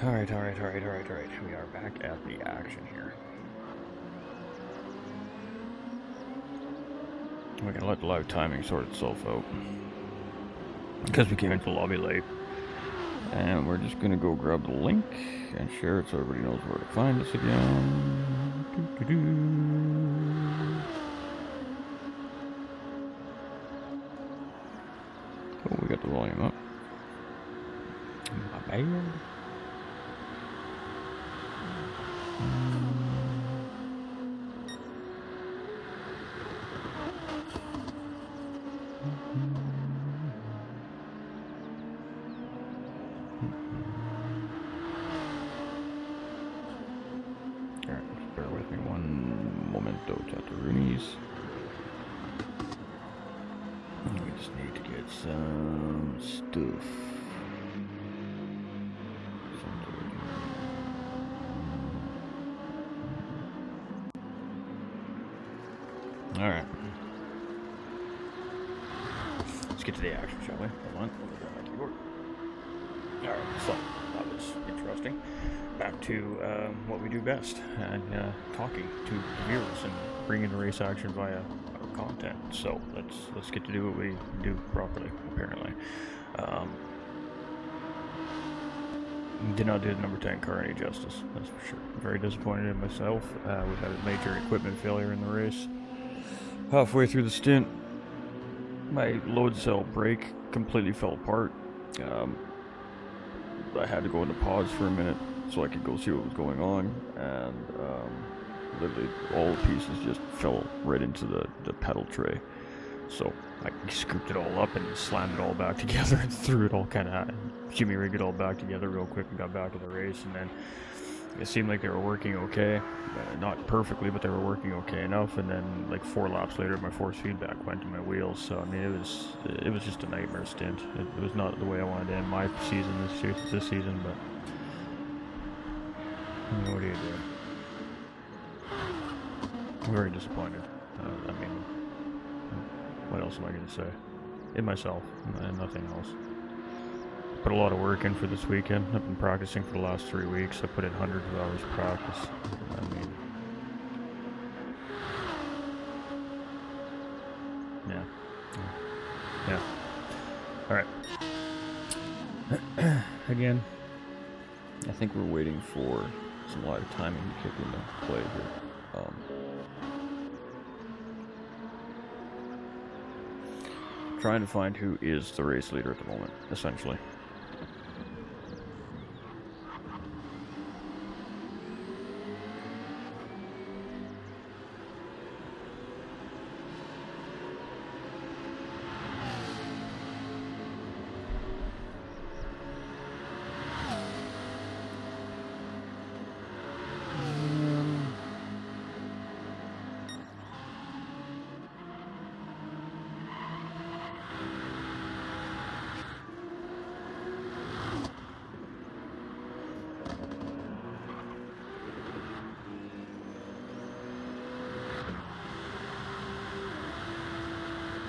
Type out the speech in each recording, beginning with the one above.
Alright. We are back at the action here. We're gonna let the live timing sort itself out. Because we came into the lobby late. And we're just gonna go grab the link and share it so everybody knows where to find us again. Oh, we got the volume up. My bad. Alright, just bear with me one momento, chatteroonies. We just need to get some stuff. Alright. Let's get to the action, shall we? Hold on, let me grab my keyboard. Alright, so that was interesting. Back to what we do best, and talking to viewers and bringing the race action via our content. So let's get to do what we do properly, apparently. Did not do the number 10 car any justice, that's for sure. Very disappointed in myself. We had a major equipment failure in the race. Halfway through the stint, my load cell brake completely fell apart. I had to go into pause for a minute so I could go see what was going on, and literally all the pieces just fell right into the pedal tray. So I scooped it all up and slammed it all back together and threw it all kind of, jimmy rigged it all back together real quick and got back to the race. And then it seemed like they were working okay, not perfectly, but they were working okay enough. And then like 4 laps later, my force feedback went to my wheels. So I mean, it was just a nightmare stint. It was not the way I wanted to end my season this season, but what do you do? I'm very disappointed. I mean, what else am I going to say? In myself, and nothing else. Put a lot of work in for this weekend. I've been practicing for the last 3 weeks. I put in hundreds of hours of practice. I mean, yeah. All right. Again, I think we're waiting for some live timing to kick into play here. Trying to find who is the race leader at the moment, essentially.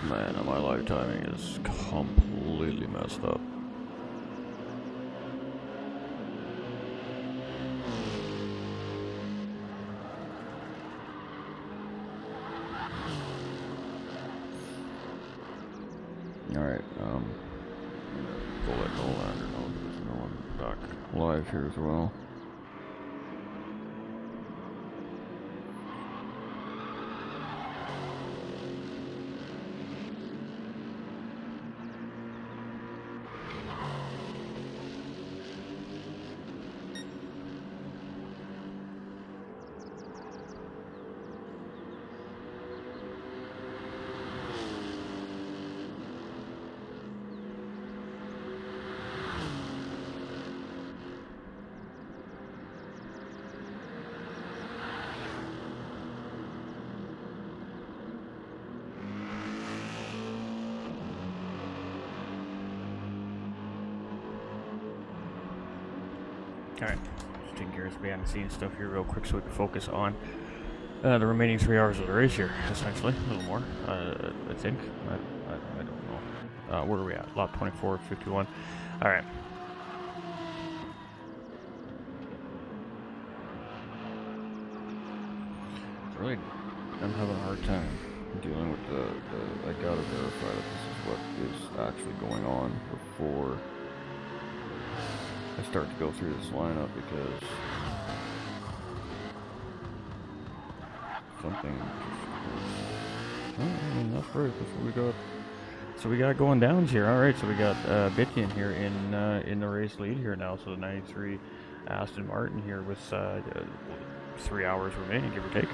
Man, my live timing is completely messed up. Alright, we'll let Nolander know there's no one back live here as well. Alright, just taking care of some behind the scenes stuff here real quick so we can focus on the remaining 3 hours of the race here, essentially. A little more, I think. I don't know. Where are we at? Lap 24, 51. Alright. really, I'm having a hard time dealing with I gotta verify that this is what is actually going on before I start to go through this lineup, because something I mean, that's right, that's what we got. So we got going downs here. Alright, so we got Bitkin here in the race lead here now. So the 93 Aston Martin here with 3 hours remaining, give or take.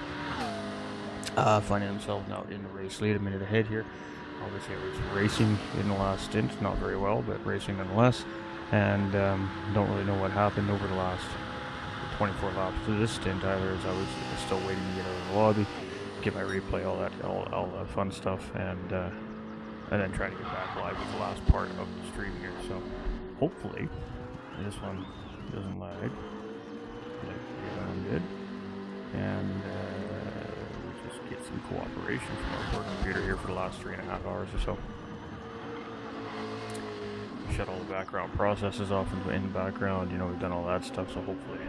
Finding himself now in the race lead, a minute ahead here. Obviously it was racing in the last stint, not very well, but racing nonetheless. And don't really know what happened over the last 24 laps to this stint either, as I was still waiting to get out of the lobby, get my replay, all that fun stuff, and then try to get back live with the last part of the stream here. So hopefully this one doesn't lag like the other one did, and we'll just get some cooperation from our poor computer here for the last 3.5 hours or so. Shut all the background processes off in the background, you know, we've done all that stuff, so hopefully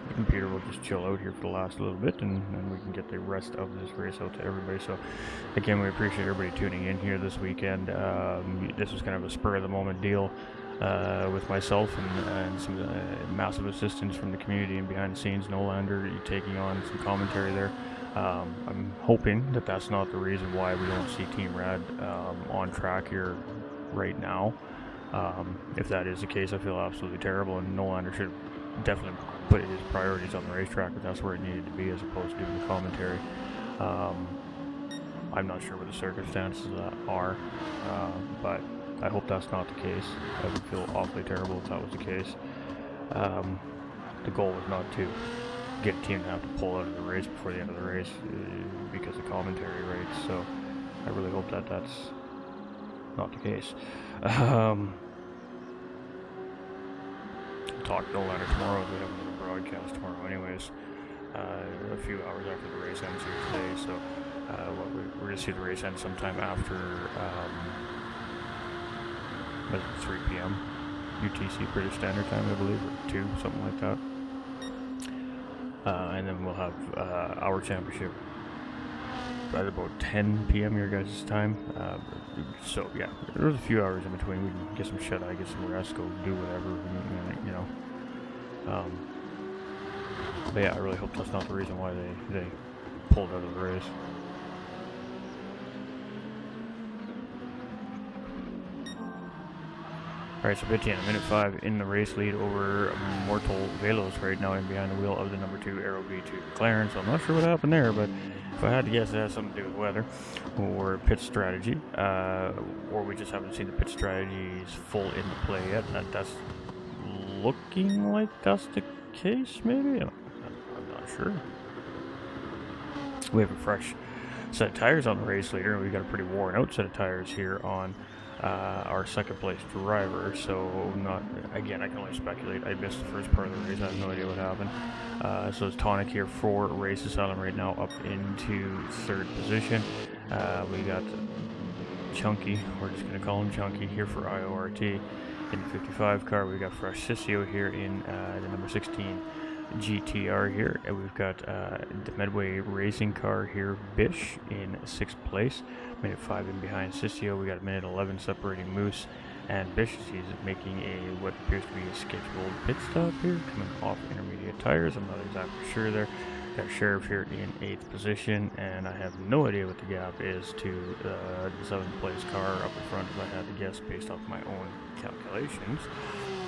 the computer will just chill out here for the last little bit, and we can get the rest of this race out to everybody. So again, we appreciate everybody tuning in here this weekend. This was kind of a spur of the moment deal with myself and some massive assistance from the community and behind the scenes. Nolander taking on some commentary there. I'm hoping that that's not the reason why we don't see Team Rad on track here right now. If that is the case, I feel absolutely terrible, and Nolander should definitely put his priorities on the racetrack, but that's where it needed to be as opposed to doing the commentary. I'm not sure what the circumstances are, but I hope that's not the case. I would feel awfully terrible if that was the case. The goal was not to get a team to have to pull out of the race before the end of the race because of commentary rates, so I really hope that that's not the case. Talk to Nolander tomorrow. We have another broadcast tomorrow anyways, a few hours after the race ends here today, so we're going to see the race end sometime after 3 p.m. UTC British Standard Time, I believe, or 2, something like that. And then we'll have our championship at about 10 p.m. your guys' time. So yeah, there's a few hours in between. We can get some shut-eye, get some rest, go do whatever, you know. But yeah, I really hope that's not the reason why they pulled out of the race. Alright, so Bitchy in minute 5 in the race lead over Mortal Velos right now, and behind the wheel of the number 2 Aero B2 McLaren. So I'm not sure what happened there, but if I had to guess, it has something to do with weather or pit strategy, or we just haven't seen the pit strategies full into play yet. That's looking like that's the case, maybe? I'm not sure. We have a fresh set of tires on the race leader, and we've got a pretty worn out set of tires here on our second place driver. So again, I can only speculate. I missed the first part of the race. I have no idea what happened. So it's Tonic here for Race Asylum right now, up into 3rd position. We got Chunky, we're just going to call him Chunky, here for IORT in the 55 car. We got Fresh Sissio here in the number 16 GTR here, and we've got the Medway Racing car here, Bish, in 6th place, minute 5 in behind Sissio. We got a minute 11 separating Moose and Bish. He's making what appears to be a scheduled pit stop here, coming off intermediate tires. I'm not exactly sure there. Got Sheriff here in 8th position, and I have no idea what the gap is to the 7th place car up in front. If I had to guess based off my own calculations,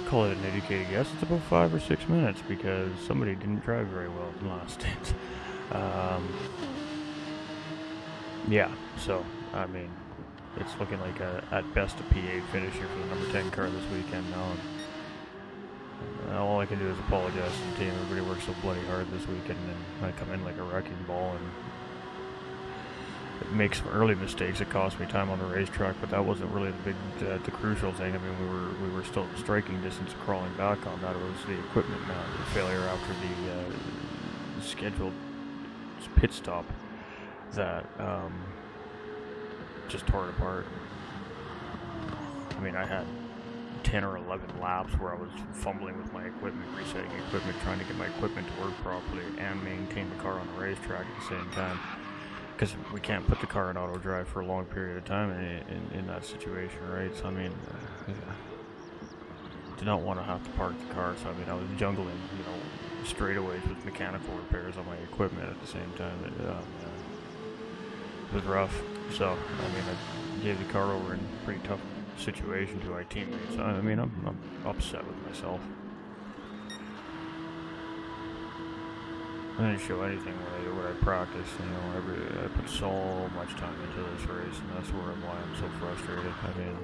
call it an educated guess, it's about 5 or 6 minutes, because somebody didn't drive very well in the last stint. Yeah, so I mean, it's looking like at best a P8 finish here for the number 10 car this weekend now. And all I can do is apologize to the team. Everybody worked so bloody hard this weekend, and I come in like a wrecking ball and make some early mistakes that cost me time on the racetrack. But that wasn't really the crucial thing. I mean, we were still striking distance, crawling back on that. It was the equipment failure after the scheduled pit stop that just tore it apart. I mean, I had 10 or 11 laps where I was fumbling with my equipment, resetting equipment, trying to get my equipment to work properly and maintain the car on the racetrack at the same time. Because we can't put the car in auto drive for a long period of time in that situation, right? So I mean, did not want to have to park the car, so I mean, I was jungling, you know, straightaways with mechanical repairs on my equipment at the same time. It was rough. So I mean, I gave the car over in a pretty tough situation to my teammates. I mean, I'm upset with myself. I didn't show anything what I practiced. You know, I put so much time into this race, and that's why I'm so frustrated. I mean,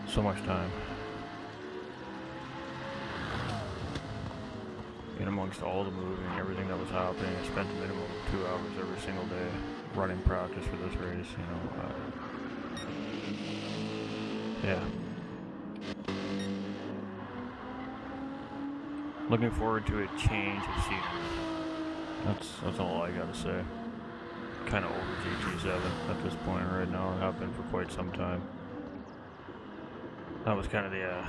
so much time. In amongst all the moving, everything that was happening, I spent a minimum of 2 hours every single day running practice for this race. You know. Yeah. Looking forward to a change of scenery. That's all I gotta say. Kind of over GT7 at this point right now. I have been for quite some time. That was kind of the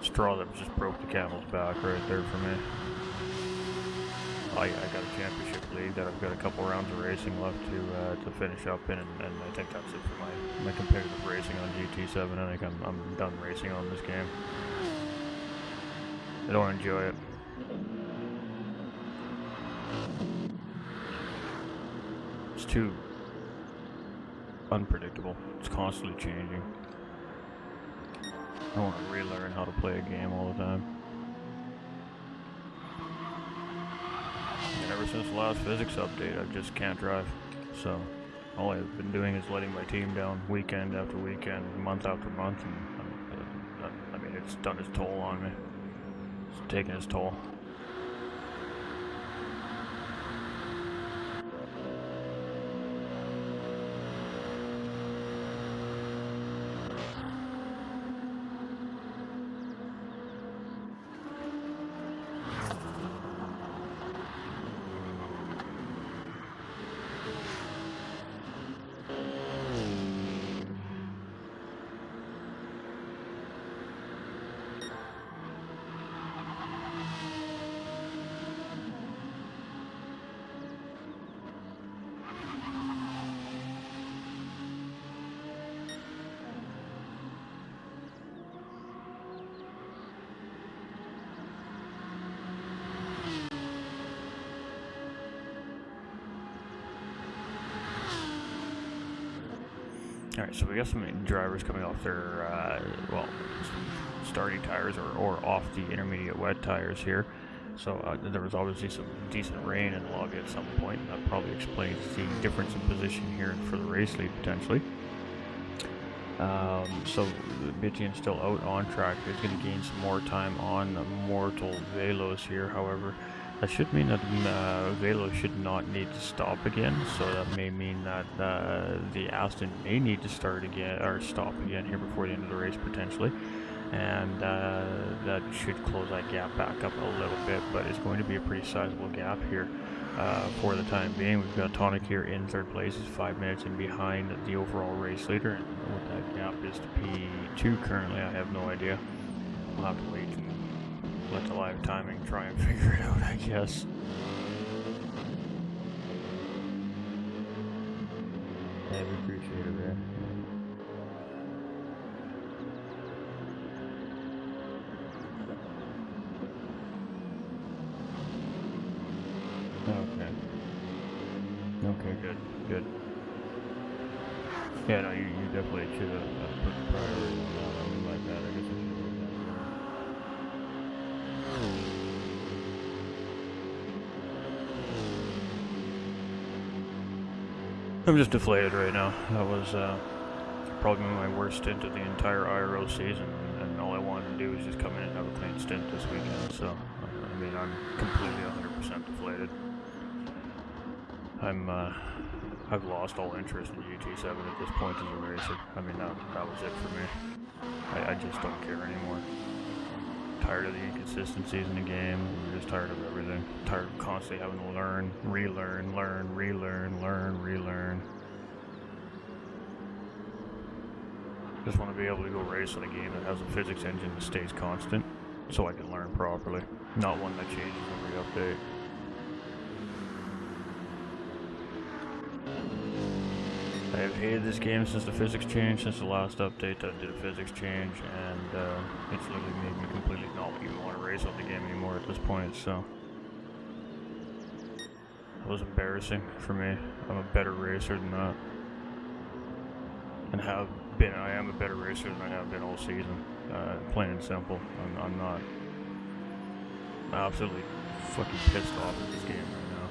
straw that just broke the camel's back right there for me. I got a championship lead that I've got a couple rounds of racing left to finish up in, and I think that's it for my competitive racing on GT7. I think I'm done racing on this game. I don't enjoy it. It's too unpredictable. It's constantly changing. I want to relearn how to play a game all the time. And ever since the last physics update, I just can't drive. So all I've been doing is letting my team down weekend after weekend, month after month, and I mean, it's done its toll on me. It's taken its toll. Alright, so we got some drivers coming off their, starting tires or off the intermediate wet tires here. So there was obviously some decent rain in the lobby at some point, and that probably explains the difference in position here for the race lead, potentially. So Bitian's still out on track. He's going to gain some more time on Mortal Velos here, however. That should mean that Velo should not need to stop again, so that may mean that the Aston may need to start again, or stop again here before the end of the race potentially, and that should close that gap back up a little bit, but it's going to be a pretty sizable gap here for the time being. We've got Tonic here in third place, he's 5 minutes in behind the overall race leader, and what that gap is to P2 currently, I have no idea. We'll have to wait and let the live timing try and figure it out, I guess. Yeah, we appreciate it, man. Okay. Okay, good. Yeah, no, you definitely should have put the priority on that. I mean, like that, I guess I should have. I'm just deflated right now. That was probably my worst stint of the entire IRO season, and all I wanted to do was just come in and have a clean stint this weekend. So, I mean, I'm completely 100% deflated. I've lost all interest in GT7 at this point as a racer. I mean, that was it for me. I just don't care anymore. Tired of the inconsistencies in the game. I'm just tired of everything. Tired of constantly having to learn, relearn, Just want to be able to go race on a game that has a physics engine that stays constant, so I can learn properly, not one that changes every update. I have hated this game since the physics changed, since the last update that did a physics change, and it's literally made me completely not even want to race on the game anymore at this point, so. It was embarrassing for me. I'm a better racer than that. And I am a better racer than I have been all season. Plain and simple. I'm not absolutely fucking pissed off at this game right now.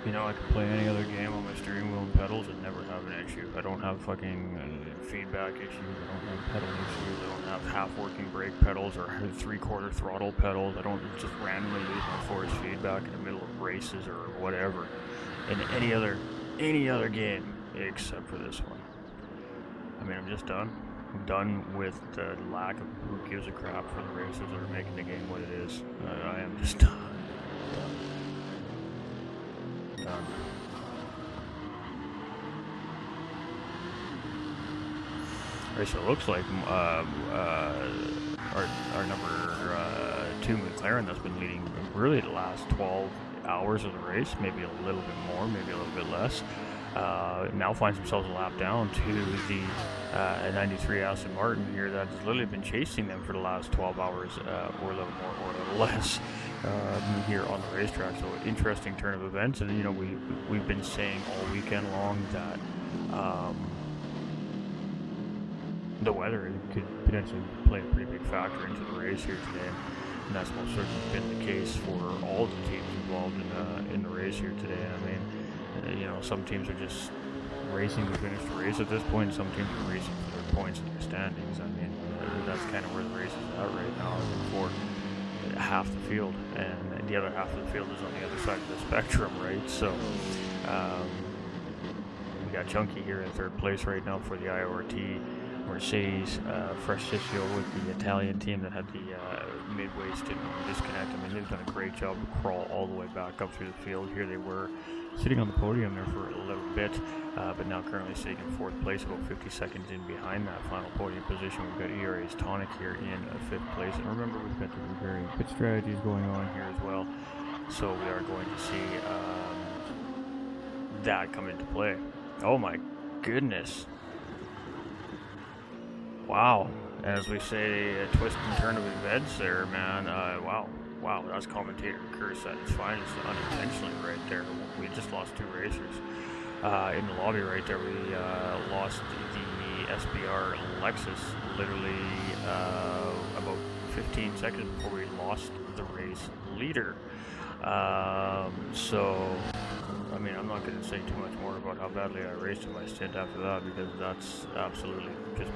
You know, I can play any other game on my steering wheel and pedals and never have an issue. I don't have fucking feedback issues, I don't have pedal issues, I don't have half-working brake pedals or three-quarter throttle pedals. I don't just randomly lose my force feedback in the middle of races or whatever in any other game except for this one. I mean, I'm just done. I'm done with the lack of who gives a crap for the racers that are making the game what it is. I am just done. Alright, so it looks like our number 2 McLaren that's been leading really the last 12 hours of the race, maybe a little bit more, maybe a little bit less, now finds themselves a lap down to the 93 Aston Martin here that has literally been chasing them for the last 12 hours, or a little more or a little less. Here on the racetrack, so interesting turn of events, and you know we've been saying all weekend long that the weather could potentially play a pretty big factor into the race here today, and that's most certainly been the case for all of the teams involved in the race here today. I mean, you know, some teams are just racing to finish the race at this point, and some teams are racing for their points and their standings. I mean, that's kind of where the race is at right now. For half the field, and the other half of the field is on the other side of the spectrum, right? So we got Chunky here in third place right now for the IRT. Mercedes, Freshissio with the Italian team that had the midway disconnect. I mean, they've done a great job to crawl all the way back up through the field. Here they were sitting on the podium there for a little bit, but now currently sitting in fourth place, about 50 seconds in behind that final podium position. We've got ERA's Tonic here in fifth place, and remember we've got the varying pit strategies going on here as well, so we are going to see that come into play. Oh my goodness. Wow, as we say, a twist and turn of events there, man. Wow, that's commentator curse at its finest, unintentionally right there. We just lost two racers in the lobby right there. We lost the SBR Lexus literally about 15 seconds before we lost the race leader. So, I mean, I'm not going to say too much more about how badly I raced in my stint after that, because that's absolutely just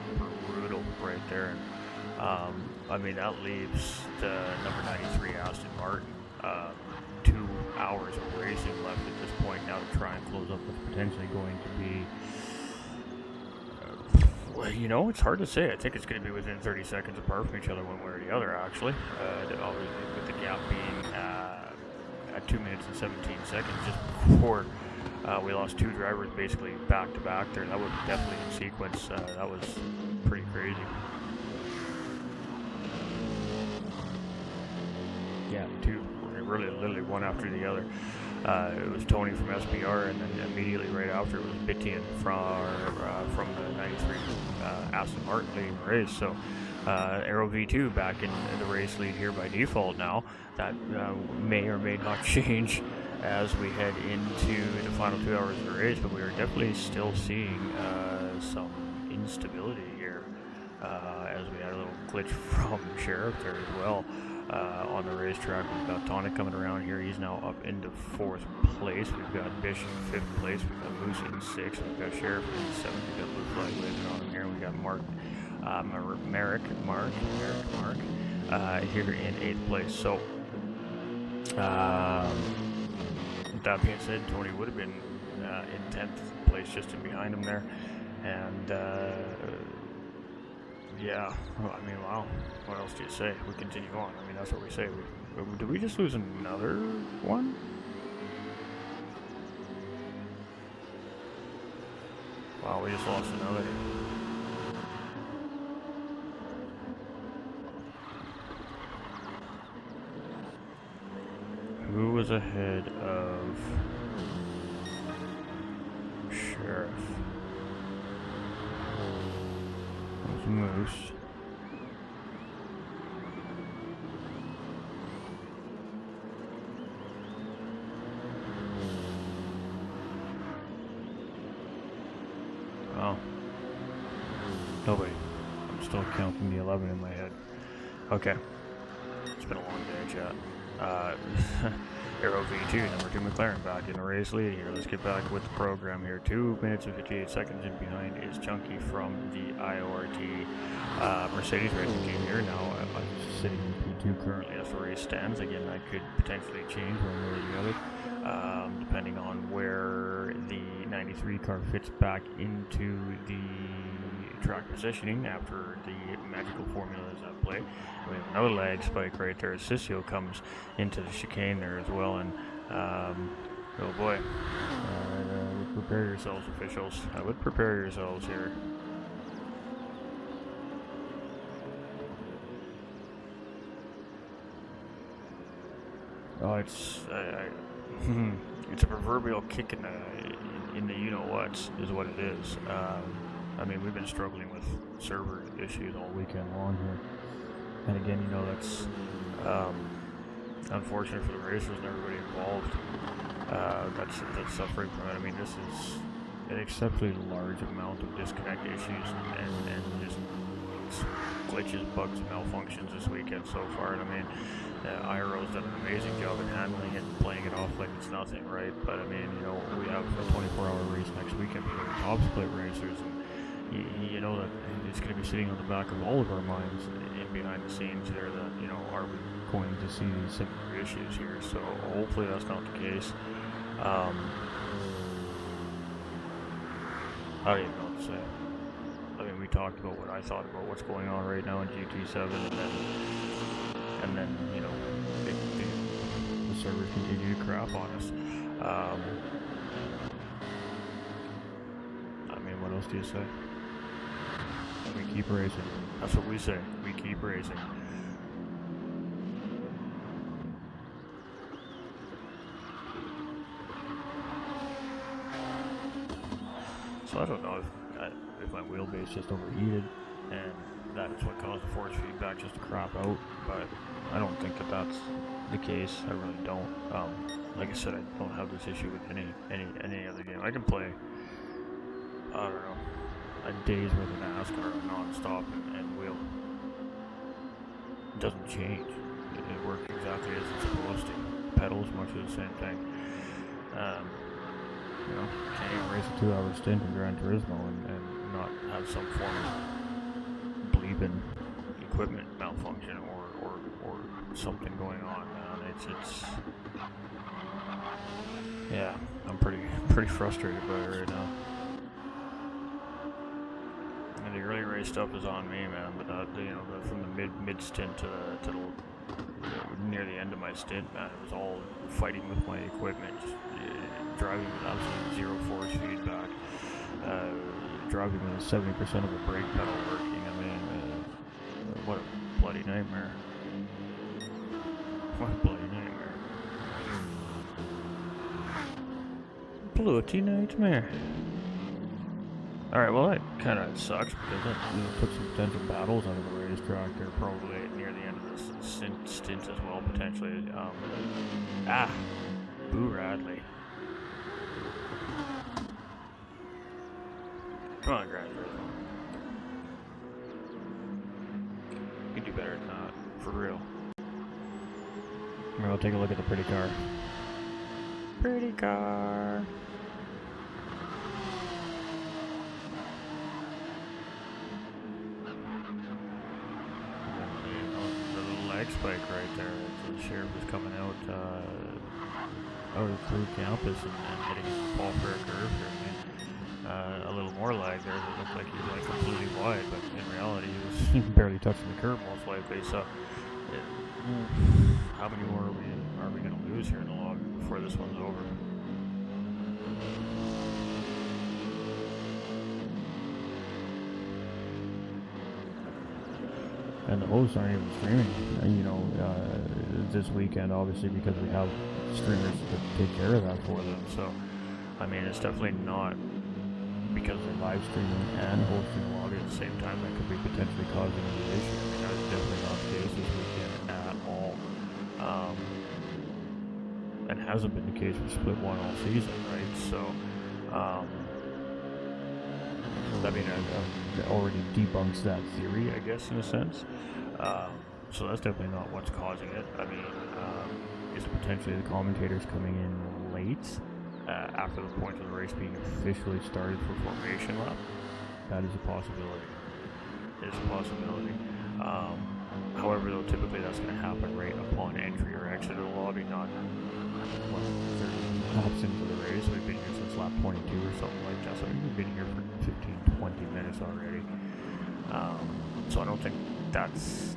brutal right there. And, I mean, that leaves the number 93 Aston Martin 2 hours of racing left at this point now to try and close up what's potentially going to be, well, you know, it's hard to say. I think it's going to be within 30 seconds apart from each other one way or the other, actually, with the gap being at 2 minutes and 17 seconds just before we lost two drivers basically back to back there. That was definitely in sequence. That was pretty crazy. Yeah, two, really literally one after the other. It was Tony from SBR, and then immediately right after it was Bitian from the 93 Aston Martin leading the race. So Aero V2 back in the race lead here by default now. That may or may not change as we head into the final 2 hours of the race, but we are definitely still seeing some instability here as we had a little glitch from Sheriff there as well. on the racetrack. We've got Tonic coming around here. He's now up into 4th place. We've got Bish in 5th place. We've got Moose in 6th. We've got Sheriff in 7th. We've got Blue Flag waving on him here. We've got Mark here in 8th place. So, with that being said, Tony would have been in 10th place just in behind him there. And, yeah, well, I mean, wow, what else do you say? We continue on. I mean, that's what we say. Did we just lose another one? Wow, we just lost another. Who was ahead of Sheriff? That was Moose. Oh. Oh wait, I'm still counting the 11 in my head. Okay. It's been a long day, chat. Aero V2, number 2 McLaren back in the race lead here. Let's get back with the program here. 2 minutes and 58 seconds in behind is Chunky from the IORT Mercedes racing team here. Now I'm sitting in P2 currently as the race stands. Again, that could potentially change one way or the other, depending on where the 93 car fits back into the track positioning after the magical formula is at play. We have another lag spike right there. Sissio comes into the chicane there as well, and oh boy, prepare yourselves, officials. I would prepare yourselves here. Oh, it's it's a proverbial kick in the you know what is what it is. I mean, we've been struggling with server issues all weekend long here. And again, you know, that's unfortunate for the racers and everybody involved that's suffering from it. I mean, this is an exceptionally large amount of disconnect issues and just glitches, bugs, malfunctions this weekend so far. And I mean, IRO's done an amazing job in handling it and playing it off like it's nothing, right? But I mean, you know, we have a 24-hour race next weekend for the top split racers, and you know that it's going to be sitting on the back of all of our minds in behind the scenes here that, you know, are we going to see these similar issues here? So hopefully that's not the case. I don't even know what to say. I mean, we talked about what I thought about what's going on right now in GT7, and then you know, the servers continue to crap on us. I mean, what else do you say? We keep racing. That's what we say. We keep racing. So I don't know if my wheelbase just overheated, and that is what caused the force feedback just to crop out. But I don't think that that's the case. I really don't. Like I said, I don't have this issue with any other game. I can play, I don't know, a day's worth of NASCAR non-stop and wheel. It doesn't change. It works exactly as it's supposed to. Pedals, much of the same thing. You know, can't even race a 2-hour stint in Gran Turismo and not have some form of bleeping equipment malfunction or something going on, man. It's yeah, I'm pretty frustrated by it right now. And the early race stuff is on me, man. But you know, from the mid stint to the near the end of my stint, man, it was all fighting with my equipment, driving with absolutely zero force feedback, driving with 70% of the brake pedal working. I mean, what a bloody nightmare! What a bloody nightmare! Bloody nightmare! Alright, well that kind of sucks because that took some potential battles out of the racetrack there, probably near the end of the stint as well, potentially. Boo Radley. Come on, Gran Turismo. You can do better than that, for real. take a look at the pretty car. Pretty car. The little leg spike right there. The sheriff is coming out through campus and hitting Paul for a curve here. A little more lag there. It looked like he was completely wide, but in reality he was barely touching the curb most likely. So, how many more are we going to lose here in the log before this one's over? And the hosts aren't even streaming, this weekend, obviously, because we have streamers to take care of that for them. So, I mean, it's definitely not because they're live streaming and hosting the lobby at the same time that could be potentially causing an issue. I mean, that's definitely not the case this weekend at all. And hasn't been the case with Split 1 all season, right? So, I mean, it already debunks that theory, I guess, in a sense. So that's definitely not what's causing it. I mean, is it potentially the commentators coming in late after the point of the race being officially started for formation lap? That is a possibility. It is a possibility. However, though, typically that's going to happen right upon entry or exit of the lobby, not 30 laps into the race. We've been here since lap 22 or something like that, so we've been here for 15-20 minutes already. So I don't think that's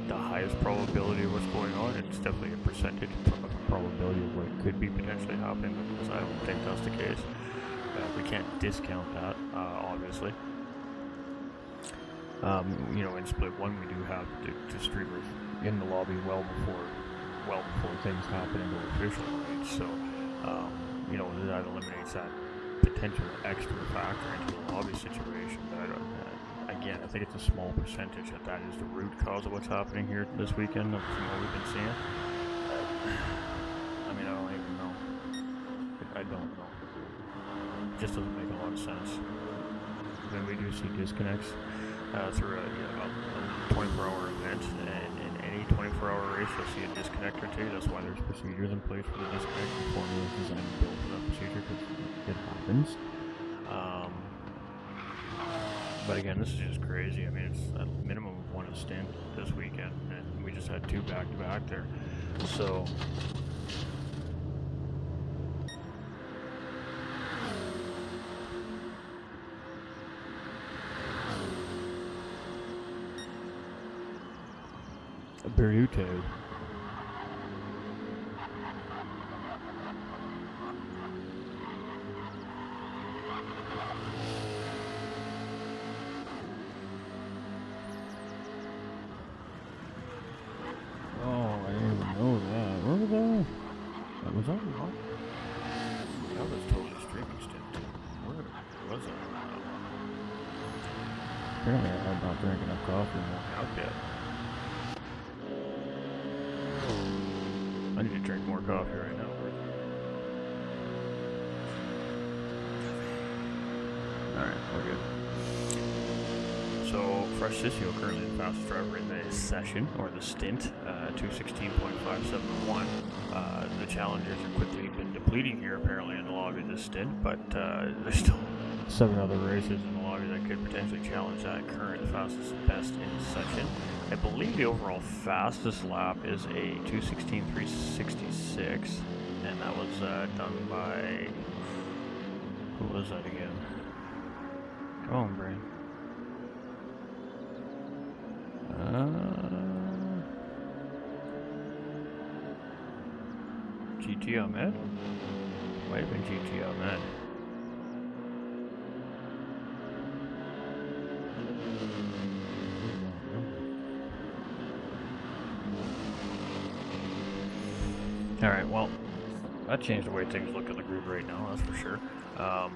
the highest probability of what's going on. It's definitely a percentage of a probability of what could be potentially happening, because I don't think that's the case. We can't discount that, obviously. In Split 1 we do have the streamers in the lobby well before things happen and go official, right? So, that eliminates that potential extra factor into the lobby situation. But again, I think it's a small percentage that is the root cause of what's happening here this weekend from what we've been seeing. I mean, I don't even know. I don't know. It just doesn't make a lot of sense. Then we do see disconnects through a 24-hour event, and in any 24-hour race you'll see a disconnect or two. That's why there's procedures in place for the disconnect. The formula is designed and built for that procedure because it happens. But again, this is just crazy. I mean, it's a minimum of one a stint this weekend, and we just had two back-to-back there. So, Berute. Oh, I didn't even know that. Where was that? That was on what? That was totally streaming stint. Where was that? Apparently I had not drank enough coffee and walked out yet. I need to drink more coffee right now. Alright, we're good. So, Fresh Sissio currently the fastest driver in the session, or the stint, 2:16.571. The challengers have quickly been depleting here apparently in the lobby this stint, but there's still 7 other races in the lobby that could potentially challenge that current fastest best in the session. I believe the overall fastest lap is a 2:16.366, and that was done by, who was that again? Come on, brain. GT Ahmed? Might have been GT Ahmed. Alright, well, that changed the way things look in the grid right now, that's for sure. I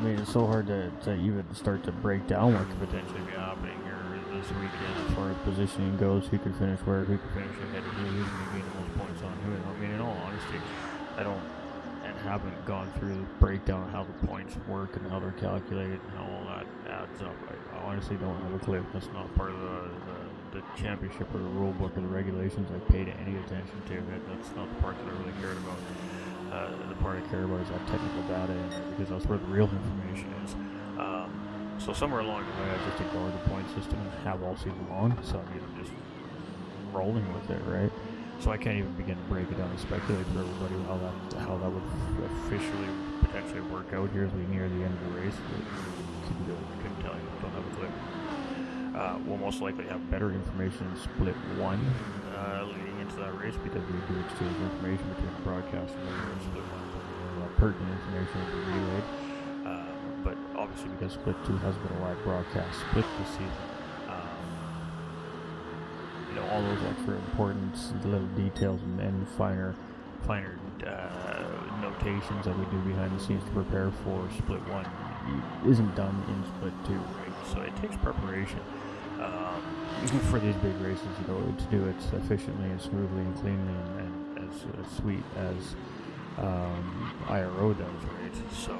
mean, it's so hard to even start to break down what could potentially be happening here this weekend as far as positioning goes. Who could finish where, who could finish ahead of who, who's going to gain the most points on who. I mean, in all honesty, I don't and haven't gone through the breakdown of how the points work and how they're calculated and how all that adds up. I honestly don't have a clue. That's not part of the championship or the rule book or the regulations I paid any attention to. That's not the part that I really cared about. The part I care about is that technical data in there, because that's where the real information is. So somewhere along the way, I just ignored the point system and have all season long. So I mean, I'm just rolling with it, right? So I can't even begin to break it down and speculate for everybody how that would officially potentially work out here as we near the end of the race. Couldn't tell you. Don't have a clue. We'll most likely have better information in split 1 leading into that race, because we do exchange information between the broadcast and split 1. Pertinent information will be relayed. But obviously, because split 2 has been a live broadcast split this season, all those extra important little details and finer notations that we do behind the scenes to prepare for split 1 isn't done in split 2, right? So it takes preparation for these big races, to do it efficiently and smoothly and cleanly and as sweet as IRO does, right? So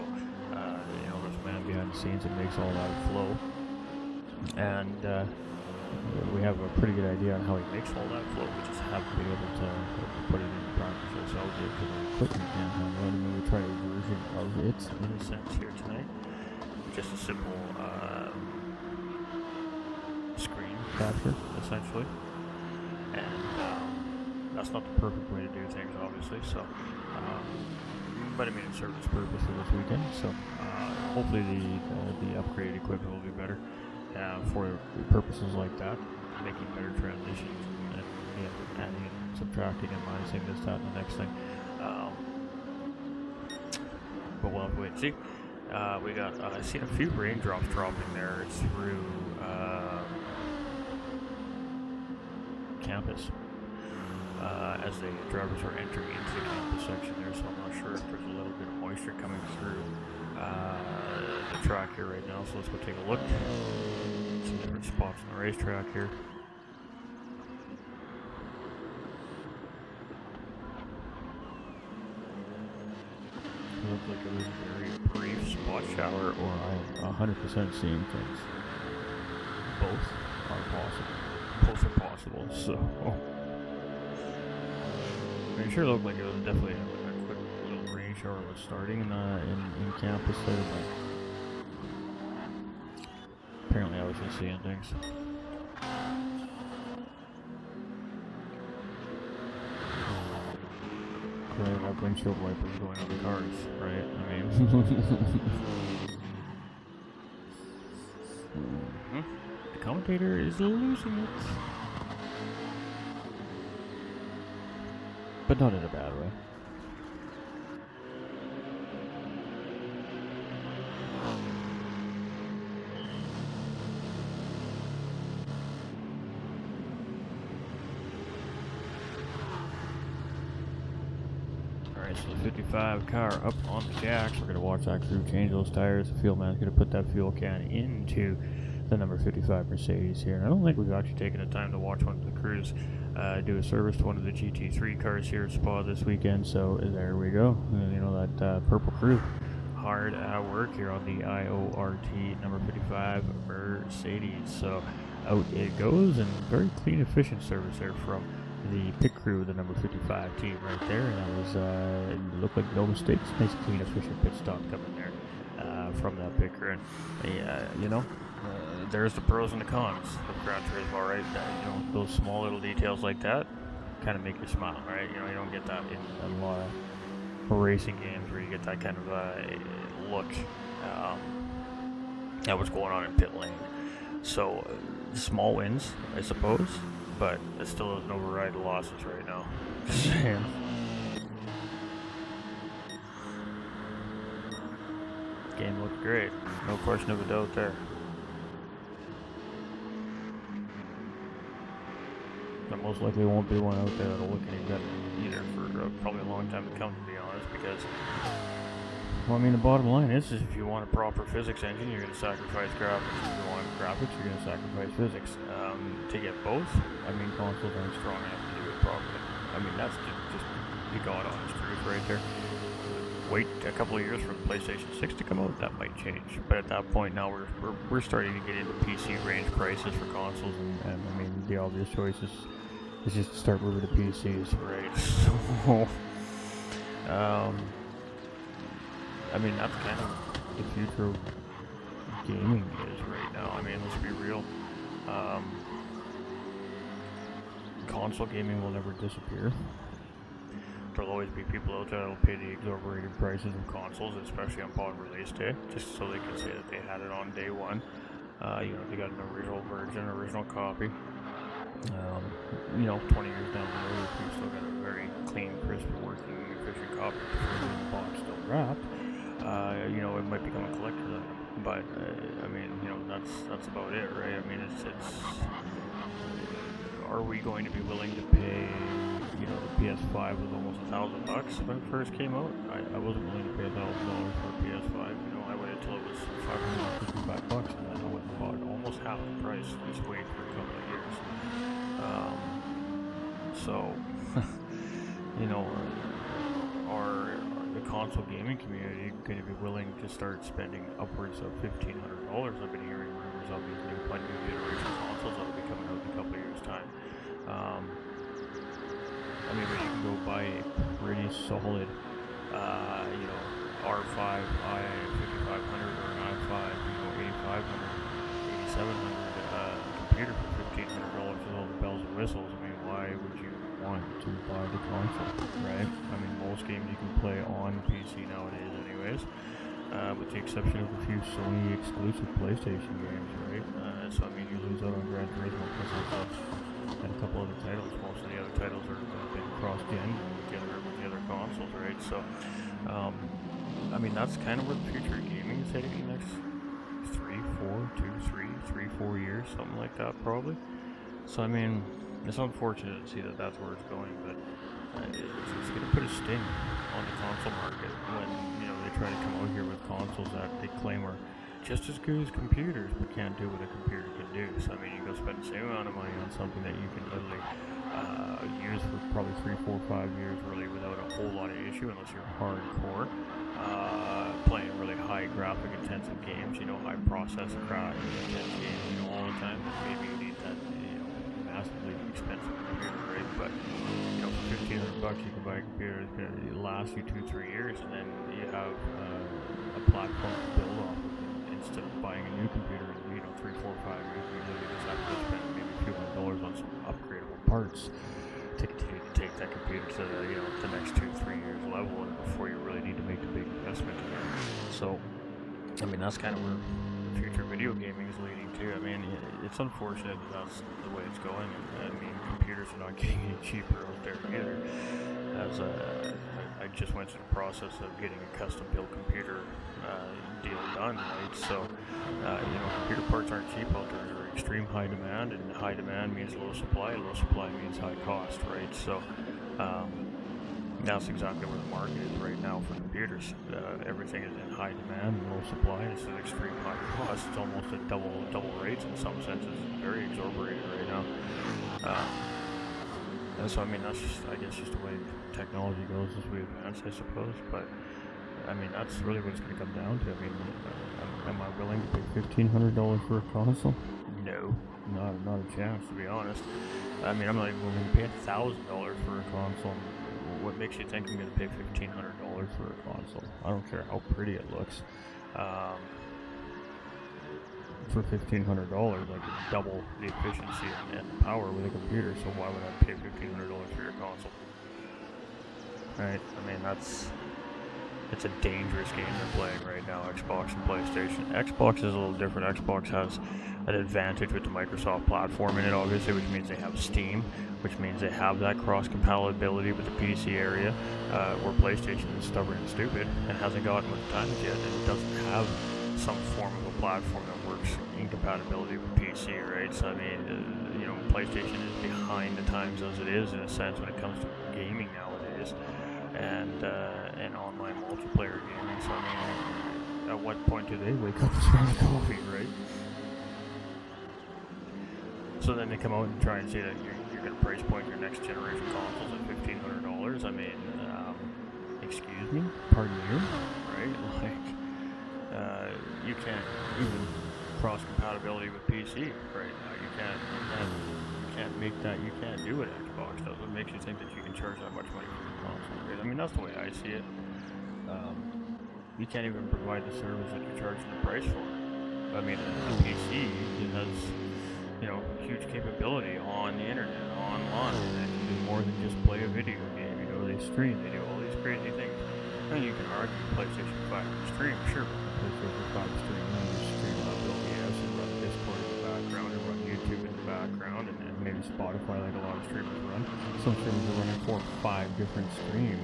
there's a man behind the scenes that makes all that flow, and we have a pretty good idea on how he makes all that flow. We just haven't been able to put it into practice ourselves yet, because our equipment can't handle it. I mean, we tried a version of it in a sense here tonight. Just a simple screen capture, essentially. And that's not the perfect way to do things, obviously. So, but I mean, it served its purpose for this weekend. So, hopefully the upgraded equipment will be better. For purposes like that, making better transitions and adding and subtracting and minusing this, that, and the next thing. But we'll have to wait and see. We got, I've seen a few raindrops dropping there through campus as the drivers are entering into the campus section there, so I'm not sure if there's a little bit of moisture coming through the track here right now, so let's go take a look. Some different spots on the racetrack here. It looked like it was a very brief spot shower, or I'm 100% seeing things. Both are possible. Both are possible, so. It sure looked like it was definitely a quick little rain shower was starting in campus there, but apparently I was just seeing things. Clearly I have windshield wipers going on the cars, right? I mean... The commentator is losing it. But not in a bad way. Alright, so the 55 car up on the jacks. We're going to watch that crew change those tires. The field man's going to put that fuel can into the number 55 Mercedes here. And I don't think we've actually taken the time to watch one of the crews do a service to one of the GT3 cars here at Spa this weekend. So there we go. That purple crew hard at work here on the IORT number 55 Mercedes. So out it goes, and very clean, efficient service there from the pit crew, the number 55 team right there. And that was, it looked like no mistakes. Nice, clean, efficient pit stop coming there from that pit crew. And, there's the pros and the cons of Gran Turismo, right? Those small little details like that kind of make you smile, right? You don't get that in a lot of racing games where you get that kind of look at what's going on in pit lane. So, small wins, I suppose, but it still doesn't override the losses right now. Game looked great, no question of a doubt there. There most likely won't be one out there that'll look any better either for probably a long time to come, to be honest, because, well, I mean, the bottom line is if you want a proper physics engine, you're going to sacrifice graphics. If you want graphics, you're going to sacrifice physics. To get both, I mean, consoles aren't strong enough to do it properly. I mean, that's just the God honest truth right there. wait a couple of years for the PlayStation 6 to come out, that might change. But at that point now we're starting to get into PC range prices for consoles, and I mean the obvious choice is just to start moving to PCs, right? So I mean that's kind of the future of gaming is right now. I mean, let's be real. Console gaming will never disappear. There'll always be people out there that'll pay the exorbitant prices of consoles, especially on pod release day, just so they can say that they had it on day one. They got an original version, original copy. 20 years down the road, if you've still got a very clean, crisp, working, efficient copy in the box still wrapped, it might become a collector's item. But that's about it, right? I mean, it's are we going to be willing to pay? The PS5 was almost $1,000 when it first came out. I wasn't willing to pay $1,000 for a PS5. I waited until it was $555, and then I went and bought it almost half the price. Just wait for a couple of years. Are the console gaming community going to be willing to start spending upwards of $1,500? I've been hearing rumors of these new generation consoles that will be coming out in a couple of years' time. But you can go buy a pretty solid, R5 i5500 or an i5, 8500, 8700 computer for $1,500 with all the bells and whistles. I mean, why would you want to buy the console, right? I mean, most games you can play on PC nowadays, anyways, with the exception of a few Sony exclusive PlayStation games, right? You lose out on Gran Turismo and a couple other titles. Most of the other titles are been cross-gen with the other consoles, right? So, that's kind of where the future of gaming is heading in the next 4 years, something like that, probably. So, it's unfortunate to see that that's where it's going, but it's going to put a sting on the console market when, they try to come out here with consoles that they claim are just as good as computers, but can't do what a computer can do. So, you go spend the same amount of money on something that you can literally use for probably 3, 4, 5 years really without a whole lot of issue, unless you're hardcore, playing really high graphic intensive games, high processor intense games, all the time. Maybe you need that, massively expensive computer, right? But, for $1,500 you can buy a computer that's going to last you 2-3 years, and then you have a platform to build off of. Instead of buying a new computer in 3, 4, 5 years, you really just have to spend maybe a few $100 on some upgradable parts to continue to take that computer to the next 2-3 years level, and before you really need to make a big investment in it. So, that's kind of where the future of video gaming is leading to. It's unfortunate that that's the way it's going. Computers are not getting any cheaper out there either. As I just went through the process of getting a custom built computer deal done, right? So, computer parts aren't cheap out there. They're extreme high demand, and high demand means low supply. Low supply means high cost, right? So, that's exactly where the market is right now for computers. Everything is in high demand and low supply. It's an extreme high cost. It's almost at double rates in some senses. It's very exorbitant right now. That's just the way technology goes as we advance, I suppose. But that's really what it's going to come down to. Am I willing to pay $1,500 for a console? No, not a chance, to be honest. I'm not even willing to pay $1,000 for a console. What makes you think I'm going to pay $1,500 for a console? I don't care how pretty it looks. For $1,500, I could double the efficiency and power with a computer. So why would I pay $1,500 for your console? Right? It's a dangerous game they're playing right now, Xbox and PlayStation. Xbox is a little different. Xbox has an advantage with the Microsoft platform in it, obviously, which means they have Steam, which means they have that cross-compatibility with the PC area, where PlayStation is stubborn and stupid and hasn't gotten with the times yet, and it doesn't have some form of a platform that works in compatibility with PC, right? So, PlayStation is behind the times as it is, in a sense, when it comes to gaming nowadays, and online multiplayer gaming. So, at what point do they wake up and smell the coffee, right? So then they come out and try and say that you're going to price point your next generation consoles at $1,500. Excuse excuse me, pardon you, right? Like, you can't even cross compatibility with PC right now. You can't make that. You can't do what Xbox does. What makes you think that you can charge that much money for your console? Right? I mean, that's the way I see it. You can't even provide the service that you're charging the price for. I mean, a PC, it has, huge capability on the internet, online. They can do more than just play a video game. They stream. They do all these crazy things. And you can argue PlayStation 5 can stream, sure. PlayStation 5 stream, you stream on OBS and run Discord in the background and run YouTube in the background and maybe Spotify like a lot of streamers run. Some streamers are running 4 or 5 different stream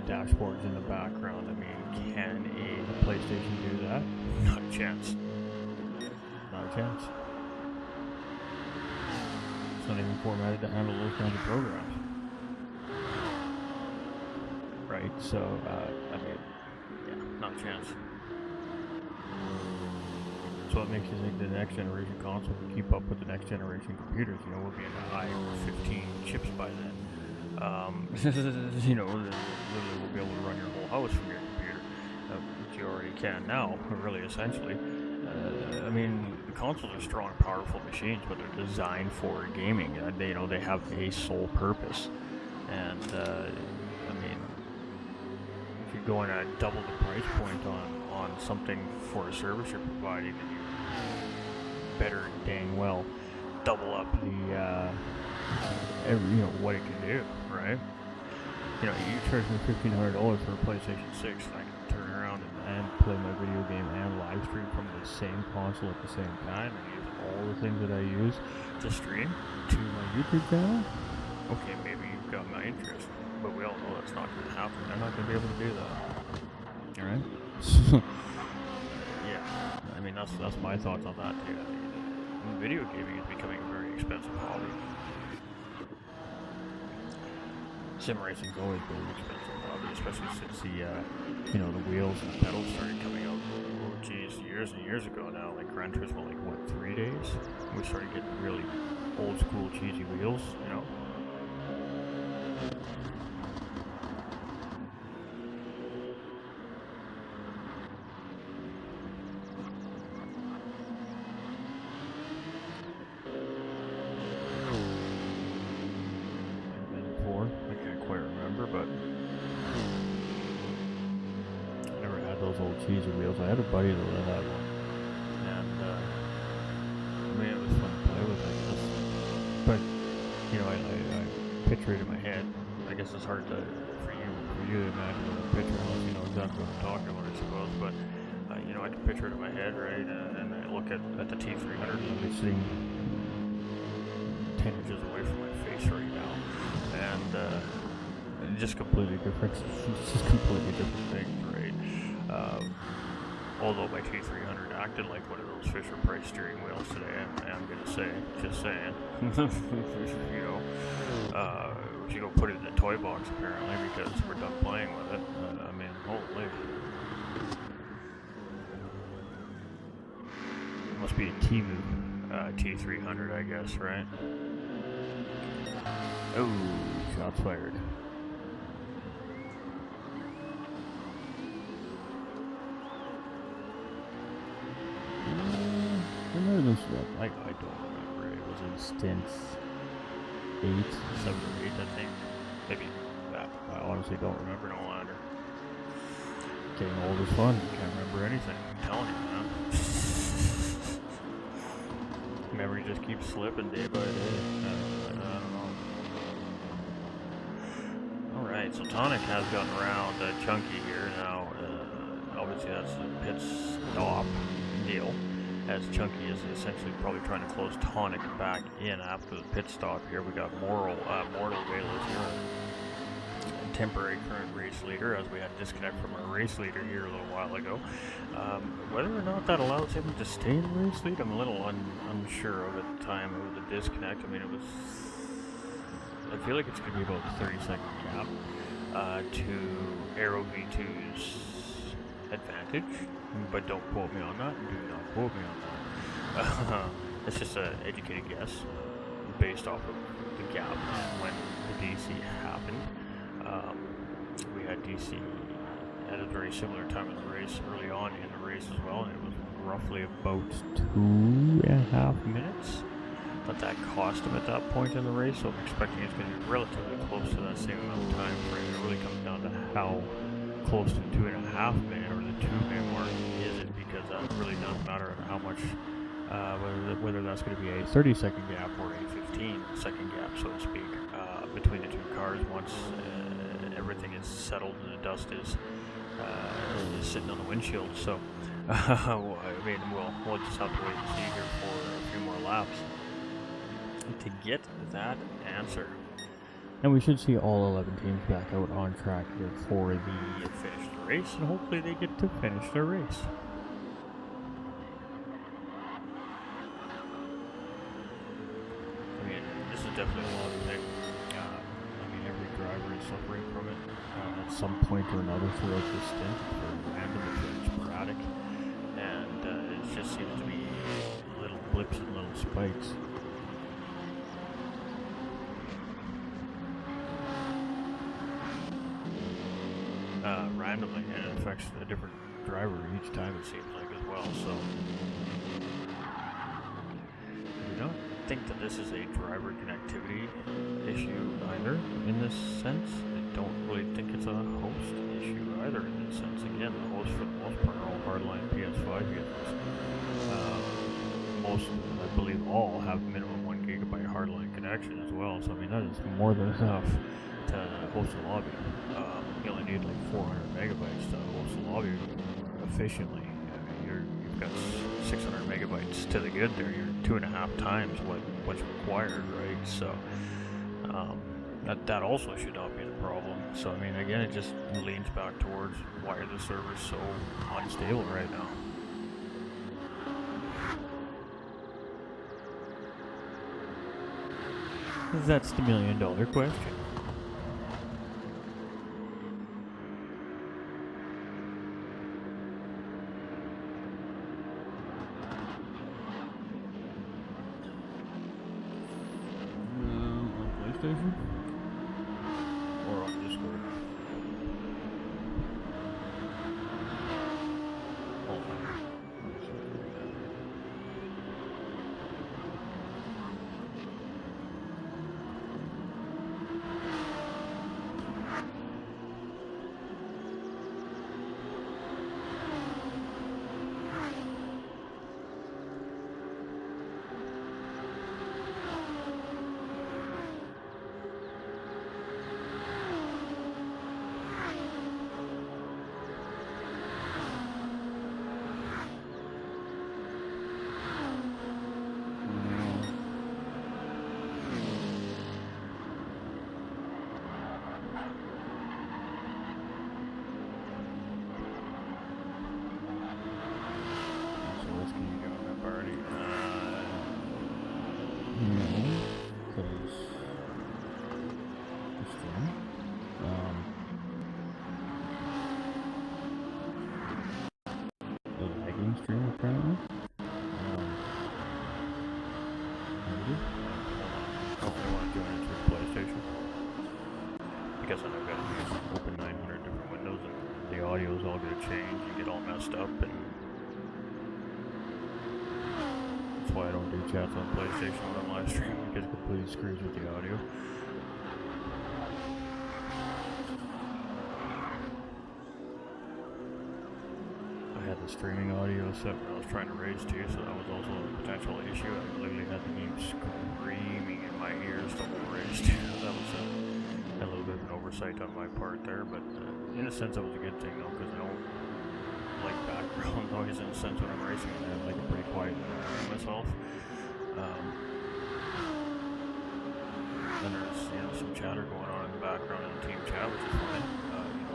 dashboards in the background. I mean, can a PlayStation do that? Not a chance. Not a chance. It's not even formatted to handle those kinds of programs. Right, so, I mean, yeah, not a chance. So what makes you think the next generation console can keep up with the next generation computers? We'll be into i15 chips by then. Literally we'll be able to run your whole house from your computer, which you already can now, really, essentially. I mean, the consoles are strong, powerful machines, but they're designed for gaming. They have a sole purpose, and I mean, if you're going at double the price point on something for a service you're providing, then you better dang well double up the what it can do, right? You charge me $1,500 for a PlayStation 6, and I can turn around and play my video game and live stream from the same console at the same time, and use all the things that I use to stream to my YouTube channel. Okay, maybe you've got my interest, but we all know that's not going to happen. They're not going to be able to do that. All right? Yeah, I mean, that's my thoughts on that too. I mean, video gaming is becoming a very expensive hobby. Sim racing's always been an expensive hobby, especially since the wheels and the pedals started coming out. Oh, geez, years and years ago now. Like Gran Turismo, 3 days? We started getting really old school cheesy wheels, cheesy wheels. I had a buddy that had one, and I mean, it was fun to play with, I guess. But I picture it in my head. I guess it's hard for you to imagine what I picture unless you know exactly what I'm talking about, I suppose. But I can picture it in my head, right? And I look at the T300, and I'm sitting 10 inches away from my face right now, and just completely different. It's just completely different things, right? Although my T300 acted like one of those Fisher Price steering wheels today, I'm gonna say, just saying. We should go put it in a toy box apparently because we're done playing with it. I mean, holy. Must be a Temu T300, I guess, right? Oh, shots fired. I don't remember. It was in stints 8, 7 or 8, I think. Maybe that. I honestly don't remember no longer. Getting old is fun. Can't remember anything. I'm telling you, man. Memory just keeps slipping day by day. I don't know. Alright, so Tonic has gotten around Chunky here now. Obviously that's a pit stop deal, as Chunky is essentially probably trying to close Tonic back in after the pit stop here. We got Mortal Velas here, temporary current race leader, as we had disconnect from our race leader here a little while ago. Whether or not that allows him to stay in the race lead, I'm a little unsure of at the time of the disconnect. I mean, I feel like it's going to be about a 30-second gap to Aero V2's advantage, but don't quote me on that. Do not quote me on that. It's just an educated guess based off of the gap when the DC happened. We had DC at a very similar time in the race, early on in the race as well, and it was roughly about 2.5 minutes that cost him at that point in the race, so I'm expecting it's going to be relatively close to that same amount of time frame. It really comes down to how close to 2.5 minute or the 2-minute mark is it, because that really doesn't matter how much, whether that's going to be a 30-second gap or a 15-second gap, so to speak, between the two cars once everything is settled and the dust is sitting on the windshield. So, I mean, we'll just have to wait and see here for a few more laps to get that answer. And we should see all 11 teams back out on track here for the finish of the race, and hopefully they get to finish their race. I mean, this is definitely a lot of thing. I mean, every driver is suffering from it at some point or another throughout this stint. It's very random, it's very sporadic, and it just seems to be little blips and little spikes. Randomly, and it affects a different driver each time, it seems like, as well. So I don't think that this is a driver connectivity issue either in this sense. I don't really think it's a host issue either in this sense. Again, the hosts for the most part are all hardline PS5 users. Most, I believe all, have minimum 1 gigabyte hardline connection as well. So I mean, that is more than enough to host a lobby. You only need like 400 megabytes to host a lobby efficiently. I mean, you've got 600 megabytes to the good there. You're 2.5 times what's required, right? So that also should not be the problem. So I mean, again, it just leans back towards why are the servers so unstable right now. That's the $1 million question. PlayStation? Or on Discord? Hold on. Stream apparently. Maybe. I want to join it through PlayStation because then I've got to open 900 different windows and the audio is all going to change and get all messed up, and that's why I don't do chats on PlayStation when I'm live streaming, because it completely screws with the audio. The streaming audio set where I was trying to raise too, so that was also a potential issue. I literally had the game screaming in my ears the whole race too. That was a little bit of an oversight on my part there, but in a sense that was a good thing though, because I don't like background noise in a sense when I'm racing. I like it pretty quiet myself. Then there's some chatter going on in the background in the team chat, which is fine.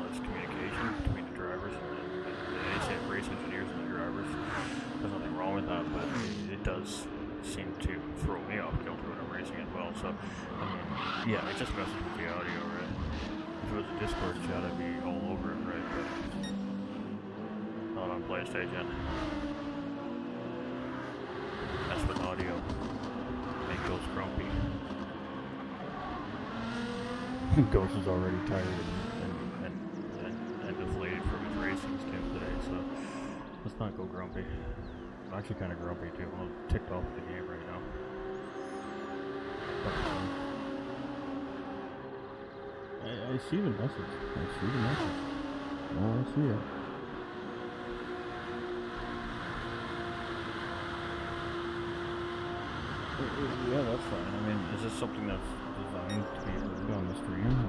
There's communication between the drivers and the race engineers and the drivers. There's nothing wrong with that, but it does seem to throw me off kilter when I'm racing as well. So, I mean, yeah, it just messes with the audio, right? If it was a Discord chat, I'd be all over it, right? But not on PlayStation. That's with audio. Make Ghost grumpy. Ghost is already tired and racing skin today, so let's not go grumpy. I'm actually kind of grumpy too. I'm ticked off with the game right now. I see the message. I see the message. Oh, I see it. Yeah, that's fine. I mean, is this something that's designed to be heard on the stream?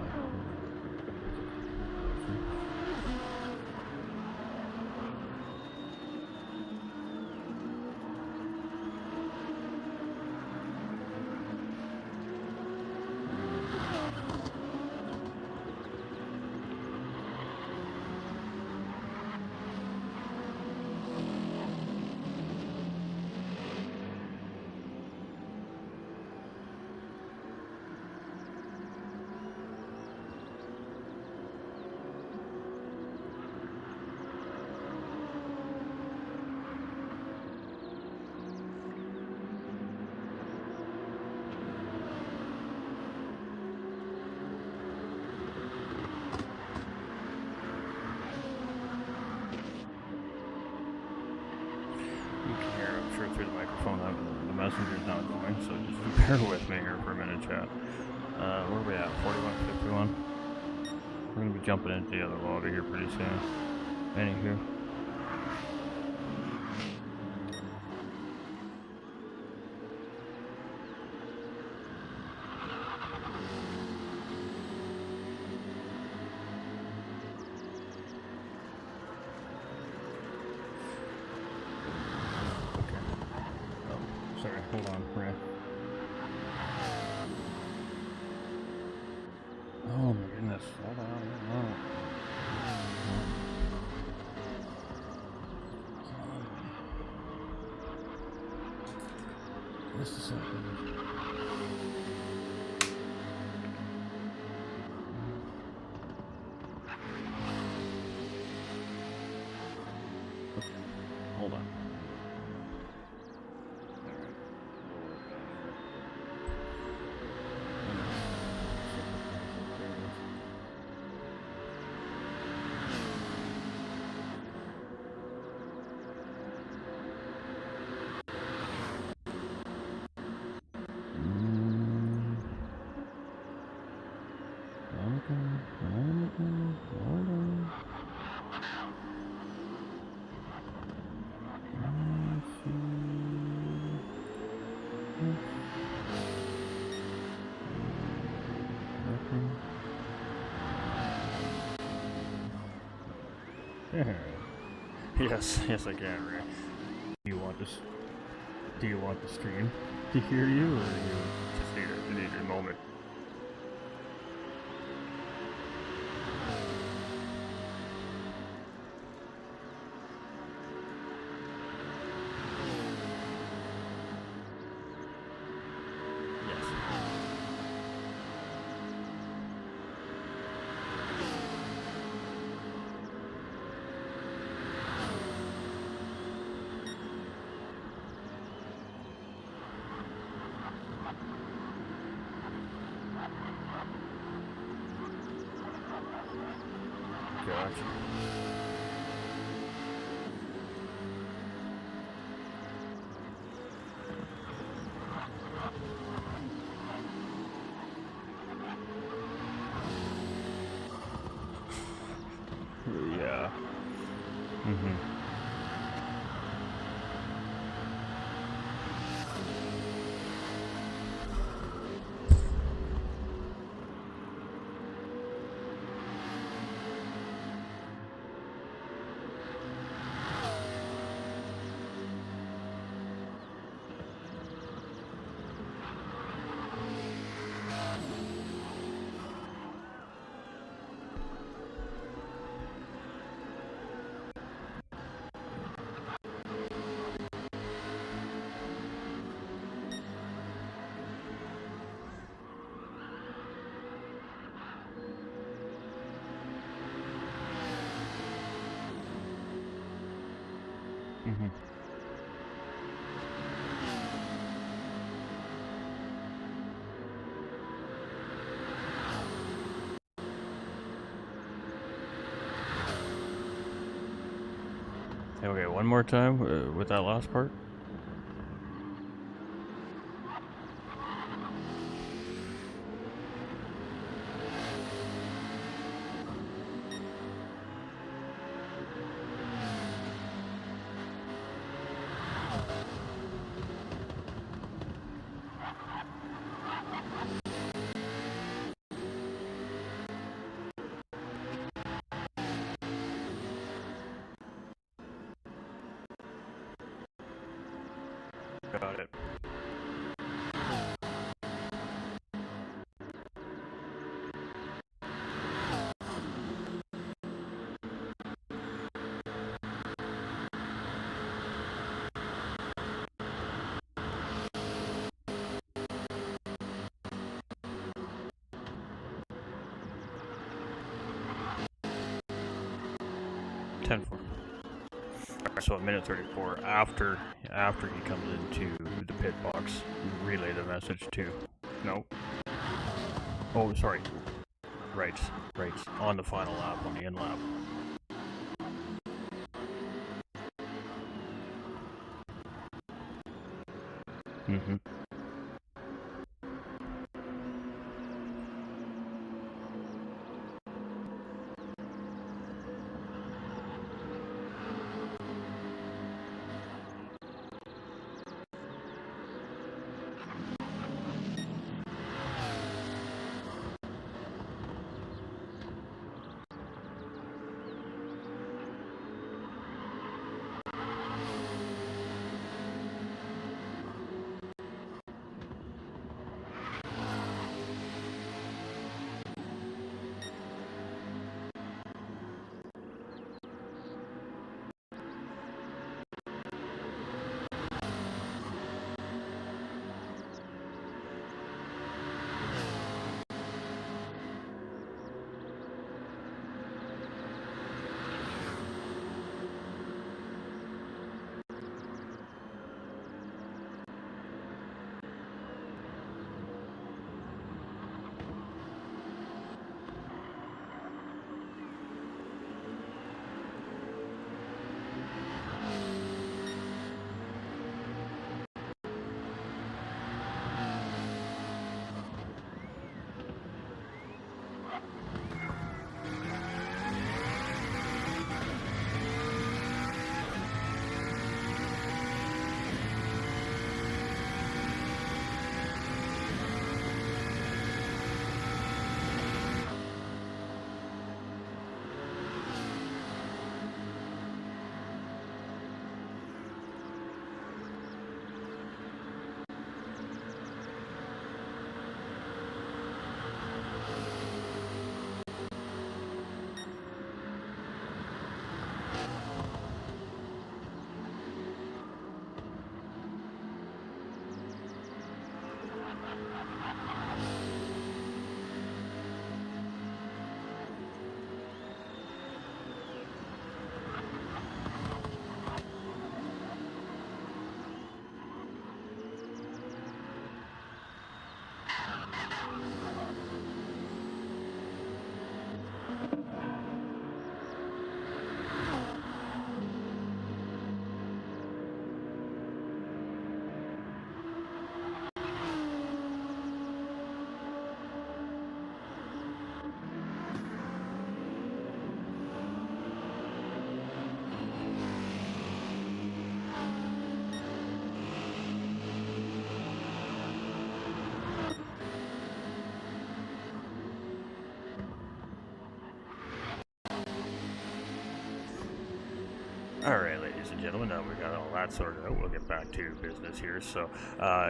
Through the microphone, the messenger's not going, so just bear with me here for a minute, chat. Where are we at? 41:51. We're gonna be jumping into the other lobby here pretty soon. Anywho. Sorry, hold on, Ray. Oh my goodness, hold on. Just a second. Okay, hold on. Yes, I can, Ray. Do you want this? Do you want the stream to hear you, or do you just need a moment? Gotcha. Yeah. Okay, one more time with that last part. Got it. Ten-4. So a minute 34 after he comes into the pit box, relay the message to. No. Oh, sorry. Right. On the final lap, on the in lap. Mm-hmm. Alright, ladies and gentlemen, now we got all that sorted out. We'll get back to business here. So,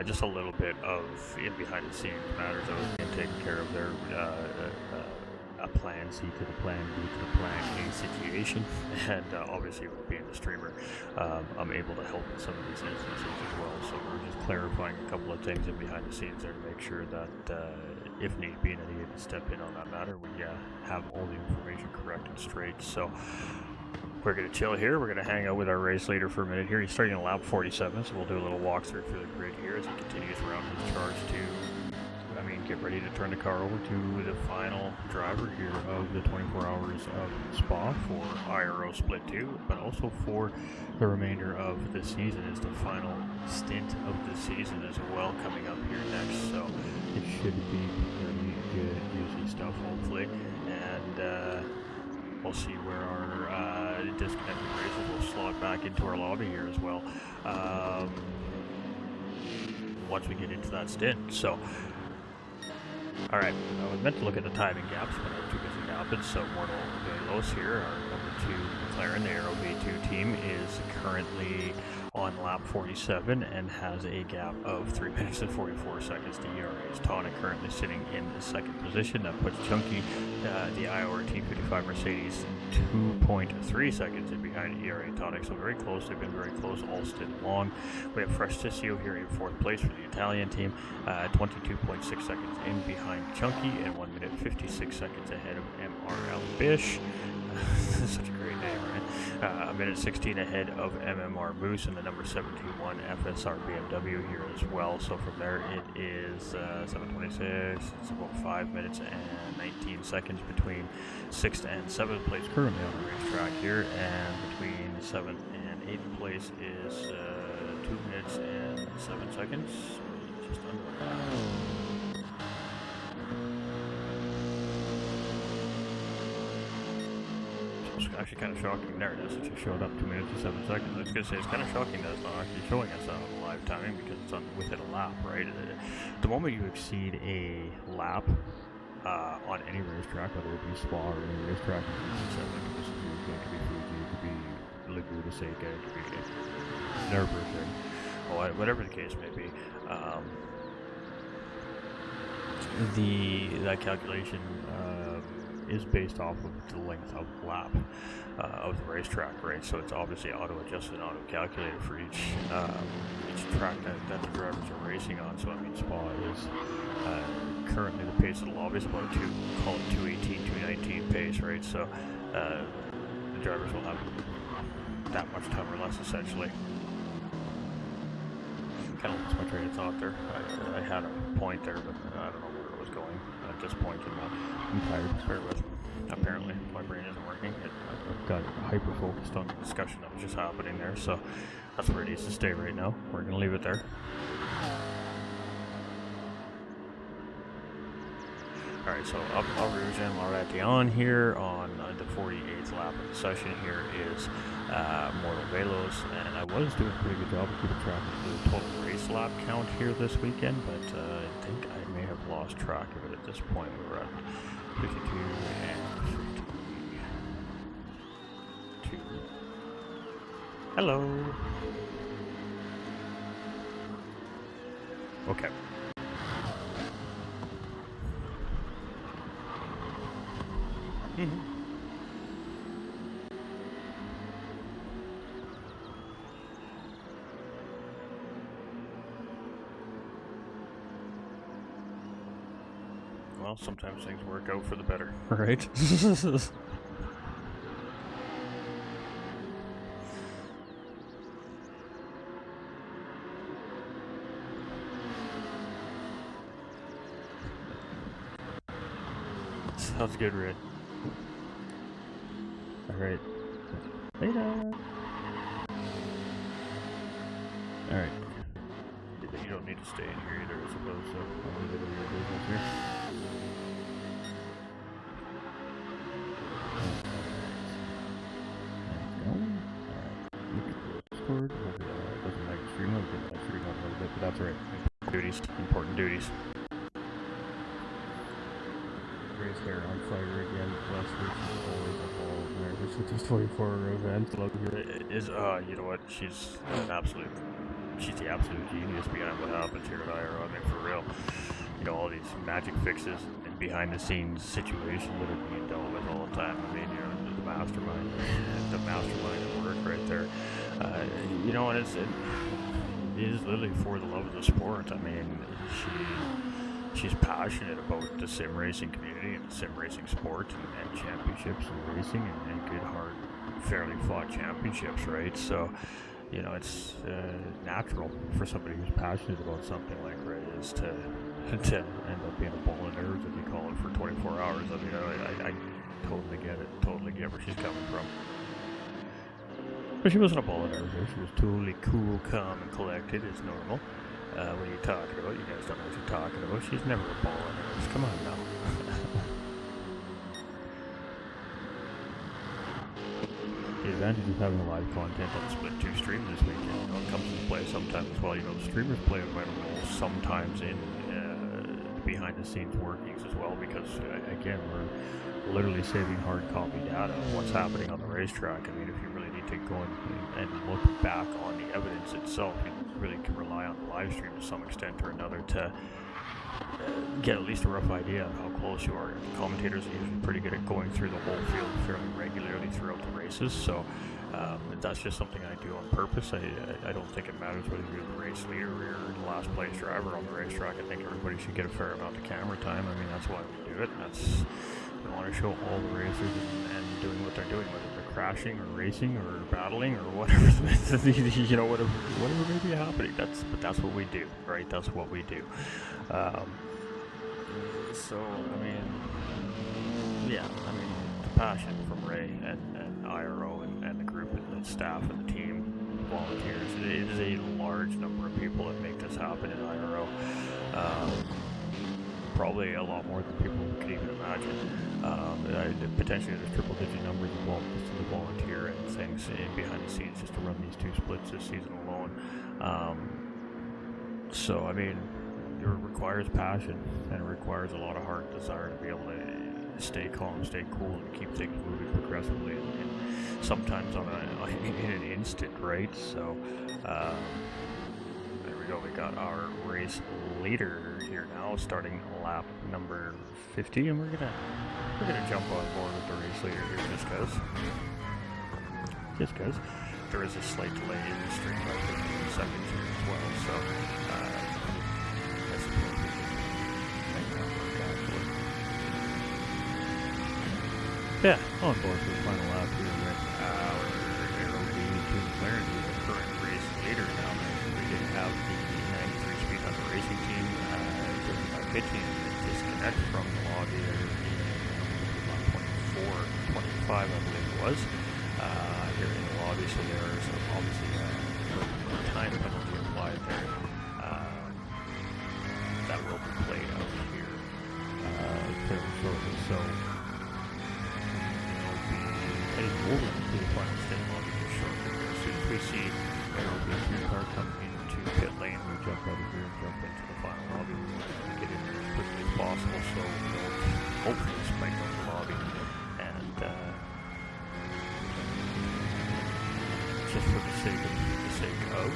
just a little bit of in behind the scenes matters that was being taken care of there. A plan C to the plan B to the plan A situation, and obviously with being the streamer, I'm able to help in some of these instances as well. So we're just clarifying a couple of things in behind the scenes there to make sure that if need be, and I need to step in on that matter, we have all the information correct and straight. So we're going to chill here. We're going to hang out with our race leader for a minute here. He's starting at lap 47, so we'll do a little walkthrough through the grid here as he continues around his charge to get ready to turn the car over to the final driver here of the 24 Hours of Spa for IRO Split 2, but also for the remainder of the season is the final stint of the season as well coming up here next. So it should be pretty good, juicy stuff, hopefully. And we'll see where our disconnected races will slot back into our lobby here as well. Once we get into that stint. So, alright, I was meant to look at the timing gaps, but I was too busy napping, so Mortal Velos here, our number 2 McLaren, the Aero V2 team, is currently on lap 47 and has a gap of 3 minutes and 44 seconds to ERA's Tonic, currently sitting in the second position. That puts Chunky, the IOR T55 Mercedes, 2.3 seconds in behind ERA Tonic, so very close. They've been very close all stint long. We have Fresh Tissio here in 4th place for the Italian team, 22.6 seconds in behind Chunky, and 1 minute 56 seconds ahead of MRL Bish. Such a great name, right? A minute 16 ahead of MMR Moose and the number 721 FSR BMW here as well. So from there it is 7:26. It's about 5 minutes and 19 seconds between 6th and 7th place currently on the racetrack here, and between 7th and 8th place is 2 minutes and 7 seconds. Just under that. Actually kind of shocking. There it is. It just showed up 2 minutes and 7 seconds. I was going to say, it's kind of shocking that it's not actually showing us on the live timing because it's on within a lap, right? The moment you exceed a lap on any racetrack, whether it be Spa or any racetrack, this is it could be Fuji, it could be Laguna Seca, it could be Nürburgring, whatever the case may be. That calculation is based off of the length of lap of the racetrack, right? So it's obviously auto-adjusted and auto-calculated for each track that the drivers are racing on. So I mean, Spa is currently the pace of the lobby is about call it 218, 219 pace, right? So the drivers will have that much time or less, essentially. Kind of lost my train of thought there. I had a point there, but I don't know where it was going at this point in my. I'm tired. Bear with. Apparently, my brain isn't working. I've got hyper focused on the discussion that was just happening there, so that's where it needs to stay right now. We're gonna leave it there. Alright, so up Rouge and Laurentian here on the 48th lap of the session here is Mortal Velos, and I was doing a pretty good job of keeping track of the total race lap count here this weekend, but I think I may have lost track of it at this point. We were at 52 and 52. Hello. Okay. Well, sometimes things work out for the better, right? Sounds good, Red. Alright. Later. Alright. You don't need to stay in here either, I suppose, so I'll leave it in your business here. Alright. Doesn't like stream up, it might stream up a little bit, but that's alright. Duties, important duties. Race hair on fire again. Last week she's always all nervous with these 24-hour events. Love her. It is, you know what? She's the absolute genius behind what happens here at IRO. I mean, for real. You know, all these magic fixes and behind-the-scenes situations that are being dealt with all the time. I mean, you know, the mastermind at work right there. You know, and it is literally for the love of the sport. I mean, she's passionate about the sim racing community and the sim racing sport and championships and racing and good, hard, fairly fought championships, right? So, you know, it's natural for somebody who's passionate about something like Ray is to to end up being a ball of nerves, if you call it, for 24 hours. I mean, I totally get it, totally get where she's coming from. But she wasn't a ball of nerves, she was totally cool, calm, and collected, as normal. What are you talking about? You guys don't know what you're talking about. She's never a ball of nerves. Come on now. The advantage of having live content On split 2 stream this weekend, you know, it comes into play sometimes as well. You know, the streamers play a vital role sometimes in behind the scenes workings as well, because again, we're literally saving hard copy data of what's happening on the racetrack. I mean, if you really need to go and look back on the evidence itself, you really can rely on the live stream to some extent or another to get at least a rough idea of how close you are. The commentators are usually pretty good at going through the whole field fairly regularly throughout the races, so that's just something I do on purpose. I don't think it matters whether you're the race leader or you're the last place driver on the racetrack. I think everybody should get a fair amount of camera time. I mean, that's why we do it, and that's, we want to show all the racers and doing what they're doing, whether they're crashing or racing or battling or whatever, you know, whatever may be happening. But that's what we do, right? That's what we do. So, I mean, yeah, I mean, the passion from Ray and IRO and the group and the staff and the team, volunteers, it is a large number of people that make this happen in IRO. Probably a lot more than people could even imagine. Potentially there's triple-digit numbers involved just in the volunteer and things behind the scenes just to run these 2 splits this season alone. So, I mean, it requires passion, and it requires a lot of heart and desire to be able to stay calm, stay cool, and keep things moving progressively, and sometimes in an instant, right? So, there we go. We got our race leader here now, starting lap number 50, and we're gonna jump on board with the race leader here, just because there is a slight delay in the stream by 15 seconds here as well. So, I suppose we can make that work actually. Yeah, on board for the final lap here with Our Aero to McLaren, the current race leader now. We did have the 93 Speed Hunter Racing team driven by pit team disconnect from the lobby there in 24-25, I believe it was, here in the lobby. So there is obviously a time penalty applied there. That will be played out here fairly shortly. So heading over to the final stint lobby here shortly. As soon as we see there will be a 2-car coming into pit lane, we'll jump out of here and jump into the final lobby. We want to get in there as quickly as possible, so we don't hopefully spike out the lobby. And just for the sake of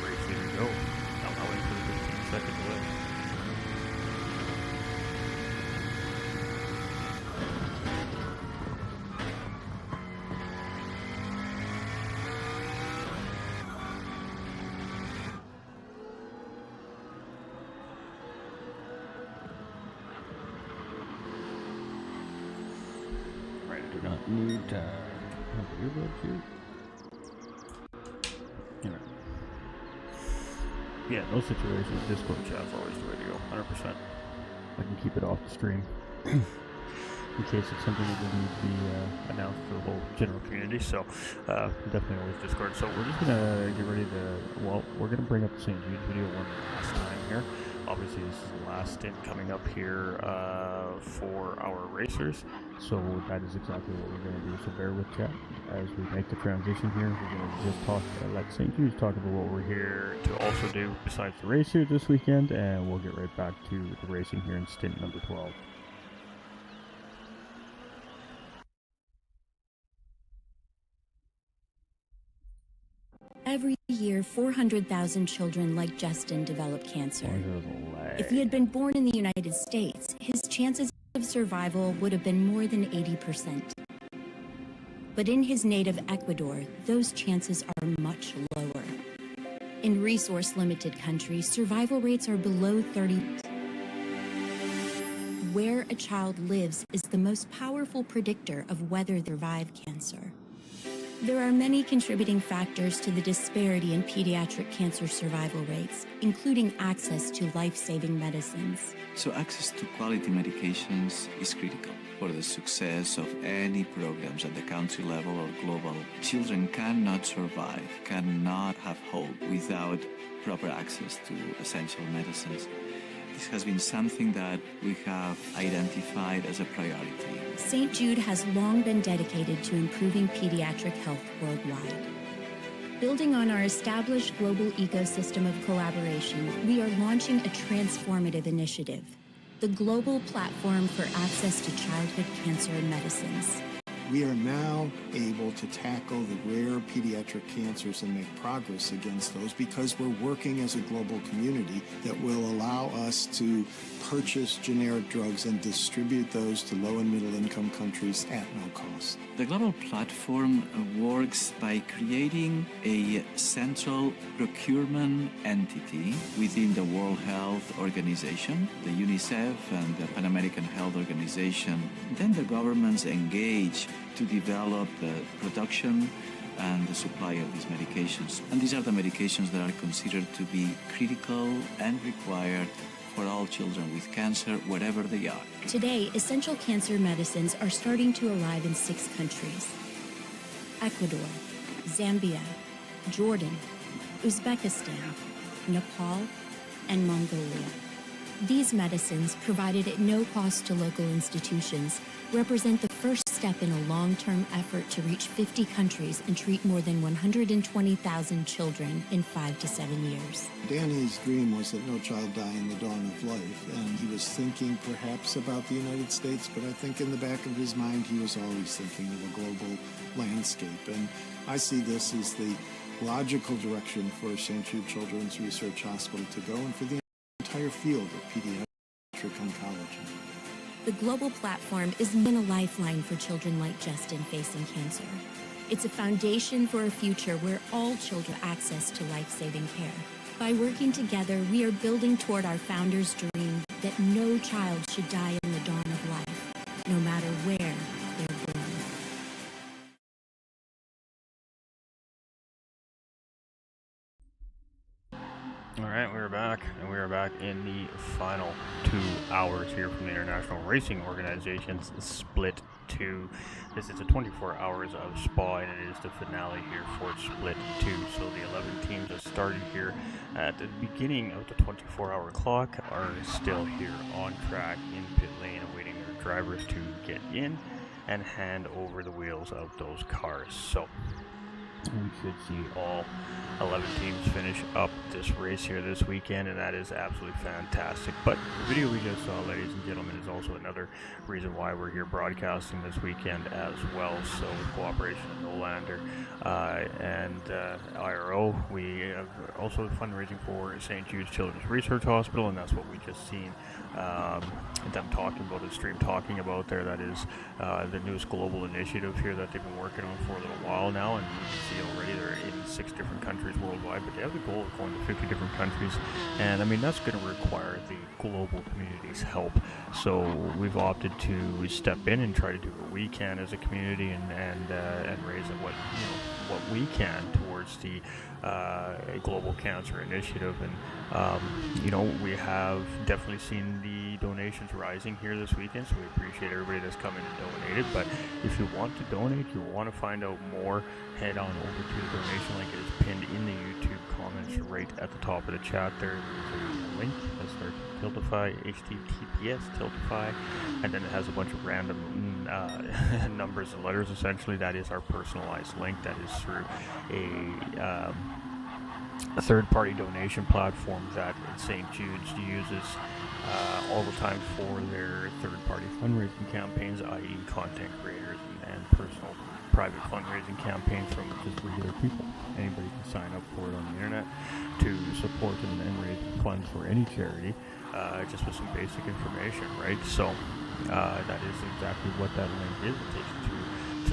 race leader go. Now in for the 15-second delay. do not need earbuds here. You know. Yeah, those situations, Discord chat's always the way to go, 100%. I can keep it off the stream in case it's something that doesn't need to be announced to the whole general community. So definitely always Discord. So we're just gonna get ready to. Well, we're gonna bring up the St. Jude video one last time here. Obviously, this is the last stint coming up here for our racers. So that is exactly what we're going to do. So bear with chat as we make the transition here. We're going to just talk, let St. Jude talk about what we're here to also do besides the race here this weekend, and we'll get right back to the racing here in stint number 12. Every year, 400,000 children like Justin develop cancer. If he had been born in the United States, his chances of survival would have been more than 80%. But in his native Ecuador, those chances are much lower. In resource-limited countries, survival rates are below 30%. Where a child lives is the most powerful predictor of whether they survive cancer. There are many contributing factors to the disparity in pediatric cancer survival rates, including access to life-saving medicines. So access to quality medications is critical for the success of any programs at the country level or global. Children cannot survive, cannot have hope without proper access to essential medicines. This has been something that we have identified as a priority. St. Jude has long been dedicated to improving pediatric health worldwide. Building on our established global ecosystem of collaboration, we are launching a transformative initiative, the Global Platform for Access to Childhood Cancer Medicines. We are now able to tackle the rare pediatric cancers and make progress against those because we're working as a global community that will allow us to purchase generic drugs and distribute those to low and middle income countries at no cost. The global platform works by creating a central procurement entity within the World Health Organization, the UNICEF and the Pan American Health Organization. Then the governments engage to develop the production and the supply of these medications. And these are the medications that are considered to be critical and required for all children with cancer, wherever they are. Today, essential cancer medicines are starting to arrive in 6 countries: Ecuador, Zambia, Jordan, Uzbekistan, Nepal, and Mongolia. These medicines, provided at no cost to local institutions, represent the first step in a long-term effort to reach 50 countries and treat more than 120,000 children in 5 to 7 years. Danny's dream was that no child die in the dawn of life, and he was thinking perhaps about the United States, but I think in the back of his mind he was always thinking of a global landscape. And I see this as the logical direction for St. Jude Children's Research Hospital to go and for the entire field of pediatric oncology. The global platform is a lifeline for children like Justin facing cancer. It's a foundation for a future where all children have access to life-saving care. By working together, we are building toward our founder's dream that no child should die in the dawn of life, no matter where they're born. All right, we're back, and we are back in the final 2 hours here from the International Racing Organization's Split 2. This is the 24 hours of Spa, and it is the finale here for Split 2. So the 11 teams that started here at the beginning of the 24-hour clock are still here on track in pit lane, awaiting their drivers to get in and hand over the wheels of those cars. So we should see all 11 teams finish up this race here this weekend, and that is absolutely fantastic. But the video we just saw, ladies and gentlemen, is also another reason why we're here broadcasting this weekend as well. So with cooperation of Nolander and IRO, we have also fundraising for St. Jude's Children's Research Hospital, and that's what we just seen them talking about, the stream talking about there. That is the newest global initiative here that they've been working on for a little while now, and you can see already they're in 6 different countries worldwide, but they have the goal of going to 50 different countries, and I mean that's going to require the global community's help. So we've opted to step in and try to do what we can as a community and raise what we can towards the global cancer initiative. And we have definitely seen the donations rising here this weekend, so we appreciate everybody that's come in and donated. But if you want to donate, you want to find out more, head on over to the donation link. It is pinned in the YouTube comments right at the top of the chat there. There's a link that starts with Tiltify, HTTPS Tiltify, and then it has a bunch of random numbers and letters. Essentially, that is our personalized link. That is through a third-party donation platform that St. Jude's uses all the time for their third-party fundraising campaigns, i.e. content creators and personal private fundraising campaigns from just regular people. Anybody can sign up for it on the internet to support and raise funds for any charity, just with some basic information, right? So that is exactly what that link is. It takes you to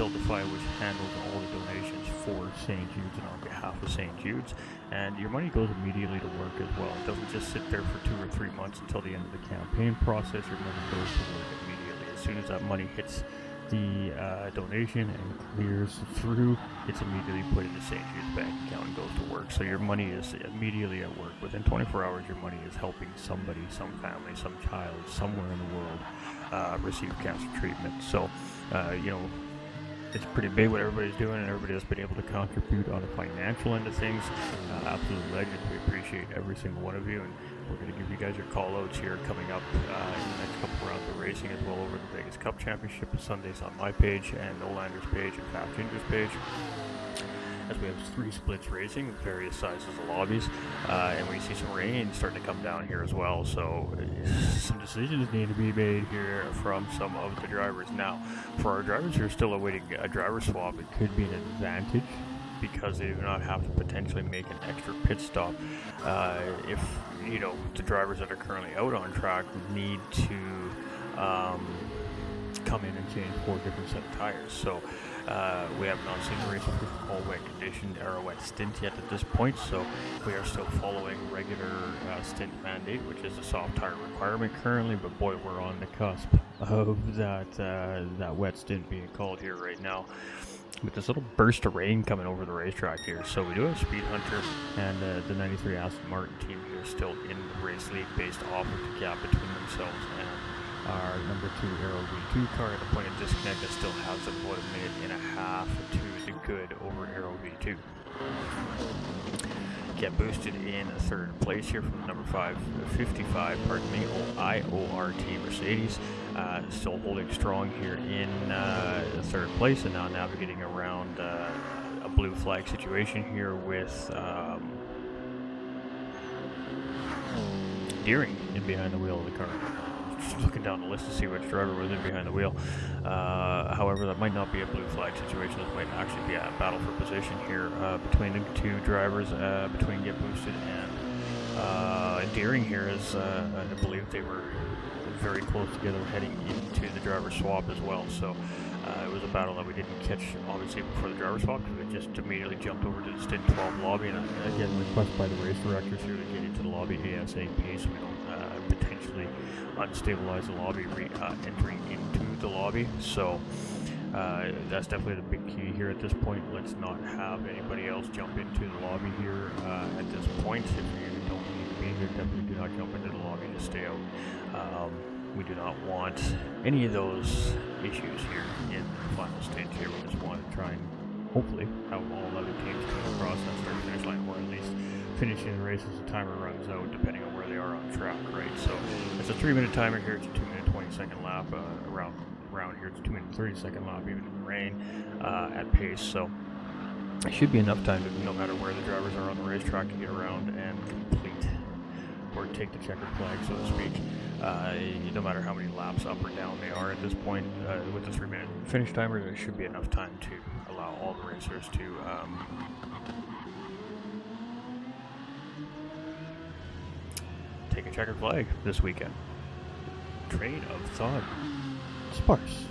Tiltify, which handles all the donations for St. Jude's and on behalf of St. Jude's, and your money goes immediately to work as well. It doesn't just sit there for 2 or 3 months until the end of the campaign process. Your money goes to work immediately. As soon as that money hits the donation and clears through, it's immediately put into St. Jude's bank account and goes to work. So your money is immediately at work. Within 24 hours, your money is helping somebody, some family, some child, somewhere in the world receive cancer treatment. So, it's pretty big what everybody's doing, and everybody has been able to contribute on the financial end of things. Absolute legends. We appreciate every single one of you, and we're going to give you guys your call-outs here coming up in the next couple rounds of racing as well over the Vegas Cup Championship Sundays on my page and Olander's page and Fat Ginger's page. As we have 3 splits racing with various sizes of lobbies, and we see some rain starting to come down here as well, so some decisions need to be made here from some of the drivers. Now, for our drivers who are still awaiting a driver swap, it could be an advantage because they do not have to potentially make an extra pit stop if, the drivers that are currently out on track need to come in and change 4 different set of tires. So we have not seen the race with all wet conditioned or wet stint yet at this point, so we are still following regular stint mandate, which is a soft tire requirement currently, but boy, we're on the cusp of that wet stint being called here right now with this little burst of rain coming over the racetrack here. So we do have Speed Hunter and the 93 Aston Martin team here still in the race lead based off of the gap between themselves and our number 2 Aero V2 car. At the point of disconnect, that still has about a minute and a half to the good over Aero V2. Get boosted in 3rd place here from number 55, IORT Mercedes. Still holding strong here in 3rd place, and now navigating around a blue flag situation here with Deering in behind the wheel of the car. Just looking down the list to see which driver was in behind the wheel. However, that might not be a blue flag situation. This might actually be a battle for position here between the 2 drivers, between Get Boosted and Deering here, as I believe they were very close together heading into the driver swap as well. So it was a battle that we didn't catch, obviously, before the driver swap, because we just immediately jumped over to the Stint 12 lobby. And again, request by the race directors here to get into the lobby ASAP so we don't potentially unstabilize the lobby entering into the lobby. So that's definitely the big key here at this point. Let's not have anybody else jump into the lobby here at this point. If you don't need to be here, definitely do not jump into the lobby. Just stay out. We do not want any of those issues here in the final stage here. We just want to try and hopefully have all 11 teams come across that start-finish line, or at least finishing the race as the timer runs out, depending on where they are on track, right? So it's a 3-minute timer here. It's a 2-minute 20-second lap. Around here, it's a 2-minute 30-second lap, even in the rain, at pace. So it should be enough time to, no matter where the drivers are on the racetrack, to get around and complete or take the checkered flag, so to speak. No matter how many laps up or down they are at this point, with the 3-minute finish timer, there should be enough time to allow all the racers to take a checkered flag this weekend. Train of thought sparse.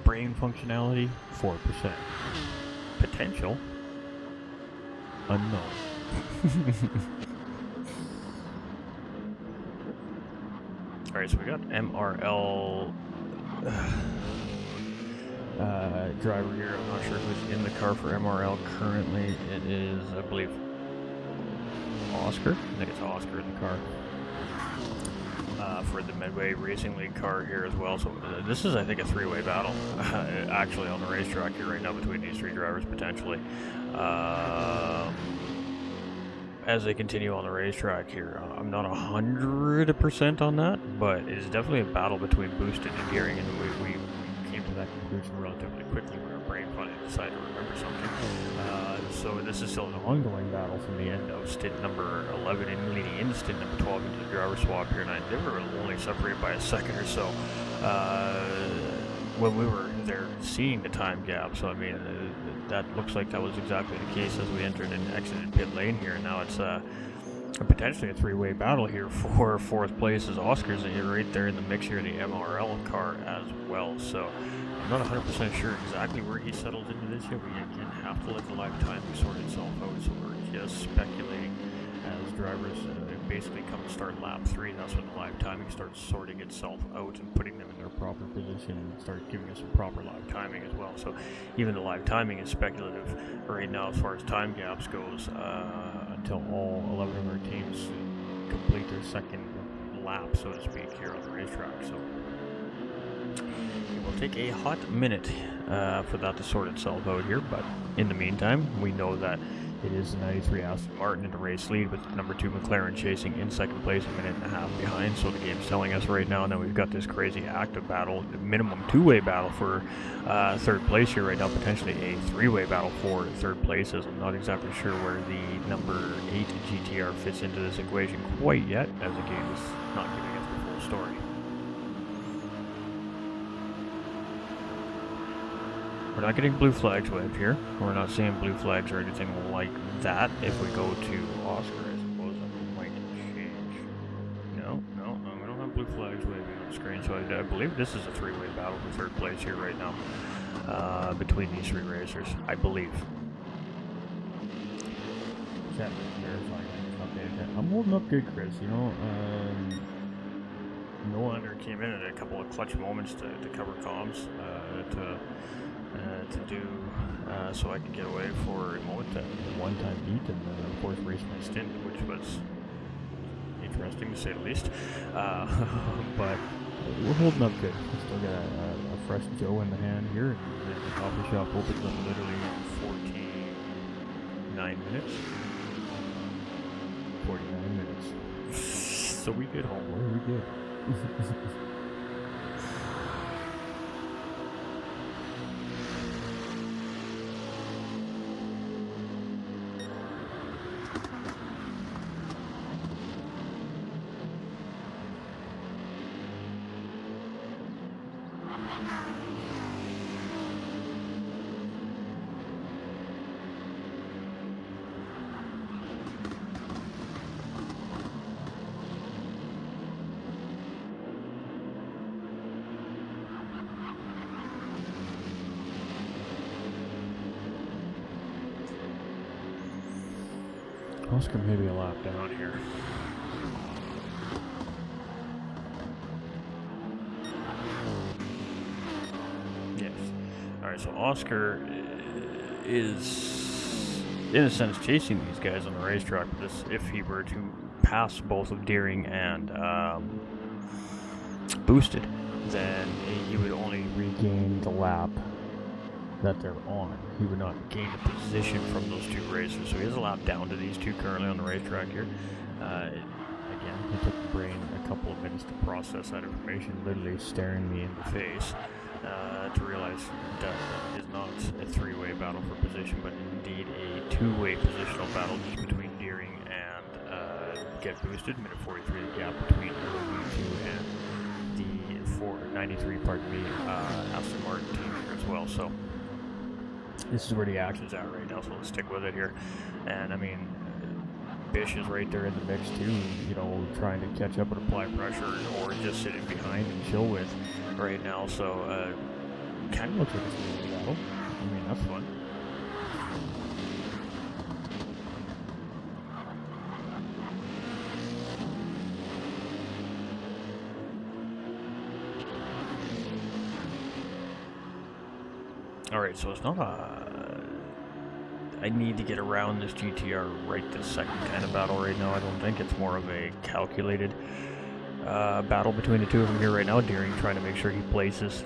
Brain functionality 4%. Potential unknown. Alright, so we got MRL driver here. I'm not sure who's in the car for MRL currently. It is, I believe, Oscar. I think it's Oscar in the car for the Medway Racing League car here as well. So this is, I think, a 3-way battle actually on the racetrack here right now between these 3 drivers potentially. As they continue on the racetrack here, I'm not 100% on that, but it is definitely a battle between Boosted and Deering, and we came to that conclusion relatively quickly when our brain finally decided to remember something. So this is still an ongoing battle from the end of stint number 11 and leading into stint number 12 into the driver swap here, and they were only separated by a second or so when we were there seeing the time gap. So I mean, that looks like that was exactly the case as we entered and exited pit lane here. Now it's potentially a 3-way battle here for 4th place, as Oscar's right there in the mix here in the MRL car as well. So I'm not 100% sure exactly where he settled into this yet. We again have to let the live time sort itself out, so we're just speculating as drivers basically come to start lap 3, that's when the live timing starts sorting itself out and putting them in their proper position and start giving us some proper live timing as well. So even the live timing is speculative right now as far as time gaps goes, until all 11 of our teams complete their second lap, so to speak, here on the racetrack. So it will take a hot minute for that to sort itself out here, but in the meantime, we know that it is the 93 Aston Martin in the race lead, with number 2 McLaren chasing in second place, a minute and a half behind. So the game's telling us right now that we've got this crazy active battle, minimum 2-way battle for third place here right now, potentially a 3-way battle for third place, as I'm not exactly sure where the number 8 GTR fits into this equation quite yet, as the game is not giving us the full story. We're not getting blue flags waved here. We're not seeing blue flags or anything like that. If we go to Oscar, I suppose that might change. No, we don't have blue flags waving on the screen, so I believe this is a 3-way battle for third place here right now, between these 3 racers, I believe. I'm holding up good, Chris. You know, Noah Under came in at a couple of clutch moments to cover comms, to do so I could get away for a moment, one-time beat, and of course race my stint, which was interesting to say the least. But we're holding up good. We still got a fresh Joe in the hand here, and the coffee shop opens up literally in 49 minutes. 49 minutes. So we get home. Where are we good? Oscar maybe a lap down here. Yes. Alright, so Oscar is, in a sense, chasing these guys on the racetrack. But this, if he were to pass both of Deering and Boosted, then he would only regain the lap that they're on. He would not gain a position from those 2 racers. So he has a lap down to these 2 currently on the racetrack here. Again, it took the brain a couple of minutes to process that information, literally staring me in the face, to realize that is not a 3-way battle for position, but indeed a 2-way positional battle just between Deering and Get Boosted. Minute 43, the gap between the 2 and the 93, Aston Martin team here as well. So this is where the action's at right now, so let's stick with it here. And I mean, Bish is right there in the mix too, you know, trying to catch up and apply pressure, or just sitting behind and chill with right now. So kind of looks like it's a battle. I mean, that's fun. Alright, so it's not I need to get around this GTR right this second kind of battle right now. I don't think it's more of a calculated battle between the 2 of them here right now. Deering trying to make sure he places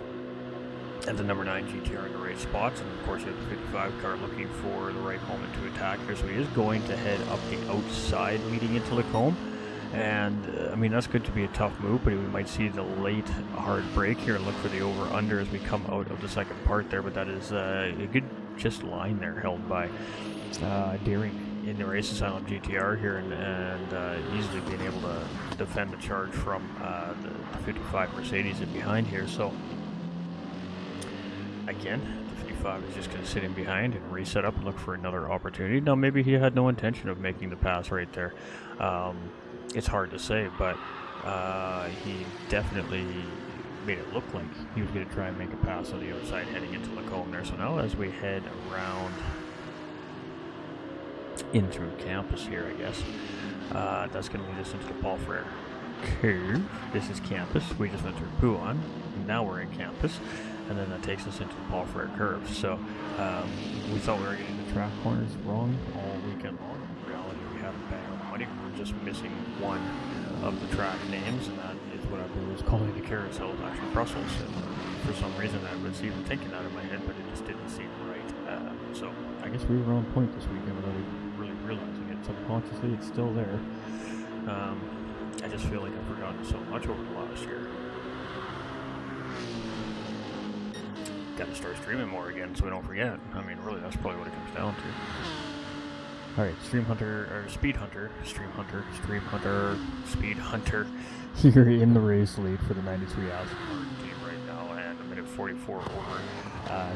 at the number 9 GTR in the right spots, and of course you have the 55 car looking for the right moment to attack here. So he is going to head up the outside leading into Lacombe. And I mean, that's going to be a tough move, but we might see the late hard break here and look for the over-under as we come out of the second part there. But that is a good just line there held by Deering in the Race Asylum GTR here, and easily being able to defend the charge from the 55 Mercedes in behind here. So again, the 55 is just going to sit in behind and reset up and look for another opportunity. Now maybe he had no intention of making the pass right there. It's hard to say, but he definitely made it look like he was going to try and make a pass on the outside heading into Lacombe there. So now as we head around in through campus here, I guess, That's going to lead us into the Paul Frere curve. This is campus. We just went through Puan. Now we're in campus. And then that takes us into the Paul Frere curve. So we thought we were getting the track corners wrong all weekend long. In reality, we had a bang on the money. We're just missing one of the track names, and that is what I was calling the carousel of action Brussels. And for some reason, I was even thinking that in my head, but it just didn't seem right. So I guess we were on point this weekend without really realizing it. Subconsciously, it's still there. I just feel like I've forgotten so much over the last year. Got to start streaming more again so we don't forget. I mean, really, that's probably what it comes down to. Alright, Stream Hunter, Speed Hunter, you're in the race lead for the 93 hours team right now, and a minute 44 over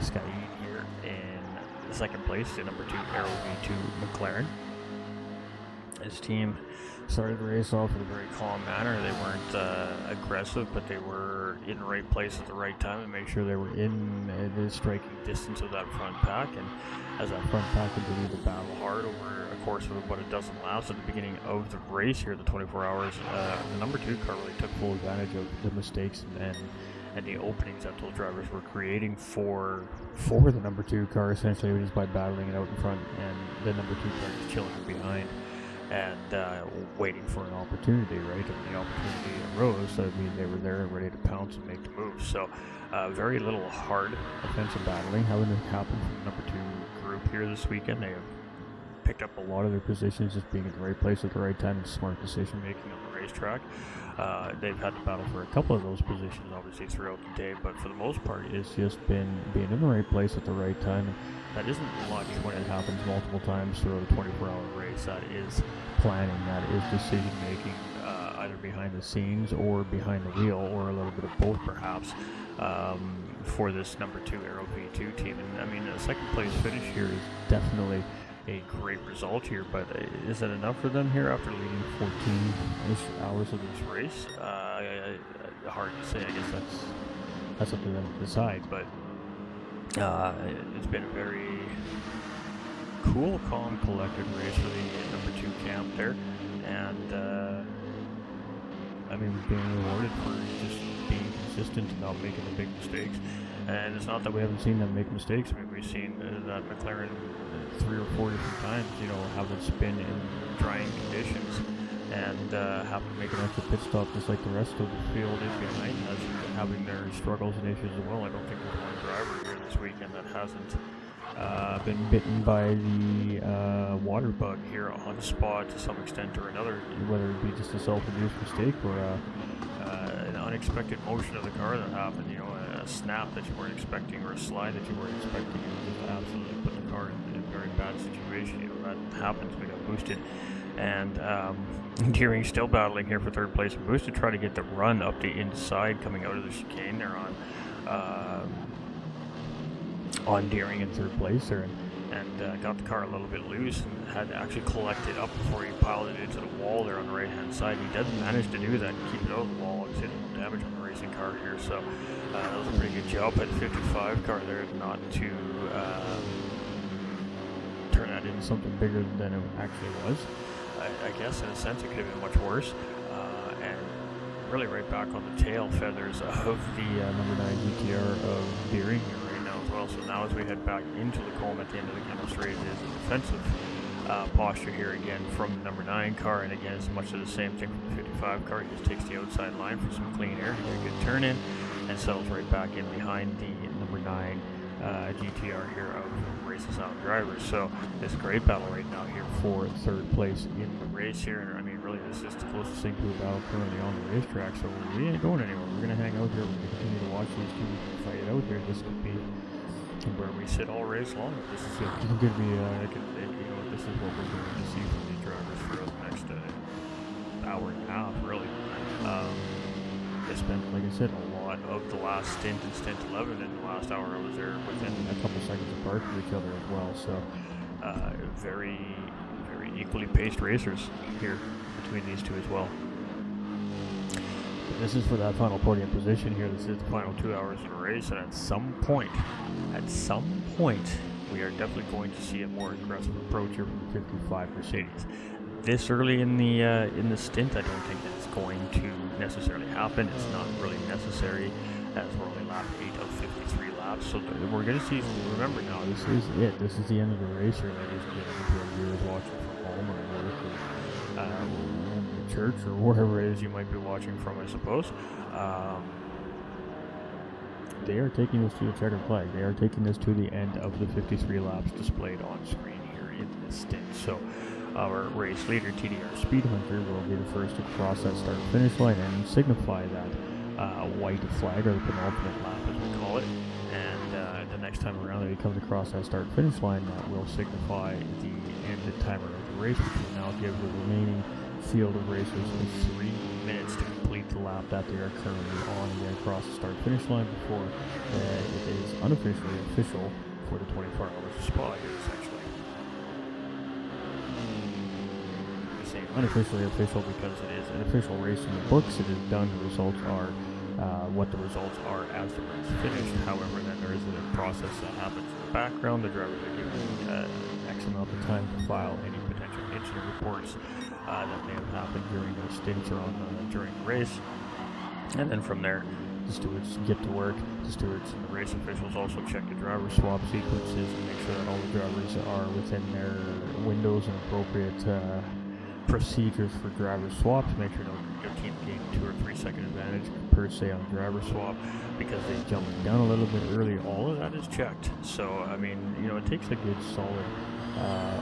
Scott here in second place, the number 2 Aero V2 McLaren. His team started the race off in a very calm manner. They weren't aggressive, but they were in the right place at the right time and made sure they were in the striking distance of that front pack. And as that front pack continued to battle hard over a course of about a dozen laps at the beginning of the race here, the 24 hours, the number 2 car really took full advantage of the mistakes and the openings that those drivers were creating for the number 2 car, essentially just by battling it out in front, and the number 2 car just chilling behind and waiting for an opportunity, right? And the opportunity arose, so I mean, they were there ready to pounce and make the move. So very little hard offensive battling having happened from the number 2 group here this weekend. They have picked up a lot of their positions, just being at the right place at the right time and smart decision making on the racetrack. They've had to battle for a couple of those positions, obviously, throughout the day, but for the most part, it's just been being in the right place at the right time. And that isn't much when it happens multiple times throughout a 24-hour race. That is planning, that is decision making, either behind the scenes or behind the wheel, or a little bit of both, perhaps, for this number 2 Aero V2 team. And I mean, a second place finish here is definitely a great result here, but is that enough for them here after leading 14-ish hours of this race? Hard to say. I guess that's up to them to decide, but it's been a very cool, calm, collected race for the number 2 camp there, and I mean, being rewarded for just being consistent and not making the big mistakes. And it's not that we haven't seen them make mistakes. I mean, we've seen that McLaren 3 or 4 different times, have it spin in drying conditions and have to make an extra pit stop just like the rest of the field is behind us, having their struggles and issues as well. I don't think there's one driver here this weekend that hasn't been bitten by the water bug here on Spa to some extent or another, whether it be just a self-induced mistake or an unexpected motion of the car that happened, a snap that you weren't expecting or a slide that you weren't expecting. It just absolutely put the car in a very bad situation. That happens. We got boosted, and Deering's still battling here for third place and boosted, trying to get the run up the inside coming out of the chicane there on Deering in third place there, and got the car a little bit loose and had to actually collect it up before he piled it into the wall there on the right hand side. He does manage to do that and keep it out of the wall. It's hitting damage on the racing car here, so that was a pretty good job at the 55 car there not to turn that into something bigger than it actually was. I guess in a sense it could have been much worse, and really right back on the tail feathers of the number 9 GTR of Deering here right now as well. So now as we head back into the Colm at the end of the Kendall Straight, it is a defensive posture here again from the number 9 car, and again it's much of the same thing from the 55 car. He just takes the outside line for some clean air to get a good turn in and settles right back in behind the number 9 GTR here of Races Out drivers. So it's a great battle right now here for third place in the race here. I mean, really, this is the closest thing to a battle currently on the racetrack, so we ain't going anywhere. We're going to hang out here. We're going to continue to watch these two fight it out here. This could be where we sit all race long. This is going to be, this is what we're going to see from these drivers for the next hour and a half, really. They spent, like I said, a lot of the last stint and stint 11, and the last hour I was there within a couple seconds apart from each other as well. So very, very equally paced racers here between these two as well. But this is for that final podium position here. This is the final 2 hours of the race, and at some point, we are definitely going to see a more aggressive approach here from the 55 Mercedes. this early in the stint, I don't think it's going to necessarily happen. It's not really necessary, as we're only lap 8 of 53 laps. So we're going to see. Remember now, This is it. This is the end of the race here, ladies and gentlemen. For viewers watching from home or work or church or wherever it is you might be watching from, I suppose. They are taking this to the checkered flag. They are taking this to the end of the 53 laps displayed on screen here in this stint. So our race leader, TDR Speed Hunter, will be the first to cross that start-finish line and signify that white flag, or the penultimate lap as we call it. And the next time around that he comes across that start-finish line, that will signify the ended timer of the race, which will now give the remaining field of racers 3 minutes to complete the lap that they are currently on and get across the start-finish line before it is unofficially official for the 24 hours of Spa here, essentially. I say unofficially official because it is an official race in the books. It is done. The results are what the results are as the race finished. However, then there is a process that happens in the background. The drivers are given X amount of time to file any potential incident reports that may have happened during the stints or during the race. And then from there, the stewards get to work. The stewards and the race officials also check the driver swap sequences and make sure that all the drivers are within their windows and appropriate procedures for driver swaps. Make sure your team gain 2 or 3 second advantage per se on driver swap because they jumped down a little bit early. All of that is checked. So I mean, it takes a good solid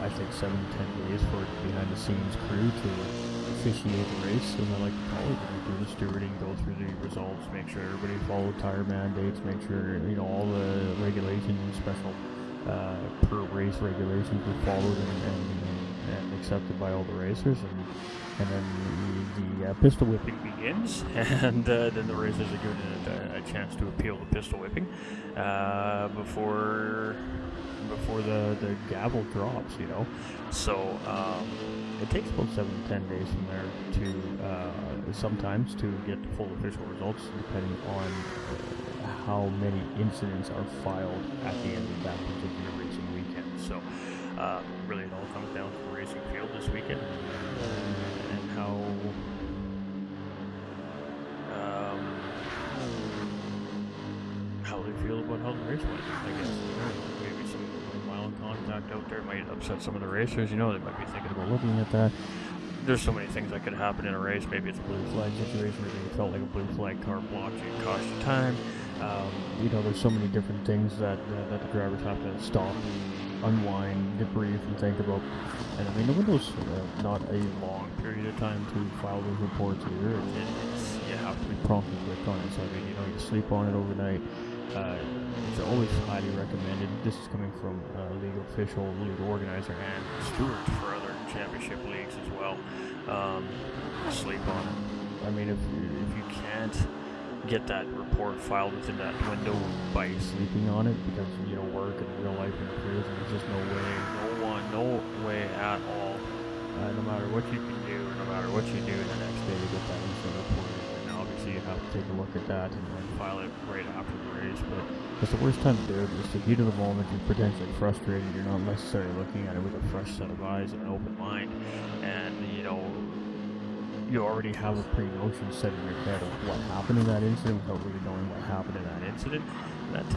I think 7 to 10 days for behind the scenes crew to officiate the race, as I like to call it. Do the stewarding, go through the results, make sure everybody followed tire mandates, make sure all the regulations and special per race regulations were followed and accepted by all the racers, and then the pistol whipping begins, and then the racers are given a chance to appeal the pistol whipping before the gavel drops, So it takes about 7 to 10 days from there to sometimes to get the full official results, depending on how many incidents are filed at the end of that particular racing weekend. So really it all comes down to the racing field this weekend and how they feel about how the race went, I guess. Maybe some violent contact out there might upset some of the racers. They might be thinking about looking at that. There's so many things that could happen in a race. Maybe it's a blue flag situation. Maybe it felt like a blue flag car blocked you and cost you time. There's so many different things that the drivers have to stop, unwind, debrief, and think about. And I mean, the window's not a long period of time to file those reports either. You have to be prompt and quick on it. So I mean, you sleep on it overnight. It's always highly recommended. This is coming from a league official, league organizer, and steward for other championship leagues as well. Sleep on it. I mean, if you can't get that report filed within that window by sleeping on it, because work and real life interferes, and there's just no way at all. No matter what you can do, no matter what you do the next day to get that incident report. And obviously you have to take a look at that and file it right after the race. But it's the worst time to do it. It's the heat of the moment. You're potentially frustrated. You're not necessarily looking at it with a fresh set of eyes and an open mind. And you already have a pre-notion set in your head of what happened in that incident without really knowing what happened in that incident. And that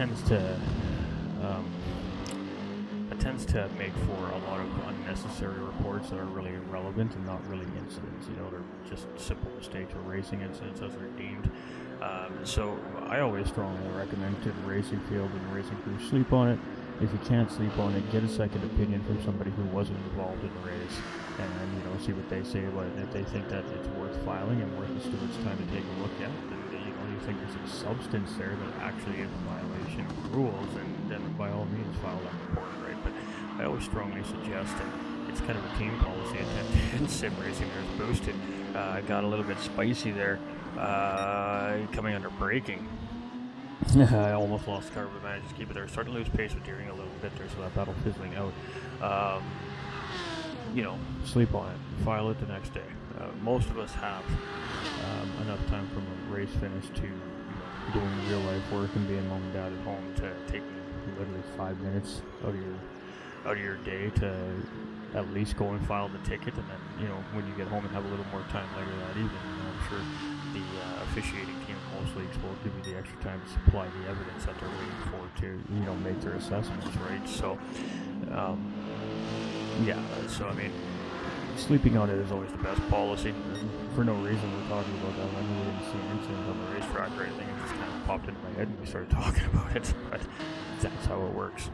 tends to make for a lot of unnecessary reports that are really irrelevant and not really incidents. They're just simple mistakes or racing incidents as they're deemed. So I always strongly recommend to the racing field and the racing crew sleep on it. If you can't sleep on it, get a second opinion from somebody who wasn't involved in the race, and see what they say about it. And if they think that it's worth filing and worth the steward's time to take a look at, then you think there's a substance there that actually is a violation of rules, and then by all means file that report, right? But I always strongly suggest, and it's kind of a team policy at Tenths Simracing. There's boosted. Got a little bit spicy there, coming under braking. I almost lost the car, but managed to keep it there. Starting to lose pace with Deering a little bit there, so that battle fizzling out. Sleep on it. File it the next day. Most of us have enough time from a race finish to doing real life work and being mom and dad at home to taking literally 5 minutes out of your day to at least go and file the ticket, and then, you know, when you get home and have a little more time later that evening, you know, I'm sure the officiating team in most leagues will give you the extra time to supply the evidence that they're waiting for to, you know, make their assessments, right? So, yeah, so I mean, sleeping on it is always the best policy. For no reason we're talking about that. I knew we didn't see an incident on the racetrack or anything. It just kind of popped into my head and we started talking about it. But that's how it works.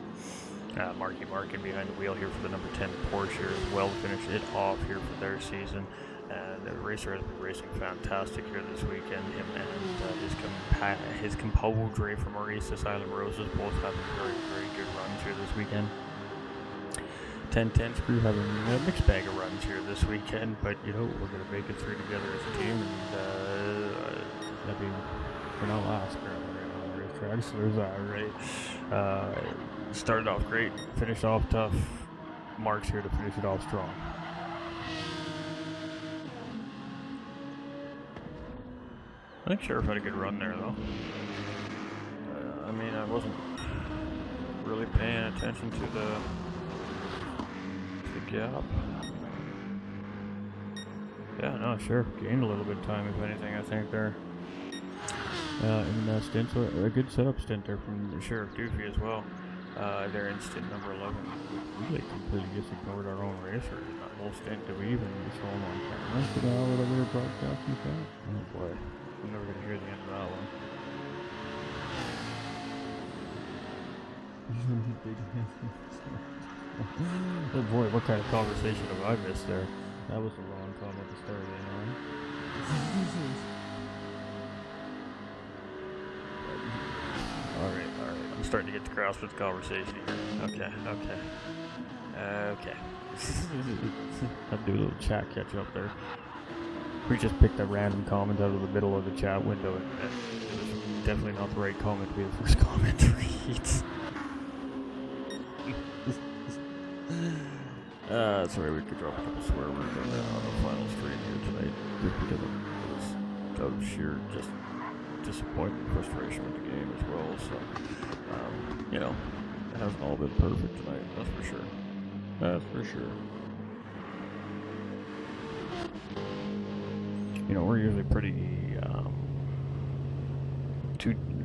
Marky Markin behind the wheel here for the number 10 Porsche here as well, finish it off here for their season. The racer has been racing fantastic here this weekend. Him and his compadre from Maurice's Island Roses both having very, very good runs here this weekend. Tenths crew having a mixed bag of runs here this weekend, but you know, we're going to make it through together as a team, and that'd be, we're not last currently on the racetrack, so there's that, right? Started off great, finished off tough. Mark's here to finish it off strong. I think Sheriff had a good run there, though. I mean, I wasn't really paying attention to the gap. Yeah, no, sure. Gained a little bit of time, if anything, I think, there. In that stint, so a good setup stint there from Sheriff Doofy as well. They're in stint number 11. We like completely just ignored our own racer. That whole stint that we even show them on camera. Look at how little bit of broadcasting that. Oh boy. I'm never going to hear the end of that one. Oh boy, what kind of conversation have I missed there? That was a long call at the start, anyway. Alright. I'm starting to get the grasp of the conversation here. Okay. I'll do a little chat catch up there. We just picked a random comment out of the middle of the chat window, and it was definitely not the right comment to be the first comment to read. Sorry, we could drop a couple swear words on the final stream here tonight, just because it was out of sheer just disappointment, frustration with the game as well. So, you know, it hasn't all been perfect tonight. That's for sure. That's for sure. You know, we're usually pretty.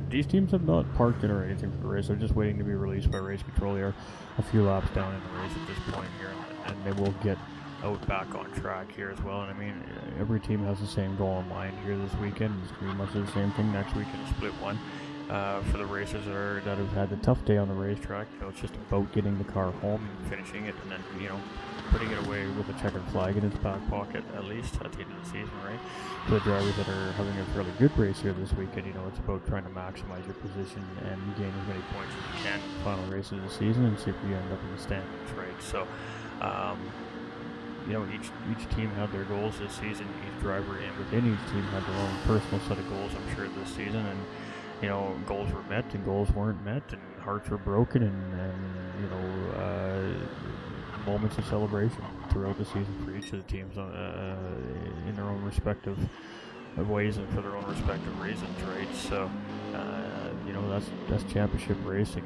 These teams have not parked it or anything for the race. They're just waiting to be released by race control here. A few laps down in the race at this point here, and they will get out back on track here as well. And I mean, every team has the same goal in mind here this weekend. It's going to be much of the same thing next week in a split one. For the racers that have had the tough day on the racetrack, you know, it's just about getting the car home and finishing it, and then, you know, putting it away with a checkered flag in its back pocket, at least at the end of the season, right? For the drivers that are having a fairly good race here this weekend, you know, it's about trying to maximize your position and gain as many points as you can in the final race of the season and see if you end up in the standings, right? So, you know, each team had their goals this season. Each driver within each team had their own personal set of goals, I'm sure, this season, and you know, goals were met and goals weren't met, and hearts were broken, and you know, moments of celebration throughout the season for each of the teams in their own respective ways and for their own respective reasons, right? So, you know, that's championship racing.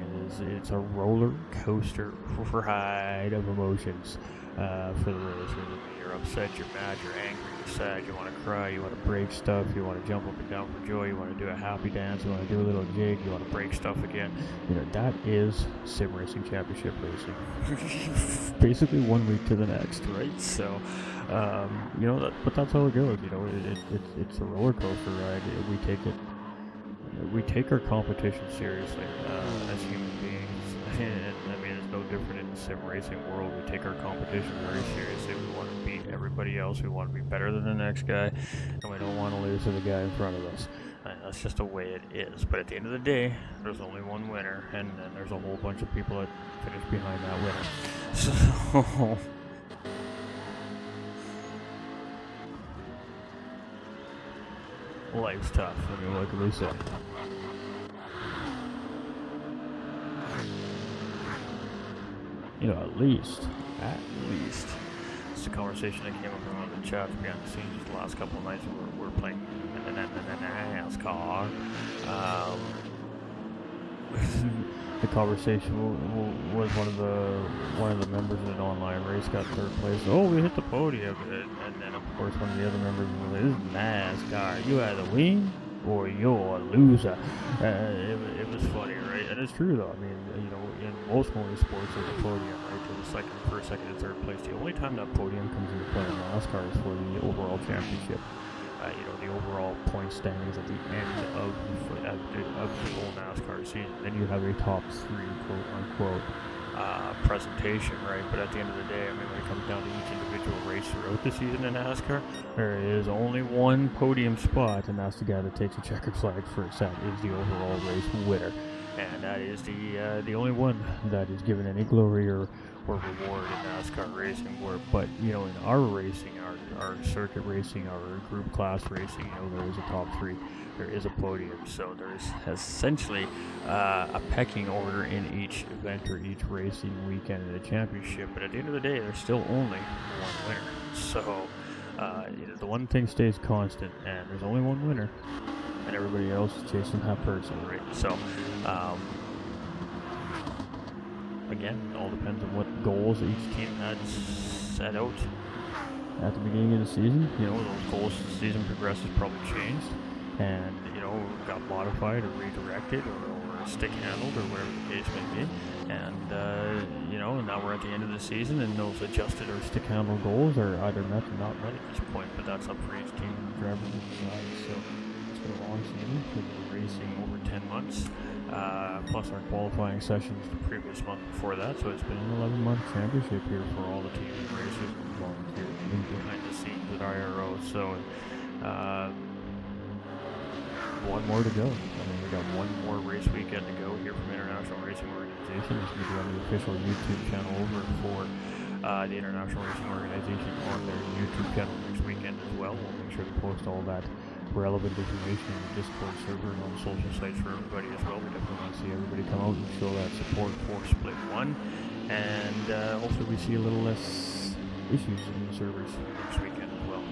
It's a roller coaster ride of emotions for the racers. You're upset, you're mad, you're angry, you're sad, you want to cry, you want to break stuff, you want to jump up and down for joy, you want to do a happy dance, you want to do a little jig, you want to break stuff again. You know, that is sim racing championship racing. Basically 1 week to the next, right? So, you know, but that's how it goes. You know, it's a roller coaster ride. We take our competition seriously as human beings. And I mean, it's no different in the sim racing world. We take our competition very seriously. We want to beat everybody else. We want to be better than the next guy, and we don't want to lose to the guy in front of us. That's just the way it is. But at the end of the day, there's only one winner, and then there's a whole bunch of people that finish behind that winner. So life's tough. I mean, what can we say? You know, at least. It's a conversation that came up around the chat behind the scenes the last couple of nights when we're playing NASCAR. the conversation was one of the members of an online race got third place. Oh, we hit the podium, and then of course one of the other members was like, "This is NASCAR. You either win or you're a loser." It was funny, right? And it's true though. I mean, you know, in most motorsports, there's a podium, right? There's first, second, and third place. The only time that podium comes into play in NASCAR is for the overall championship. You know, the overall point standings at the end of the whole NASCAR season. Then you have a top three, quote unquote, presentation, right? But at the end of the day, I mean, when it comes down to each individual race throughout the season in NASCAR, there is only one podium spot, and that's the guy that takes a checkered flag first. That is the overall race winner, and that is the only one that is given any glory or reward in NASCAR racing. But you know, in our racing, our circuit racing, our group class racing, you know, there is a top three, there is a podium, so there's essentially a pecking order in each event or each racing weekend in the championship. But at the end of the day, there's still only one winner. So you know, the one thing stays constant, and there's only one winner, and everybody else is chasing that person, right? So again, it all depends on what goals each team had set out at the beginning of the season. You know, those goals as the season progresses probably changed, and you know, got modified or redirected or stick handled or whatever the case may be. And you know, now we're at the end of the season, and those adjusted or stick handled goals are either met or not met at this point. But that's up for each team and driver to decide. So it's been a long season. We've been racing over 10 months. Plus our qualifying sessions the previous month before that, so it's been an 11-month championship here for all the teams and racers and volunteers behind the scenes at IRO. So one more to go. I mean, we got one more race weekend to go here from International Racing Organization. It's going to be on the official YouTube channel over for the International Racing Organization on their YouTube channel next weekend as well. We'll make sure to post all that relevant information in the Discord server and on social sites for everybody as well. We definitely want to see everybody come out and show that support for Split 1. And also we see a little less issues in the servers next weekend as well.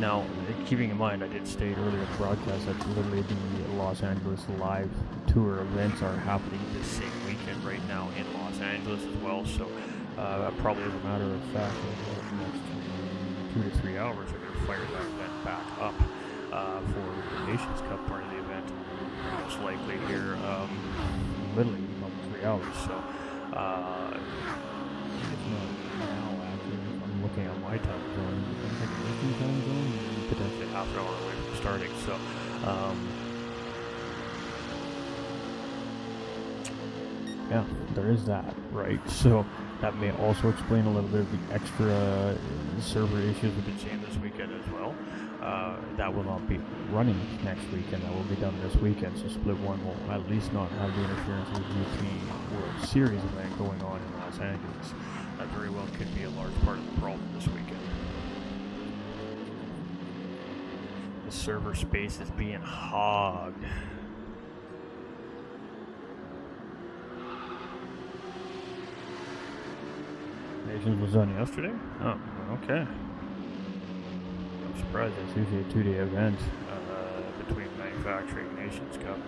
Now, keeping in mind, I did state earlier in the broadcast that literally the Los Angeles live tour events are happening this same weekend right now in Los Angeles as well. So probably as a matter of fact, over the next 2 to 3 hours, we're going to fire that event back up. For the Nations Cup part of the event, most likely here, literally about 3 hours. So, if not now, actually, I'm looking at my time zone. I'm thinking time zone, potentially half an hour away from starting. So, yeah, there is that, right? So that may also explain a little bit of the extra server issues we've been seeing this weekend as well. That will not be running next weekend. That will be done this weekend. So Split 1 will at least not have the interference with the UT World Series event going on in Los Angeles. That very well could be a large part of the problem this weekend. The server space is being hogged. Nations was done yesterday? Oh, okay. I'm surprised. It's usually a 2-day event between manufacturing and Nations Cup.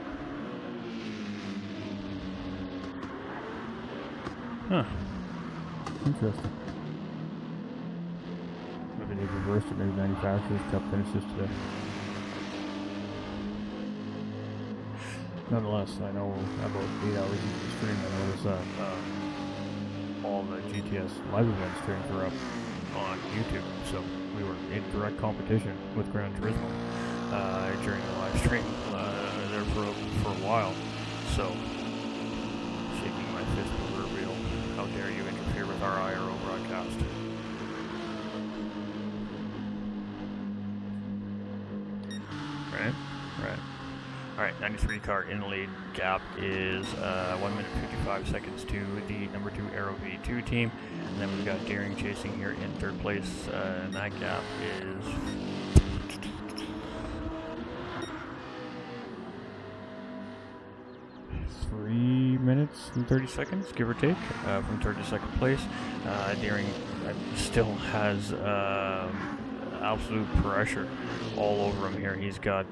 Huh. Interesting. Maybe they've reversed it. Maybe Manufacturers Cup finishes today. Nonetheless, I know about 8 hours into the stream, I noticed that all the GTS live event streams were up on YouTube, so we were in direct competition with Gran Turismo during the live stream there for a while. So, shaking my fist proverbial, how dare you interfere with our IRO broadcast. Right. Alright, 93 car in the lead. Gap is 1 minute 55 seconds to the number 2 Aero V2 team. And then we've got Deering chasing here in third place. And that gap is 3 minutes and 30 seconds, give or take, from third to second place. Deering still has absolute pressure all over him here. He's got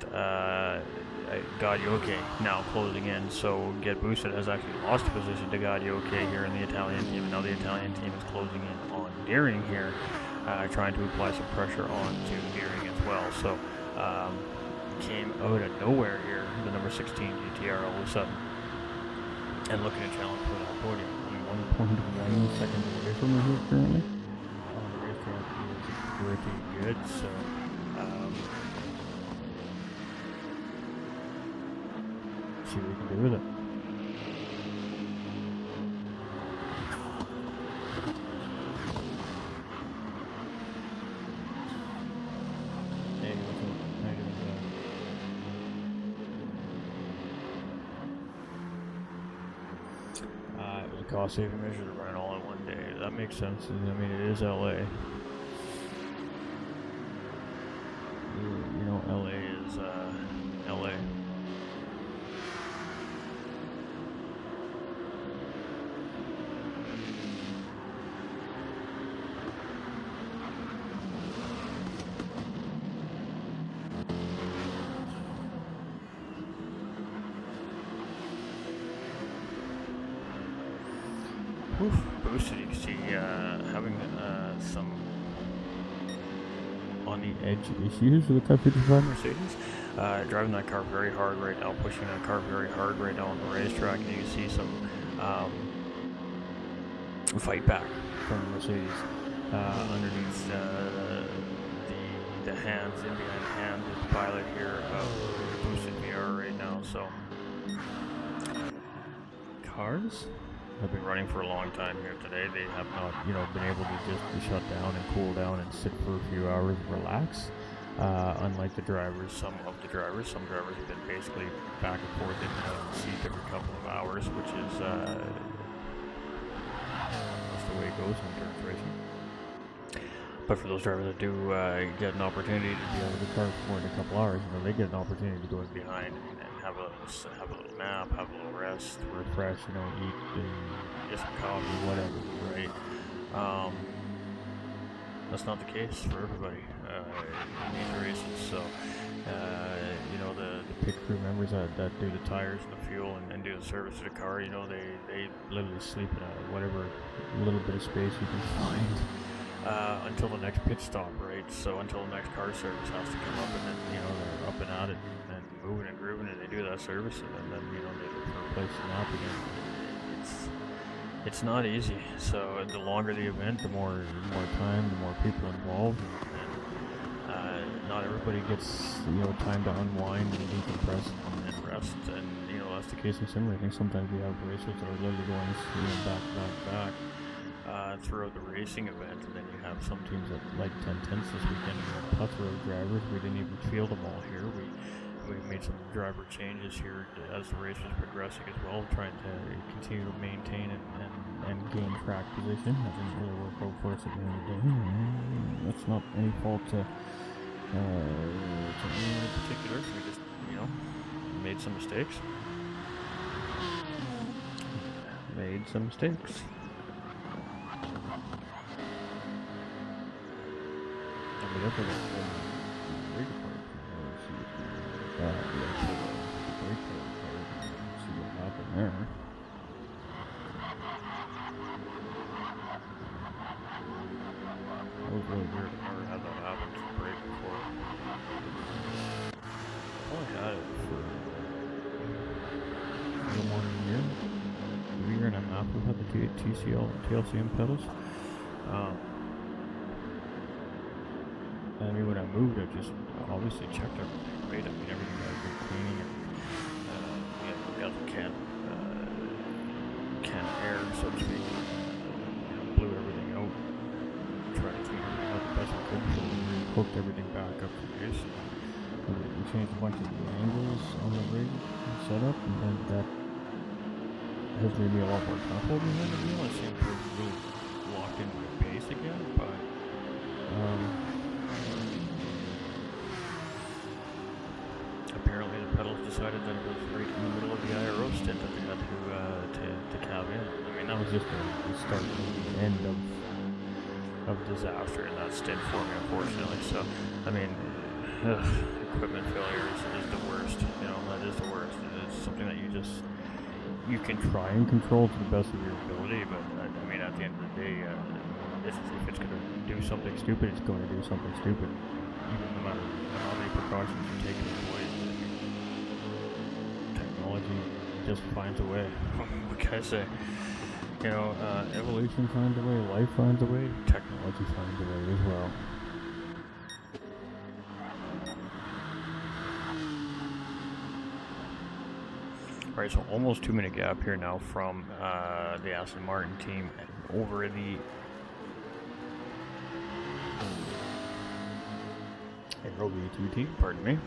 Gaglioche now closing in. So Get Boosted has actually lost a position to Gaglioche here in the Italian team, and now the Italian team is closing in on Deering here, trying to apply some pressure onto Deering as well. So came out of nowhere here, the number 16 GTR all of a sudden, and looking to challenge for that podium. Only 1.1 seconds away from the here currently. On the racetrack is pretty good, so see what we can do with it. It was a cost-saving measure to run it all in one day. That makes sense. I mean, it is LA. You know, LA is LA. Boosted, you can see having some On the edge issues with the Type 55 Mercedes, driving that car very hard right now, pushing that car very hard right now on the racetrack, and you can see some fight back from the Mercedes underneath the hands, in behind the hands of the pilot here of Boosted VR right now. So cars have been running for a long time here today. They have not, been able to just shut down and cool down and sit for a few hours and relax. Unlike the drivers, some drivers have been basically back and forth in and out of the seat every couple of hours, which is that's the way it goes in endurance racing. But for those drivers that do get an opportunity to be out of the car for more than a couple hours, they get an opportunity to go in behind and have a little nap, have a little rest, refresh, eat, get some coffee, whatever, right? That's not the case for everybody in these races. So, the pit crew members that do the tires and the fuel and do the service of the car, they literally sleep in whatever little bit of space you can find until the next pit stop, right? So until the next car service has to come up, and then they're up and at it and moving and grooving, and they do that service, and then they look for a place to nap again. It's not easy. So the longer the event, the more time, the more people involved, and not everybody gets time to unwind and decompress and rest. And that's the case in sim racing. Sometimes we have races that are literally going back throughout the racing event, and then you have some teams that like Tenths this weekend. We had a plethora of drivers. We didn't even field them all here. We made some driver changes here as the race was progressing as well, trying to continue to maintain and gain track position. That didn't really work out for us at the end of the day. That's not any fault to anyone in particular. We just, made some mistakes. And we look at the brake part. See what happened there. That was really weird. I've never had that happen to the brake before. I only had it for a little more than a year. A year and a half we've had the TLCM pedals. I mean, when I moved, I just obviously checked everything, right? I mean, everything had been cleaning, and we had the can of air, so to speak. Blew everything out, tried to clean everything out the best we could, so we hooked everything back up to this. We changed a bunch of the angles on the rig setup, and that has made me a lot more comfortable behind the wheel. I seem to have really locked into my pace again, but apparently the pedals decided that it was right in the middle of the IRO stint that they had to cab in. I mean, that was just the start of the end of disaster in that stint for me, unfortunately. So, I mean, equipment failure is the worst. That you can try and control to the best of your ability, but I mean, at the end of the day, if it's going to do something stupid, it's going to do something stupid, even no matter how many precautions you take to avoid it. Technology just finds a way. What can I say? You know, Evolution finds a way, life finds a way, technology finds a way as well. Alright, so almost 2 minute gap here now from the Aston Martin team over the IRO team, pardon me.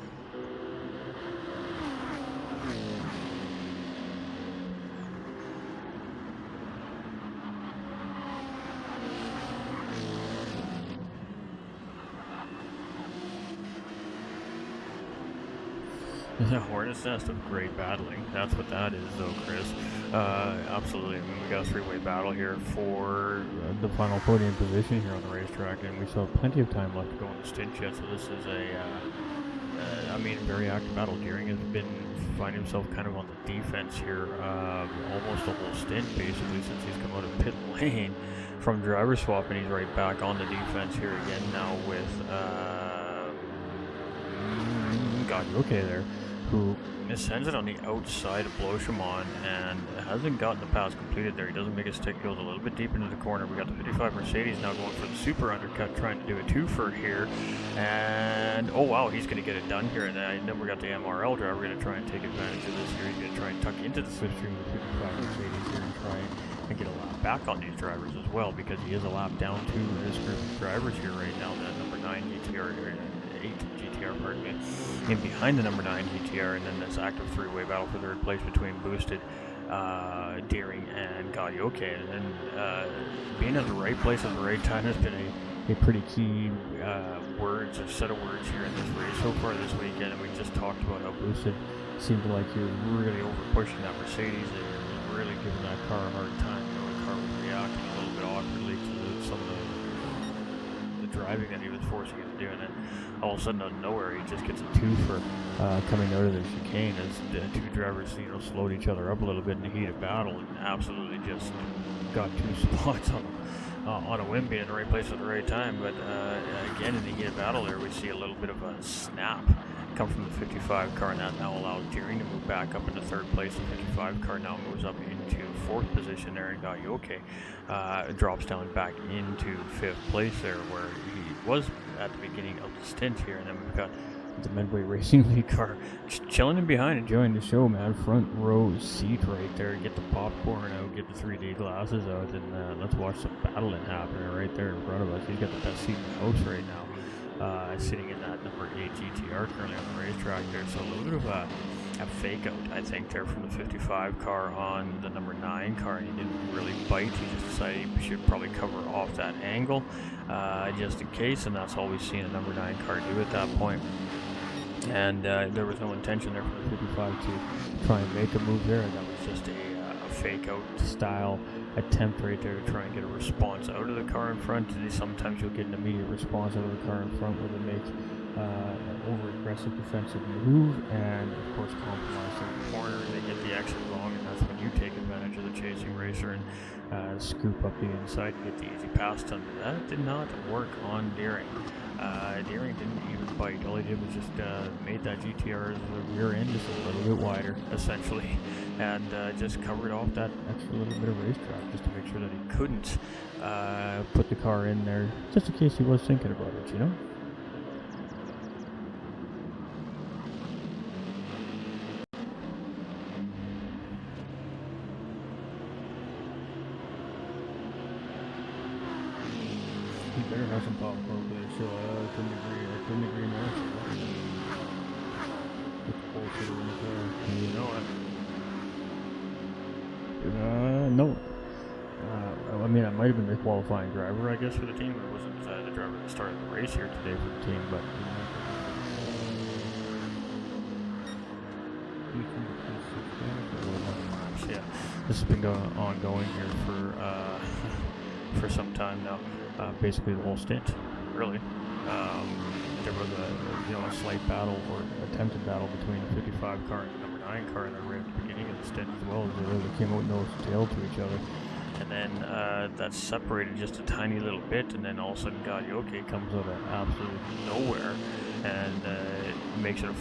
The hornet's nest of great battling. That's what that is, though, Chris. Absolutely. I mean, we got a three-way battle here for The final podium position here on the racetrack, and we still have plenty of time left to go on the stint yet. So this is I mean, very active battle. Deering has been finding himself kind of on the defense here, almost the whole stint, basically, since he's come out of pit lane from driver swap, and he's right back on the defense here again now with okay there, who sends it on the outside of Blochemont and hasn't gotten the pass completed there. He doesn't make his stick, goes a little bit deep into the corner. We got the 55 Mercedes now going for the super undercut, trying to do a twofer here. And oh wow, he's going to get it done here. And then we got the MRL driver going to try and take advantage of this here. He's going to try and tuck into the slipstream of the 55 Mercedes here and try and get a lap back on these drivers as well, because he is a lap down to this group of drivers here right now. That number 9 GTR here. 8 GTR, pardon me, in behind the number 9 GTR, and then this active three-way battle for third place between Boosted, Deering, and Galioke. And being at the right place at the right time has been a pretty key set of words here in this race so far this weekend. And we just talked about how Boosted seemed like he was really over pushing that Mercedes and really giving that car a hard time. You know, the car was reacting a little bit awkwardly to some of the driving that he was forcing it to do, and then all of a sudden out of nowhere he just gets a twofer coming out of the chicane as the two drivers, you know, slowed each other up a little bit in the heat of battle, and absolutely just got two spots on a whim, being in the right place at the right time. But again, in the heat of battle there, we see a little bit of a snap come from the 55 car, and that now allows Deering to move back up into third place. The 55 car now moves up into fourth position there, and Galioke drops down back into fifth place there, where he was at the beginning of the stint here. And then we've got the Midway Racing League car just chilling in behind, enjoying the show, man. Front row seat right there. Get the popcorn out, get the 3D glasses out, and let's watch some battling happening right there in front of us. He's got the best seat in the house right now. Sitting in that number 8 GTR currently on the racetrack there. So a little bit of a fake out, I think, there from the 55 car on the number 9 car, and he didn't really bite. He just decided he should probably cover off that angle just in case, and that's all we've seen a number 9 car do at that point. And there was no intention there for the 55 to try and make a move there, and that was just a fake out style attempt right there to try and get a response out of the car in front. Sometimes you'll get an immediate response out of the car in front where they make an over-aggressive defensive move and of course compromise in the corner. They get the exit wrong, and that's when you take advantage of the chasing racer and scoop up the inside and get the easy pass done. That did not work on Deering. Deering didn't even bite. All he did was just made that GTR's rear end just a little bit wider, essentially, and just covered off that extra little bit of racetrack just to make sure that he couldn't put the car in there, just in case he was thinking about it, you know? You better have some popcorn, please. So I couldn't agree more. Put the bullshit in the car. You know it. No. I mean, I might have been the qualifying driver, I guess, for the team. It wasn't the driver that started the race here today for the team, but yeah, this has been ongoing here for some time now. Basically the whole stint, really. There was a slight battle or attempted battle between the 55 car and the number 9 9 car in there right at the beginning of the stint as well. They came out nose to tail to each other. And then that separated just a tiny little bit, and then all of a sudden God Yoke comes out of absolutely nowhere and makes it a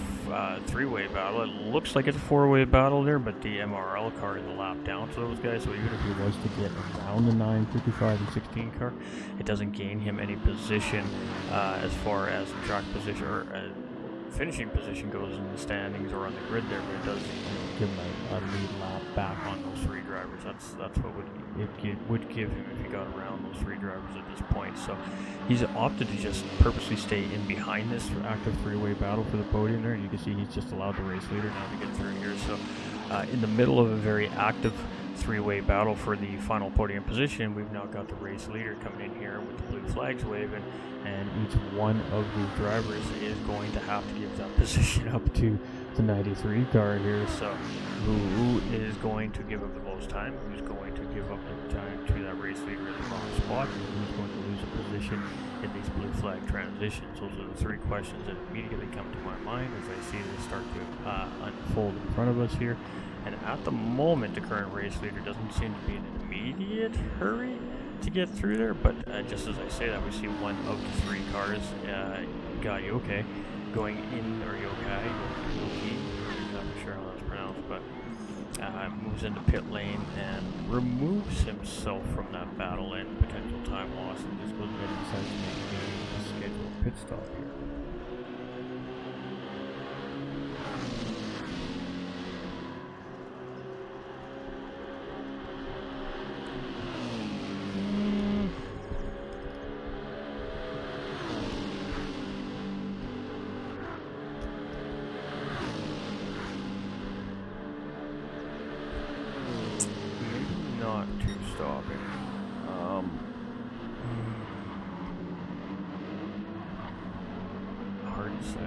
3-way battle. It looks like it's a 4-way battle there, but the MRL car is a lap down to those guys, so even if he was to get around the 9, 55, and 16 car, it doesn't gain him any position as far as track position or finishing position goes in the standings or on the grid there, but it does give him a lead lap back on those 3 drivers. That's what would give him if he got around those 3 drivers at this point. So he's opted to just purposely stay in behind this active 3-way battle for the podium there, and you can see he's just allowed the race leader now to get through here. So in the middle of a very active 3-way battle for the final podium position, we've now got the race leader coming in here with the blue flags waving, and each one of the drivers is going to have to give that position up to the 93 car here. So who is going to give up the most time? Who's going to give up the time to that race leader in the wrong spot? And who's going to lose a position in these blue flag transitions? Those are the 3 questions that immediately come to my mind as I see this start to unfold in front of us here. And at the moment, the current race leader doesn't seem to be in an immediate hurry to get through there, but just as I say that, we see one of the 3 cars, Yoke, going in, or Yokai, I'm not sure how that's pronounced, but moves into pit lane and removes himself from that battle and potential time loss, and just goes ahead and decides to make a scheduled pit stop here. Hard to say.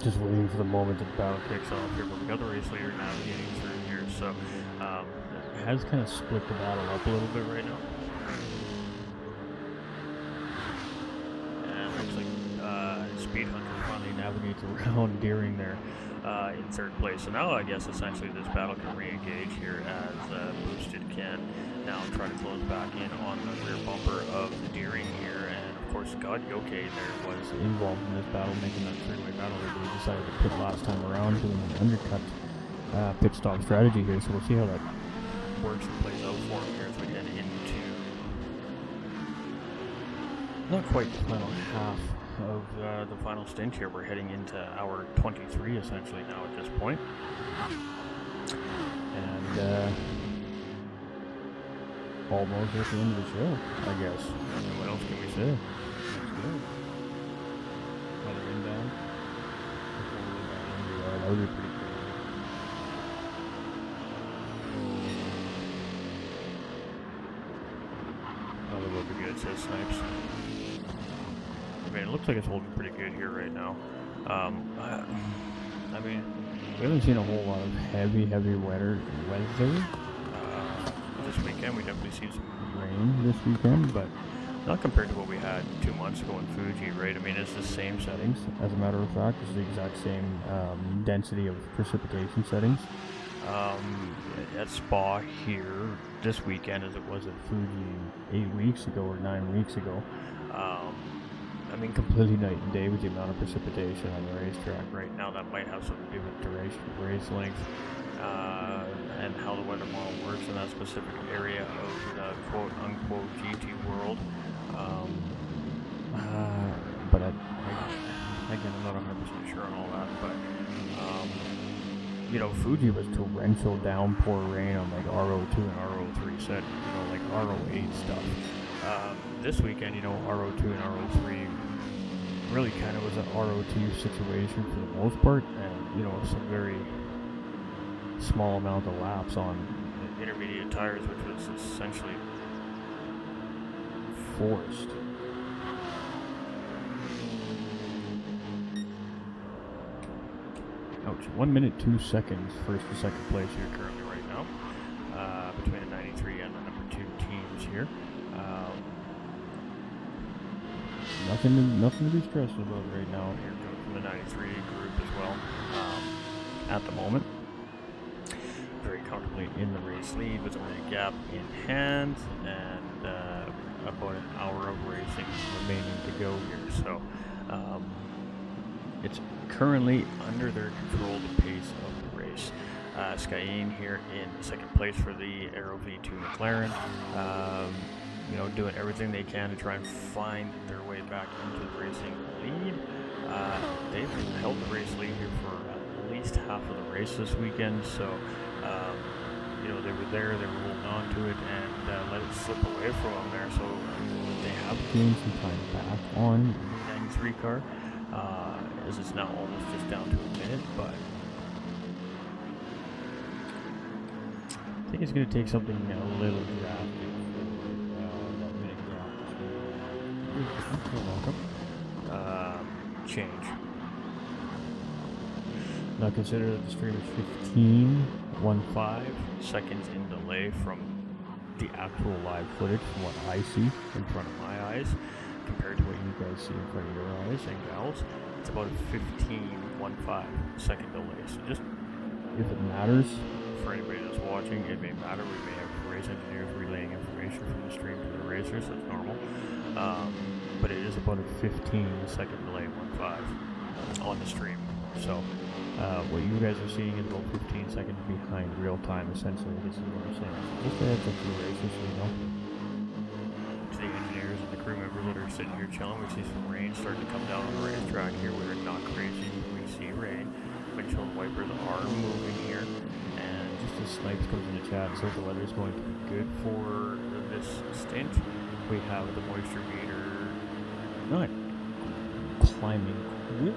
Just waiting for the moment that the battle kicks off here, but we got the race leader navigating through here, so it has kind of split the battle up a little bit right now. And looks like Speed Hunter finally navigates around Deering there in 3rd place. So now I guess essentially this battle can re-engage here as Boosted can now try to close back in on the rear bumper of the Deering here. And of course, God Yoke there was involved in this battle, making that 3-way battle that they decided to pit last time around, doing an undercut pit stop strategy here. So we'll see how that works and plays out for him here as we head into not quite the final half of the final stint here. We're heading into hour 23 essentially now at this point. And almost at the end of the show, I guess. I mean, what else can we say? Let's go. Another inbound. That would be pretty cool. Another look at good, says Snipes. I mean, it looks like it's holding pretty good here right now. I mean, we haven't seen a whole lot of heavy weather. This weekend we definitely see some rain this weekend, but not compared to what we had 2 months ago in Fuji, right? I mean, it's the same settings, as a matter of fact. It's the exact same density of precipitation settings at Spa here this weekend as it was at Fuji 8 weeks ago or 9 weeks ago. I mean, Completely night and day with the amount of precipitation on the racetrack right now that might have something to do with duration of race length and how the weather model works in that specific area of the quote-unquote GT world. but again, I'm not 100% sure on all that, but you know, Fuji was torrential downpour rain on like RO2 and RO3 set, you know, like RO8 stuff. This weekend, you know, RO2 and RO3 really kind of was an RO2 situation for the most part, and you know, some very small amount of laps on Intermediate tires, which was essentially forced. Ouch. 1 minute 2 seconds first to second place here currently right now between the 93 and the number 2 teams here. Nothing to be stressed about right now. Here goes from the 93 group as well at the moment. Very comfortably in the race lead with only a gap in hand and about an hour of racing remaining to go here. So it's currently under their control, the pace of the race. Skyen here in second place for the Aero V2 McLaren. You know, doing everything they can to try and find their way back into the racing lead. They've held the race lead here for at least half of the race this weekend, so you know, they were there, they were holding on to it, and let it slip away from them there. So they have gained some time back on the 93 car, as it's now almost just down to a minute, but I think it's going to take something a little drastic. Change. Now consider that the stream is 15.15 seconds in delay from the actual live footage from what I see in front of my eyes compared to what you guys see in front of your eyes and gals. It's about a 15.15 second delay. So just if it matters for anybody that's watching, it may matter. We may have race engineers relaying information from the stream to the racers. That's normal. But it is about a 15-second delay, 1.5 on the stream. So what you guys are seeing is about 15 seconds behind real time. Essentially, this is what I'm saying. Just a heads up to the racers, so you know. To the engineers and the crew members that are sitting here chilling, we see some rain starting to come down on the racetrack here. We're not crazy. We see rain. Windshield wipers are moving here, and just as Snipes comes in the chat, so the weather is going to be good for this stint. We have the moisture meter not climbing quickly,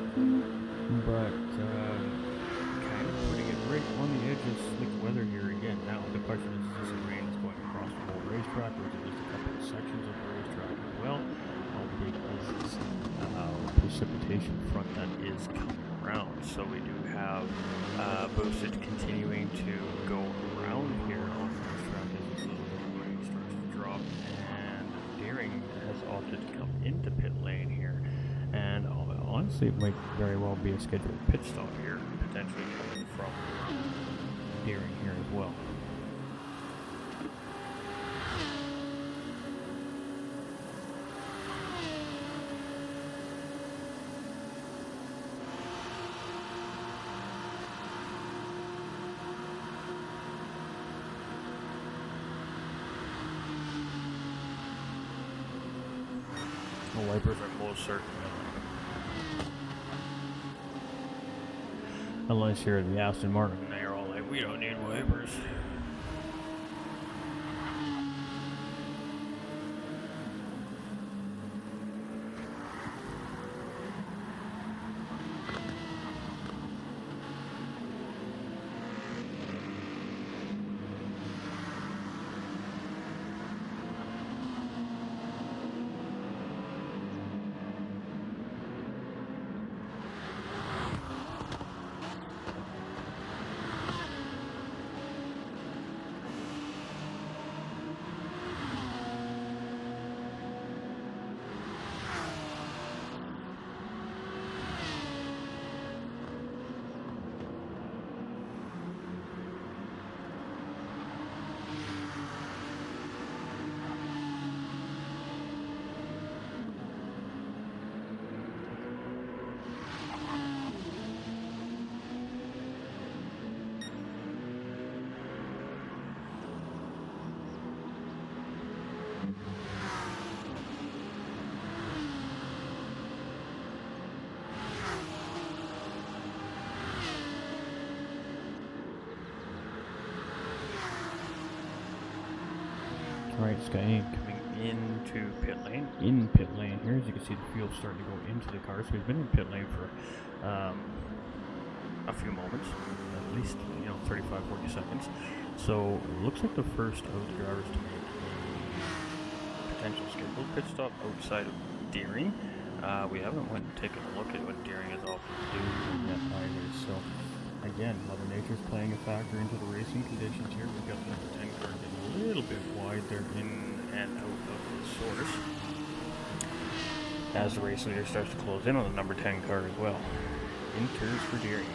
but kind of putting it right on the edge of slick weather here again. Now the question is this rain is going across the whole racetrack, or is it just a couple of sections of the racetrack as well? How big is this precipitation front that is coming around? So we do have boosted continuing to go around here on the racetrack as the rain starts to drop, and Deering has opted to come into pit lane here, and honestly it might very well be a scheduled pit stop here, potentially coming from Deering here as well. The wipers are most certain. Unless you're the Aston Martin, they're all like, we don't need wipers. Alright, Sky coming into pit lane. in pit lane here. As you can see, the fuel's starting to go into the car. So he's been in pit lane for a few moments, at least 35, 40 seconds. So looks like the first of the drivers to make a potential scheduled pit stop outside of Deering. We haven't went and taken a look at what Deering is opted to do yet either. So again, Mother Nature's playing a factor into the racing conditions here. We've got the number 10 car getting a little bit wide there in and out of the source, as the race leader starts to close in on the number 10 car as well. Enters for Deering.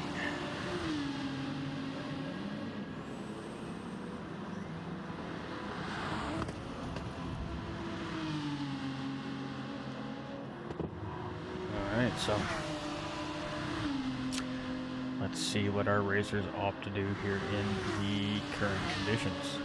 Alright, so let's see what our racers opt to do here in the current conditions.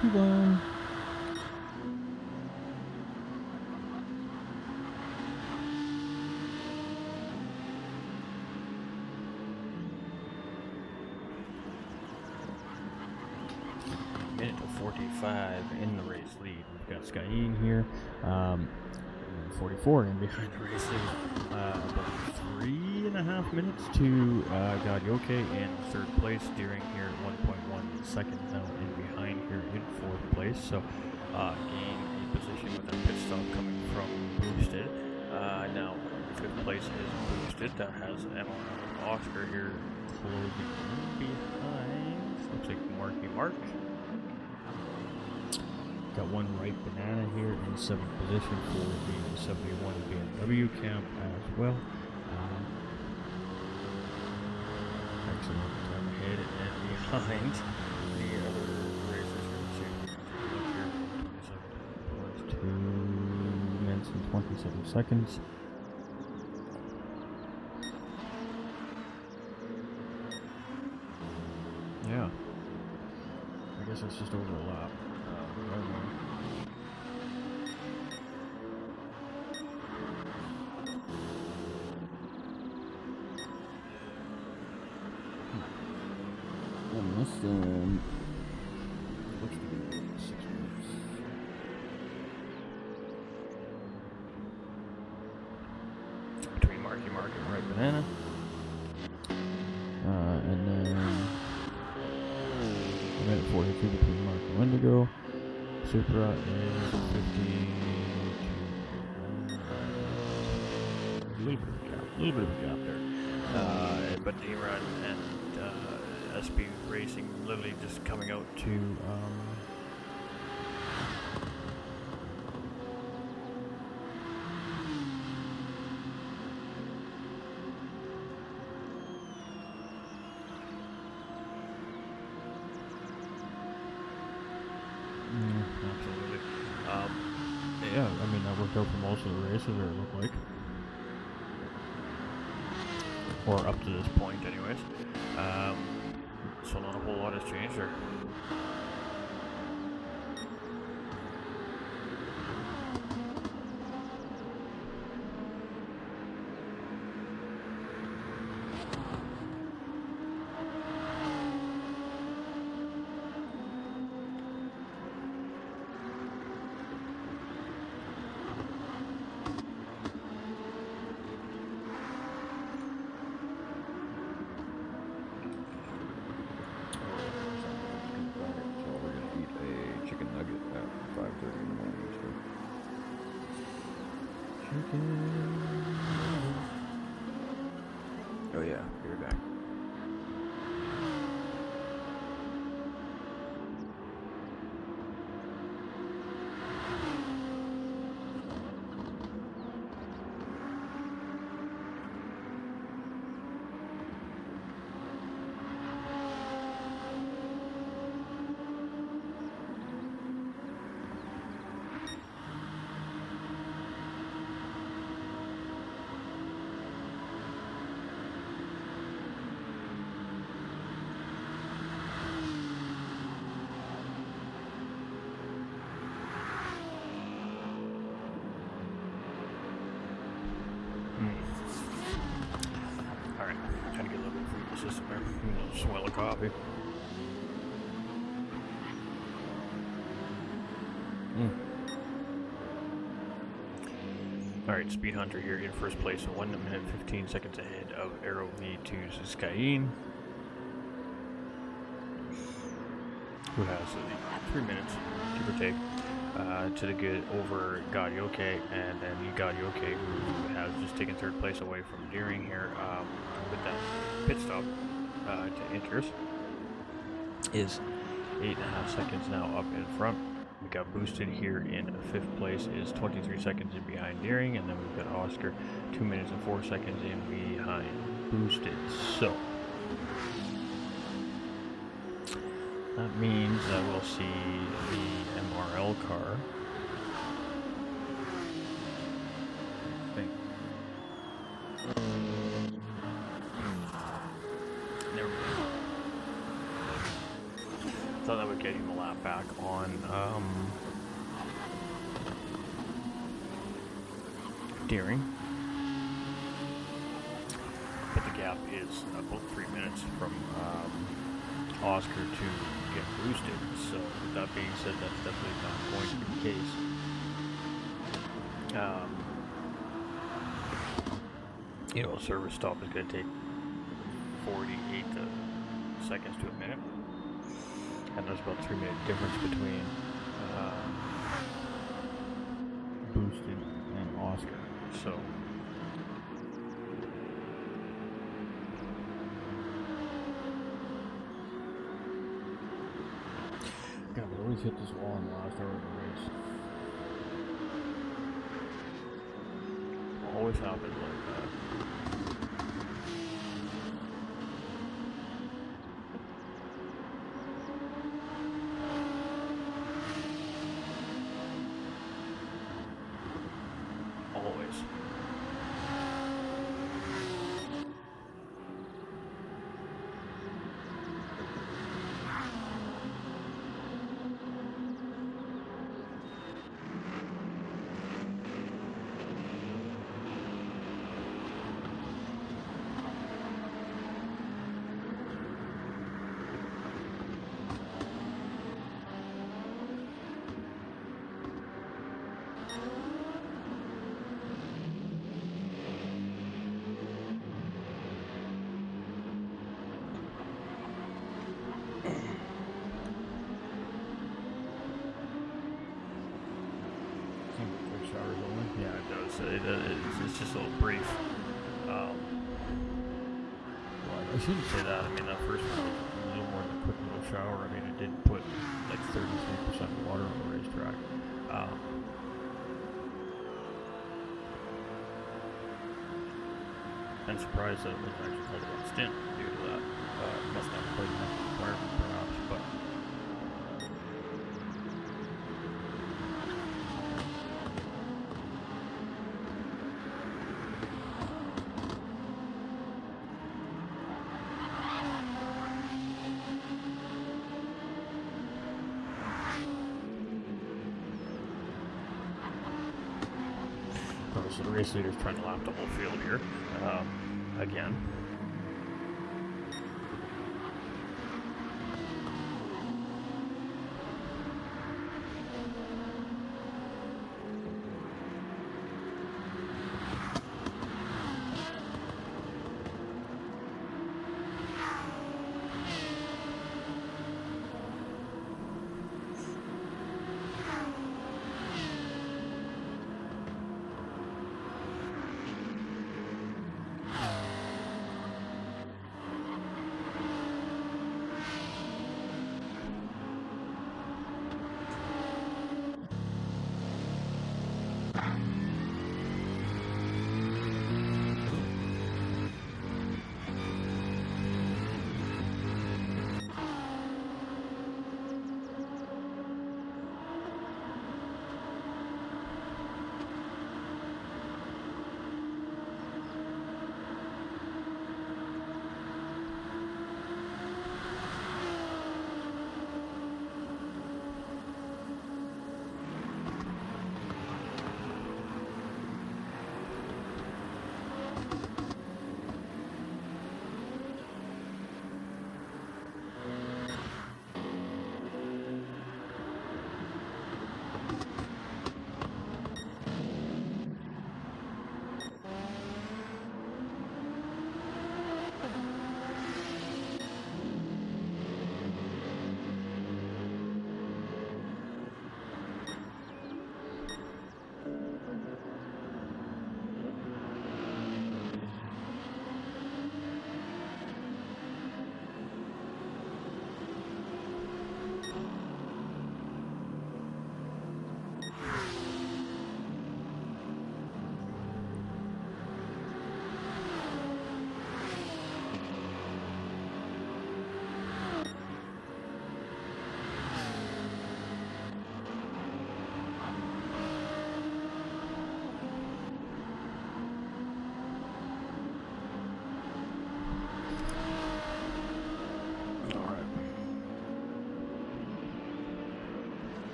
He won. Minute to 45 in the race lead. We've got Skyene here. 44 in behind the race lead. About 3.5 minutes to Gadioke in third place. Deering here at 1.1 seconds now in behind here in fourth place. So gain a position with a pit stop coming from Boosted. Now, 5th place is Boosted. That has Oscar here closing behind. Looks like Marky Mark. Got one right banana here in 7th position for the 71 BMW camp as well. Excellent time ahead and behind the other racers here. 2 minutes and 27 seconds. Yeah. I guess that's just over a lap. Looks to be 6 minutes. Between Marky Mark and Right Banana. And then a minute 42 between Mark and Wendigo. Supra is 52. A little bit of a gap there. But D-Run and SB Racing literally just coming out to Absolutely. Yeah, I mean, that worked out for most of the races, or it looked like. or up to this point anyways. So not a whole lot has changed there. Oh yeah, you're back. Alright, trying to get a little bit of food in the system there. A little swell of coffee. Alright, Speed Hunter here in first place, 1 minute 15 seconds ahead of Aero V2's Skyene, who has 3 minutes, give or take, to the good over Gadioke, and then Gadioke, who has just taken 3rd place away from Deering here with that pit stop to Inters, is 8.5 seconds now up in front. We got Boosted here in 5th place, is 23 seconds in behind Deering, and then we've got Oscar 2 minutes and 4 seconds in behind Boosted. So that means that we'll see the MRL car. Never mind. Thought that would get him a lap back on Deering. But the gap is about 3 minutes from Oscar to get boosted. So with that being said, that's definitely not going to be the case. You know, a service stop is going to take 48 seconds to a minute. And there's about 3 minute difference between So God, we always hit this wall in the last hour of the race. always happens like that. Always. Yeah, it does. It's just a little brief. Well, I shouldn't say that. I mean, that first one was a little more than a quick little shower. I mean, it did put like 33% water on the racetrack. I'm surprised that it was actually called a stint due to that. Must not have played enough requirement, perhaps, but. So the race leader's trying to lap the whole field here, again.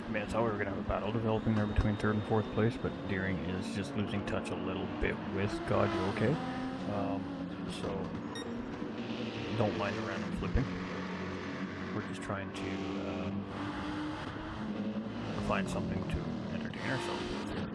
I mean, it's how we were going to have a battle developing there between third and fourth place, but Deering is just losing touch a little bit with God, you okay? So, don't mind the random flipping. We're just trying to find something to entertain ourselves with here.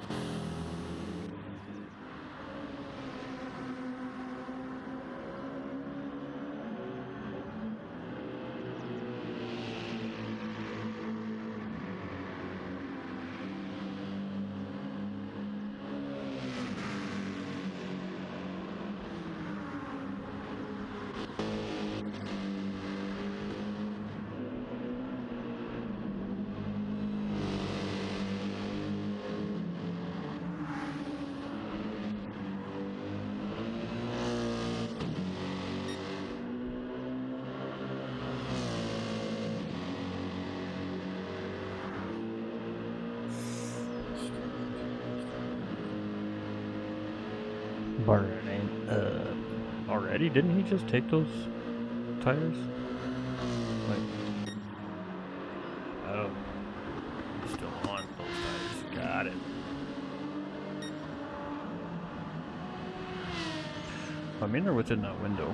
far in it ain't. Already? Didn't he just take those tires? Like, oh, he's still on those tires. Got it. I mean, they're within that window.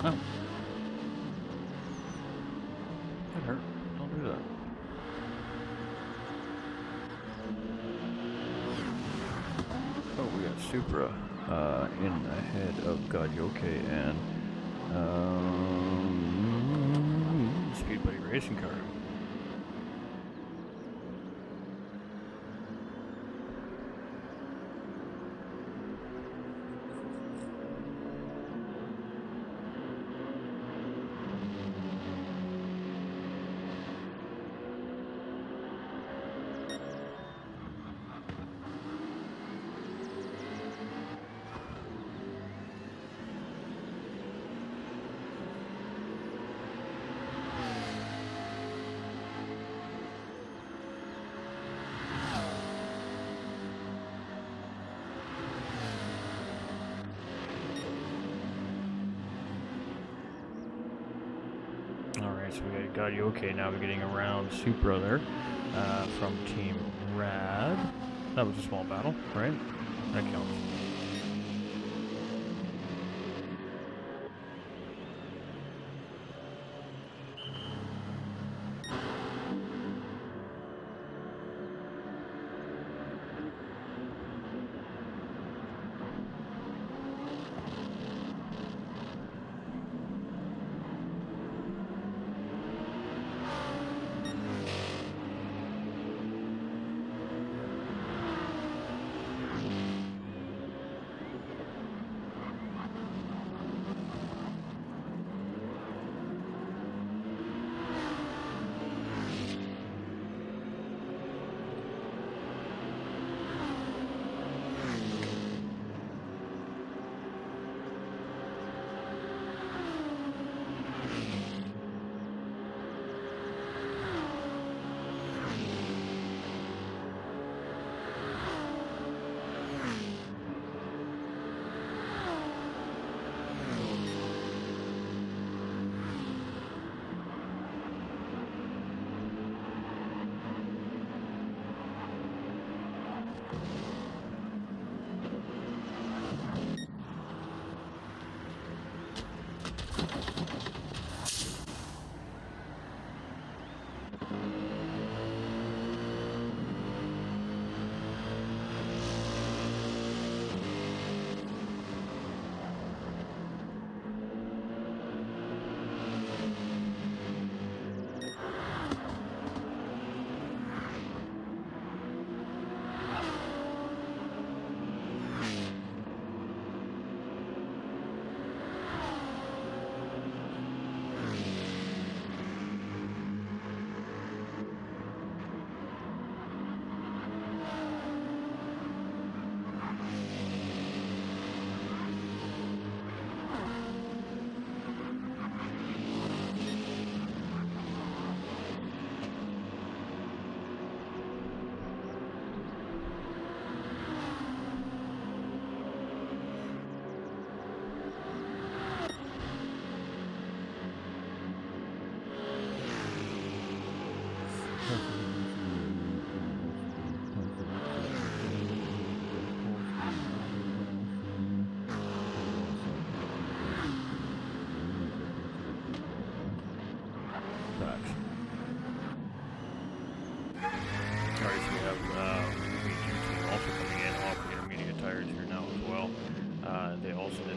Oh. That hurt. Don't do that. Oh, we got Supra in ahead of Godyoke and Speed Buddy racing car. Alright, so we got Godyoke now. We're getting around Supra there from Team Rad. That was a small battle, right? That counts.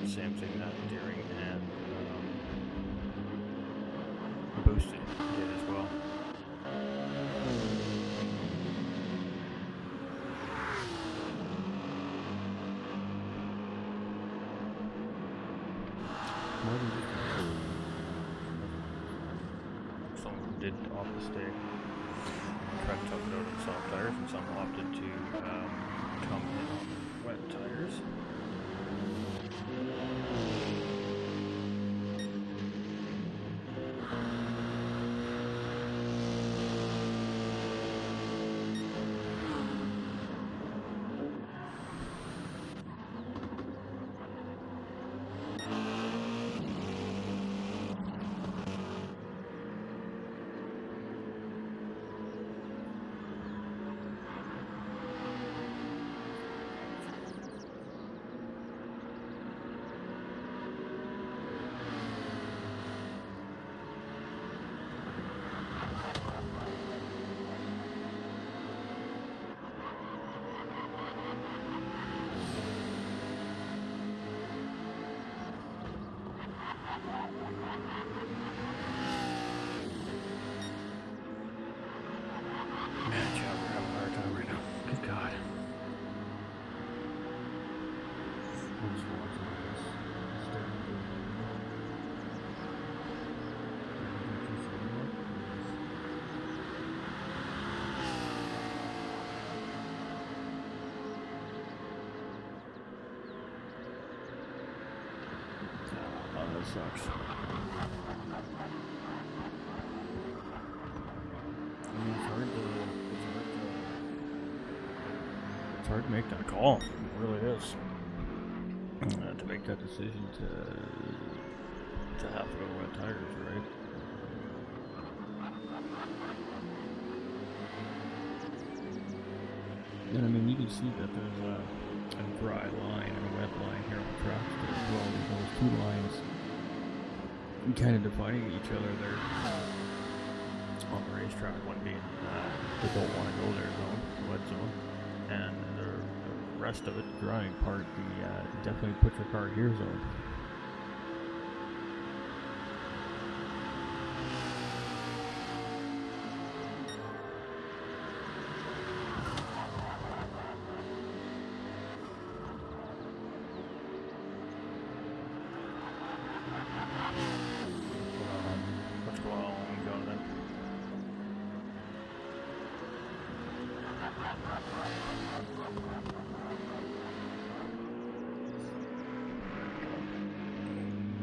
Same thing that Deering and Boosted did as well. to stay. Try to tough it out on soft tires, and some opted to come in on wet tires. Man, Chad, we're having a hard time right now. Good God. Oh, that sucks. I mean, it's hard to make that call. It really is. To make that decision to have to go wet tires, right? And I mean, you can see that there's a dry line and a wet line here on the track as well. Those two lines kind of defining each other there on the racetrack. One being the don't want to go there zone, the wet zone, and the rest of it, the drying part, the definitely put your car here zone. Let's go on and go then.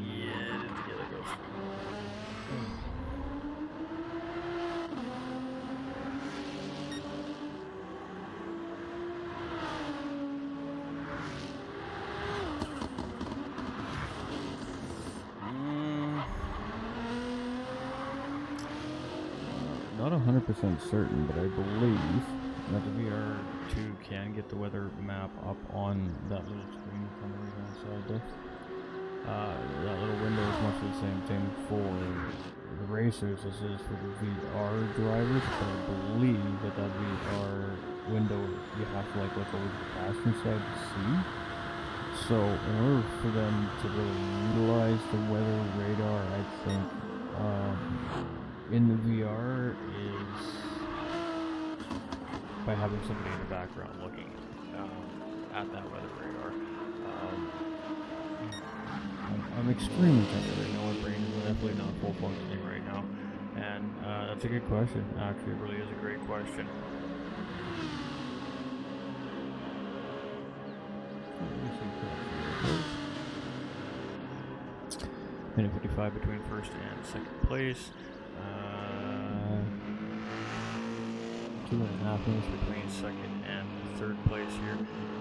Yeah, there goes. Not 100% certain, but I believe that the VR2 can get the weather map up on that little screen from the right-hand side there. That little window is much the same thing for the racers as it is for the VR drivers, but I believe that VR window you have to like look over the passenger side to see. So in order for them to really utilize the weather radar, I think in the VR is By having somebody in the background looking at that weather radar. I'm extremely tempted. I know my brain is definitely not full functioning right now, And that's a good question. Actually, it really is a great question. Minute 55 between first and second place. 2.5 minutes between second and third place here.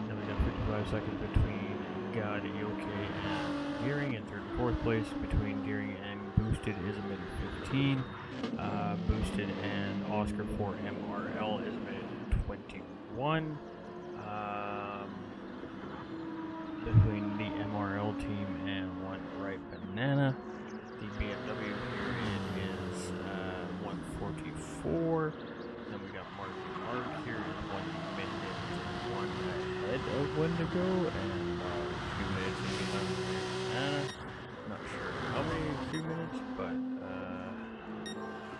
Then we got 55 seconds between God, Yoke, and Gearing. In third and fourth place between Gearing and Boosted is a minute 15. Boosted and Oscar for MRL is a minute 21. Between the MRL team and One Right Banana. The BMW here it is 1:44. Then we got Mark here is 1 minute and 1 ahead of Wendigo, and a few minutes behind Banana. Not sure how many few minutes, but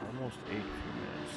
almost 8 few minutes.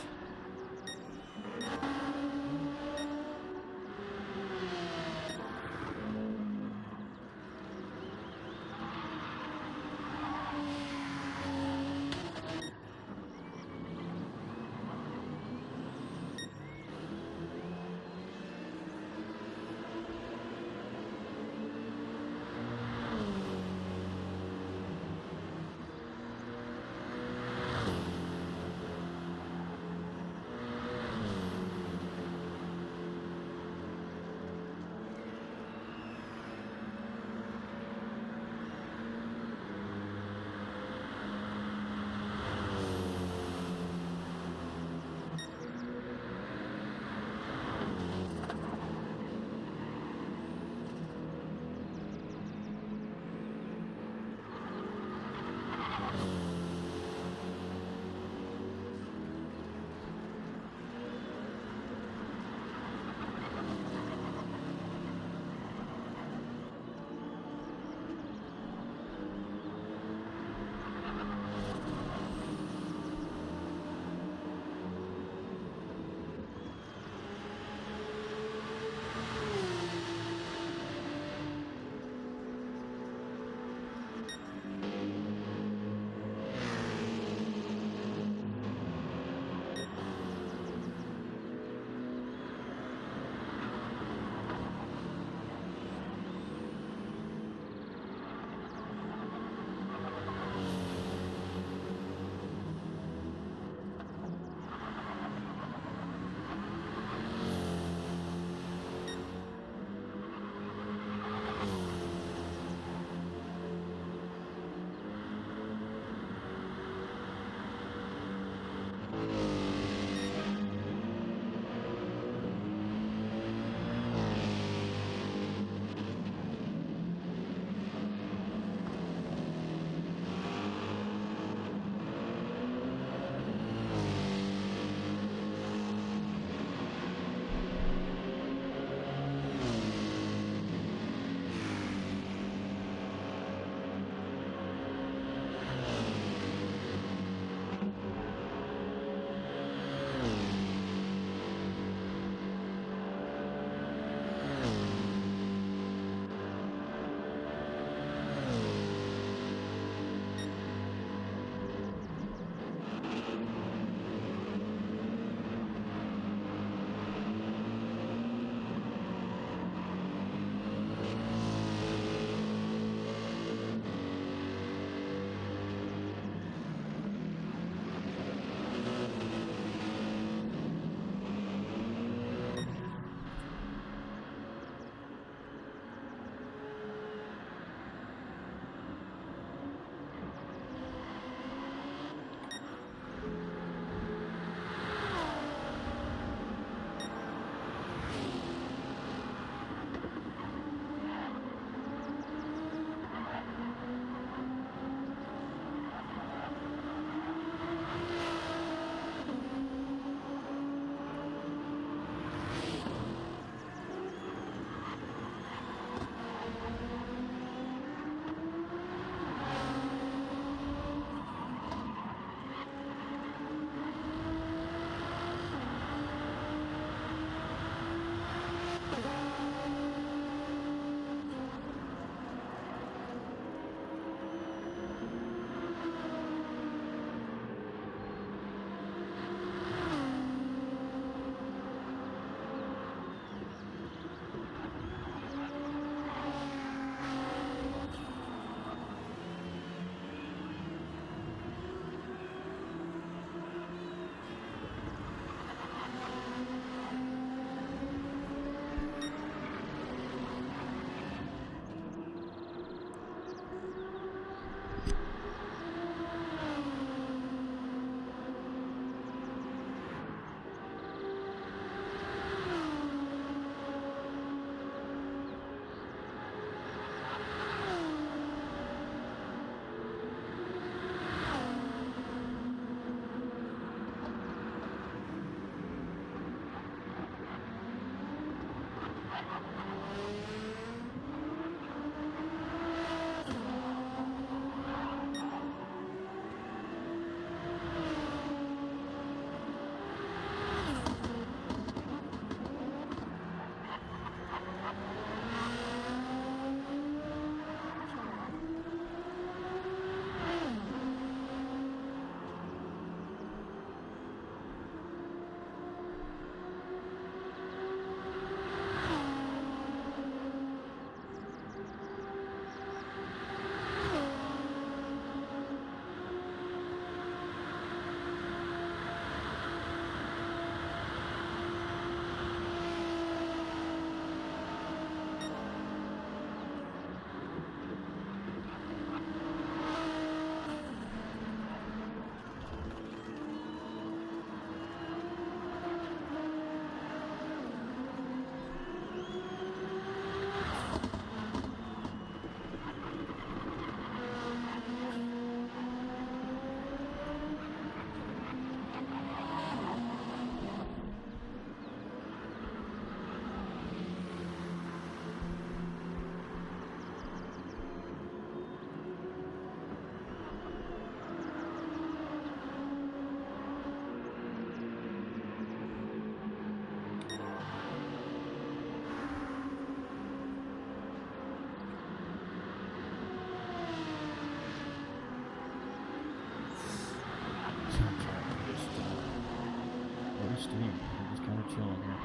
no steam. I'm just kind of chilling here.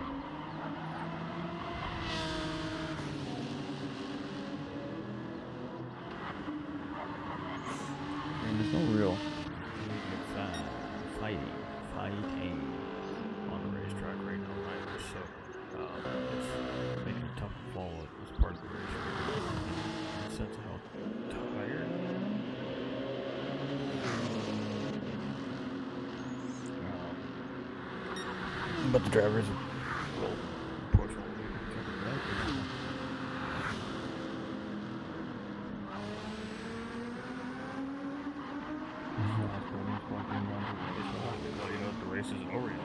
And there's no real fighting on the racetrack right now either, so it's making it tough to follow this part of the race. In the sense of how tired I am. But the drivers will unfortunately cover that. You know the race isn't over yet.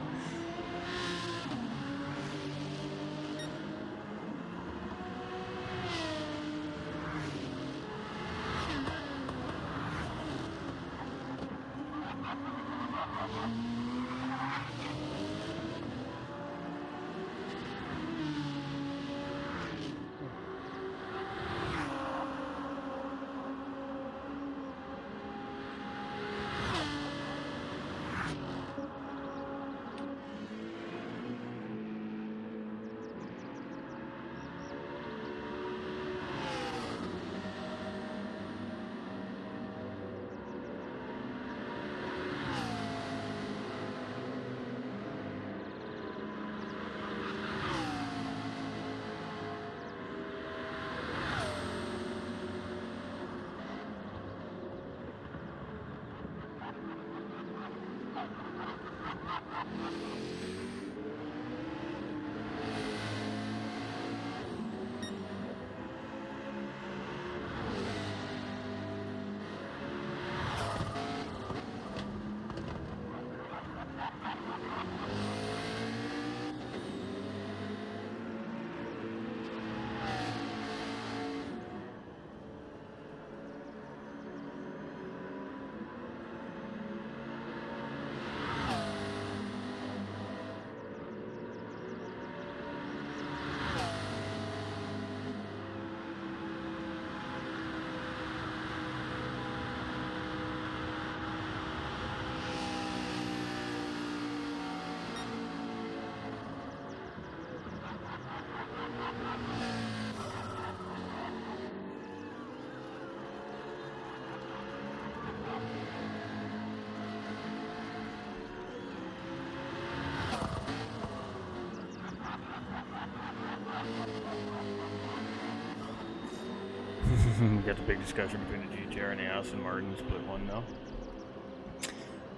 We got the big discussion between the GTR and the Aston Martin split one now.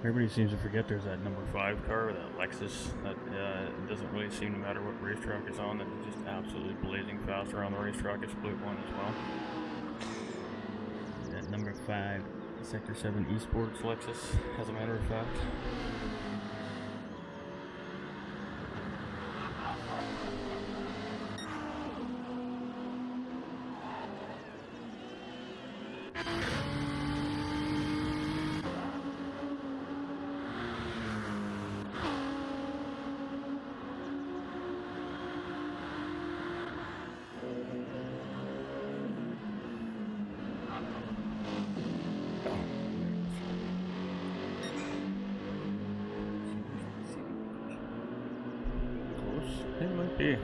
Everybody seems to forget there's that number 5 car, that Lexus, that it doesn't really seem to matter what racetrack it's on, that it's just absolutely blazing fast around the racetrack. It's split one as well. that number 5 Sector 7 Esports Lexus, as a matter of fact. It might be.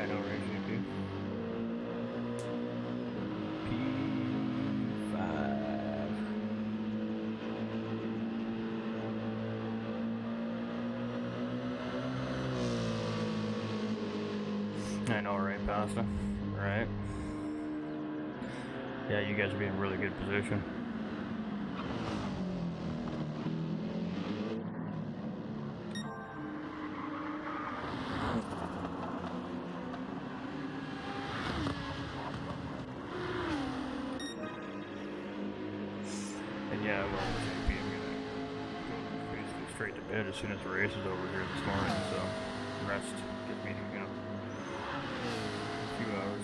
I know, right, GP? I know, right, Pasta? Right? Yeah, you guys will be in really good position. And yeah, well, JP, I'm gonna go basically straight to bed as soon as the race is over here this morning, so rest, get me, you know, a few hours.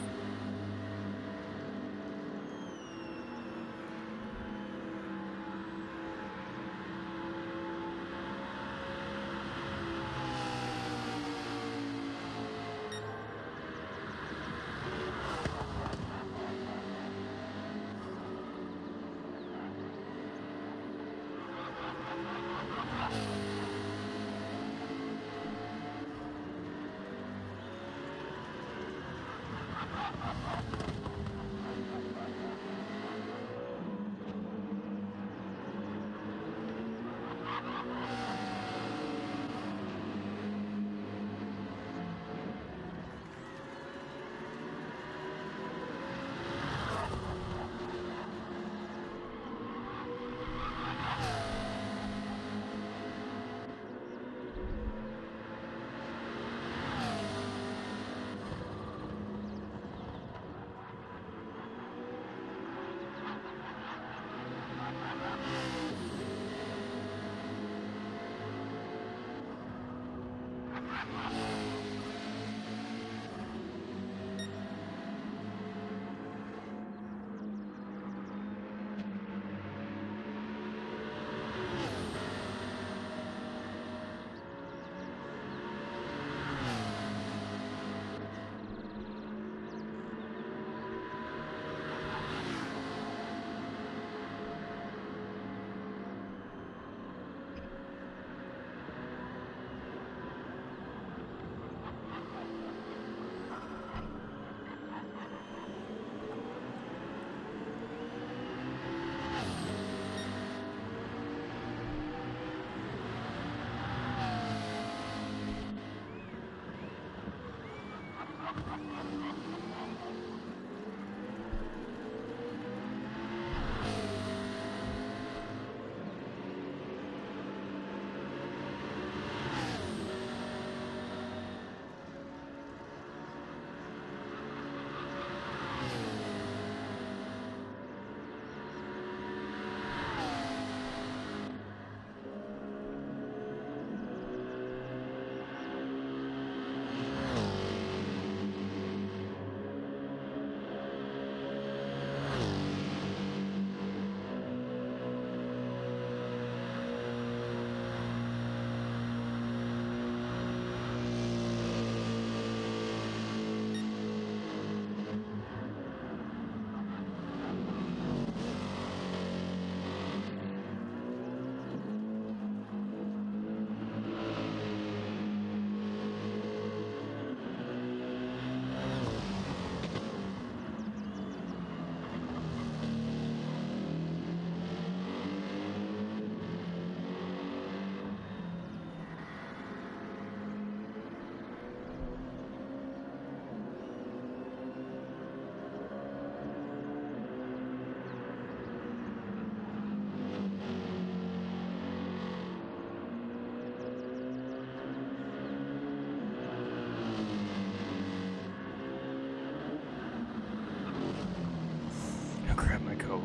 Grab my coat.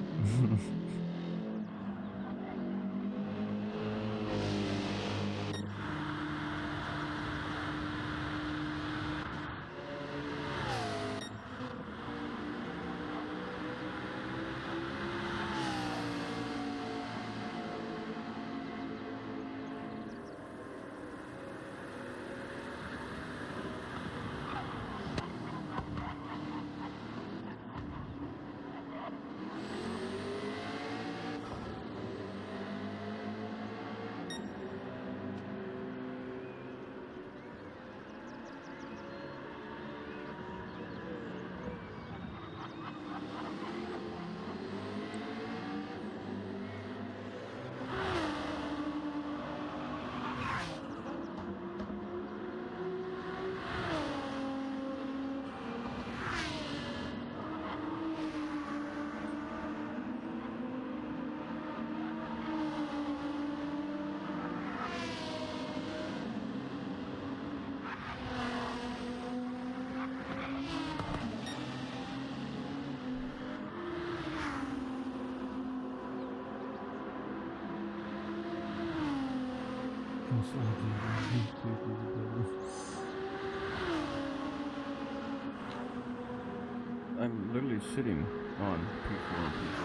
I'm literally sitting on P4 and P5.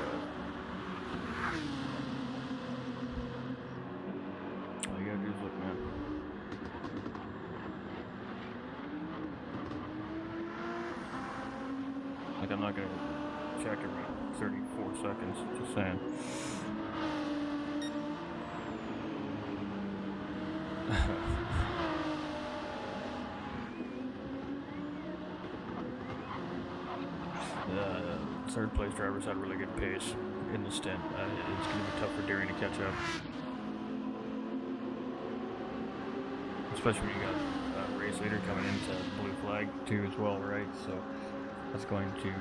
All you gotta do is look, man. Like, I'm not gonna check every 34 seconds, just saying. Third place drivers had really good pace in the stint. It's going to be tough for Darien to catch up. Especially when you got a race leader coming into blue flag too as well, right? So that's going to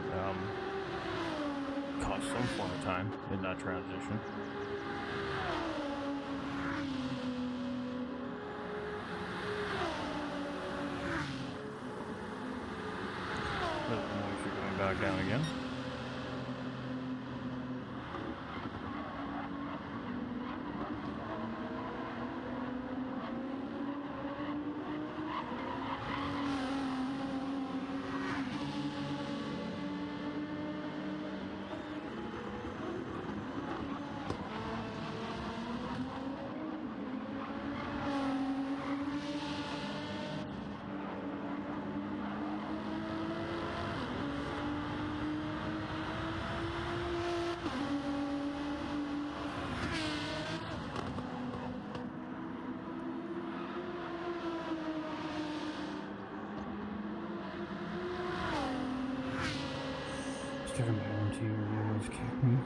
cost some form of time in that transition. Going back down again. Starting my own team was kicking.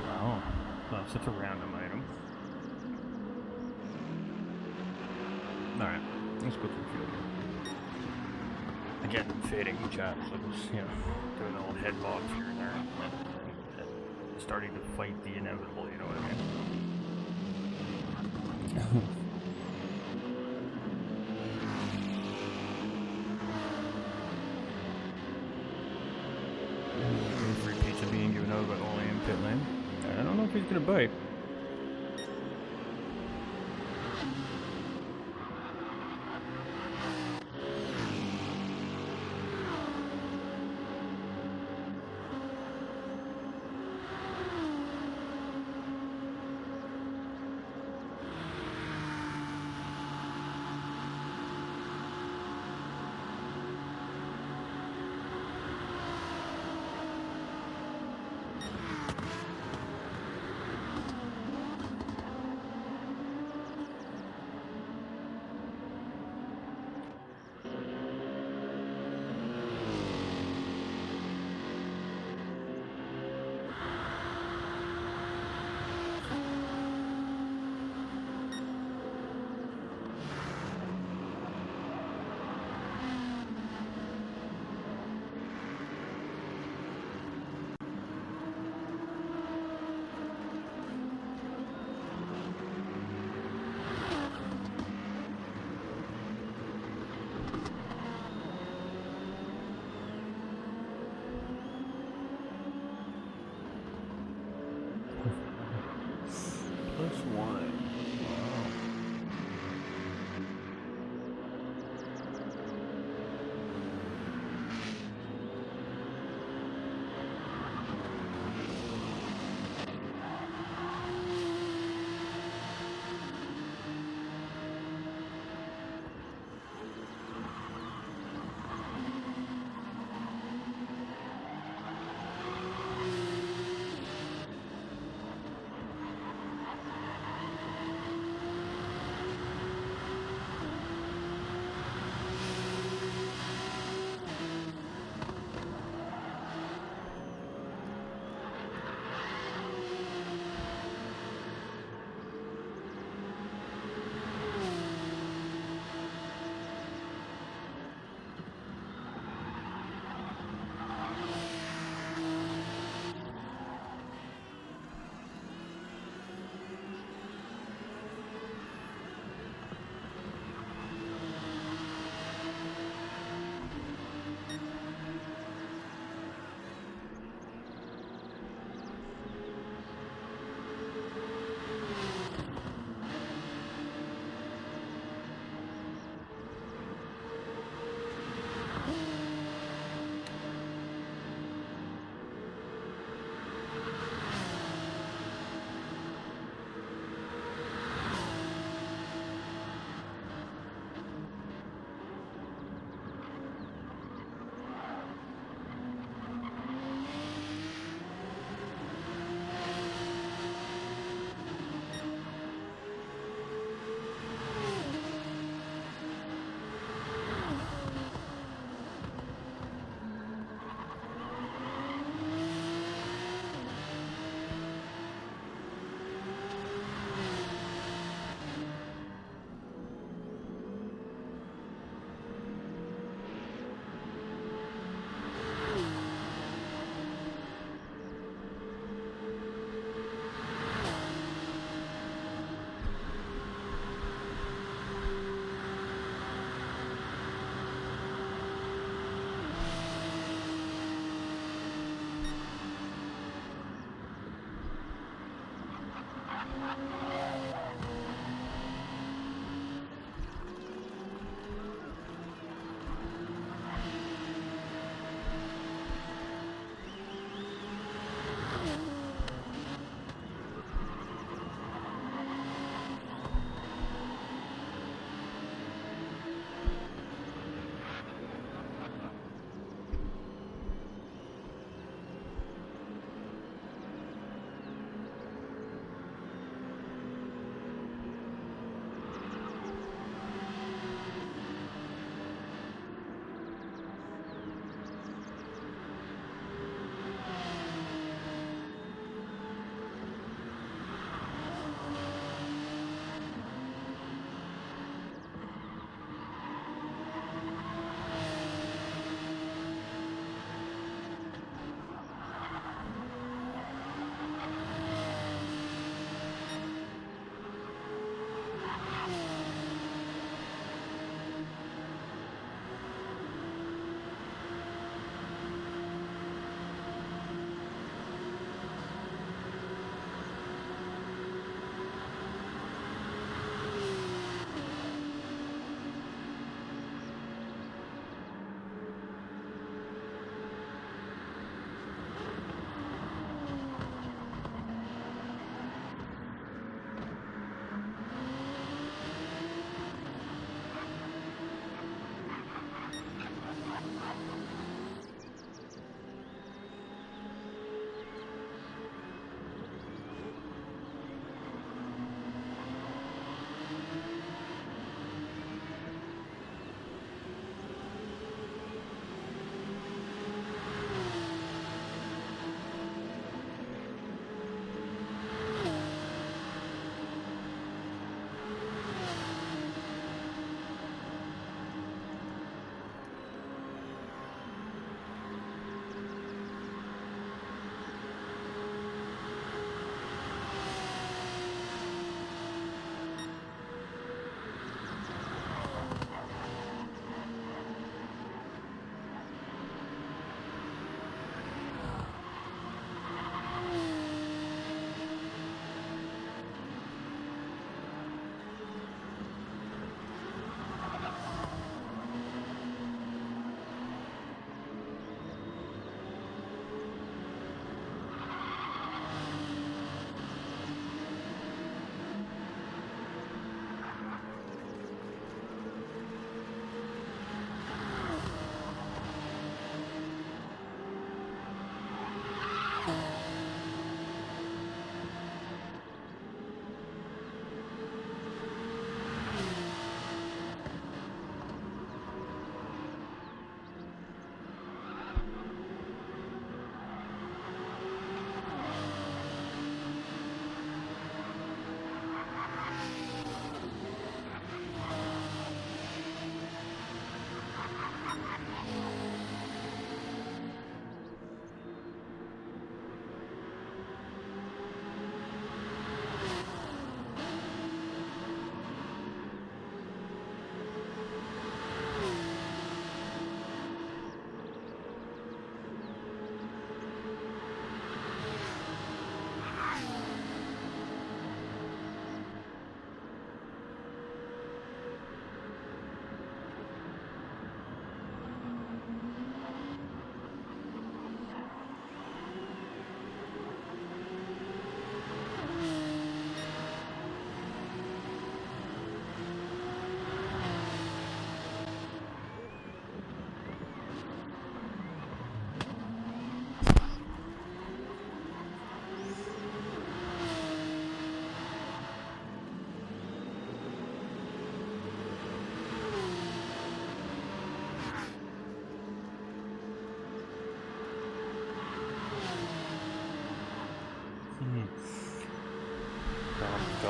Wow, that's such a random item. Alright, let's go through the field. Again, fading chat, so just, doing a little head bobs here and there. And starting to fight the inevitable, you know what I mean? Free pizza being given out by Ole in pit lane. I don't know if he's gonna bite.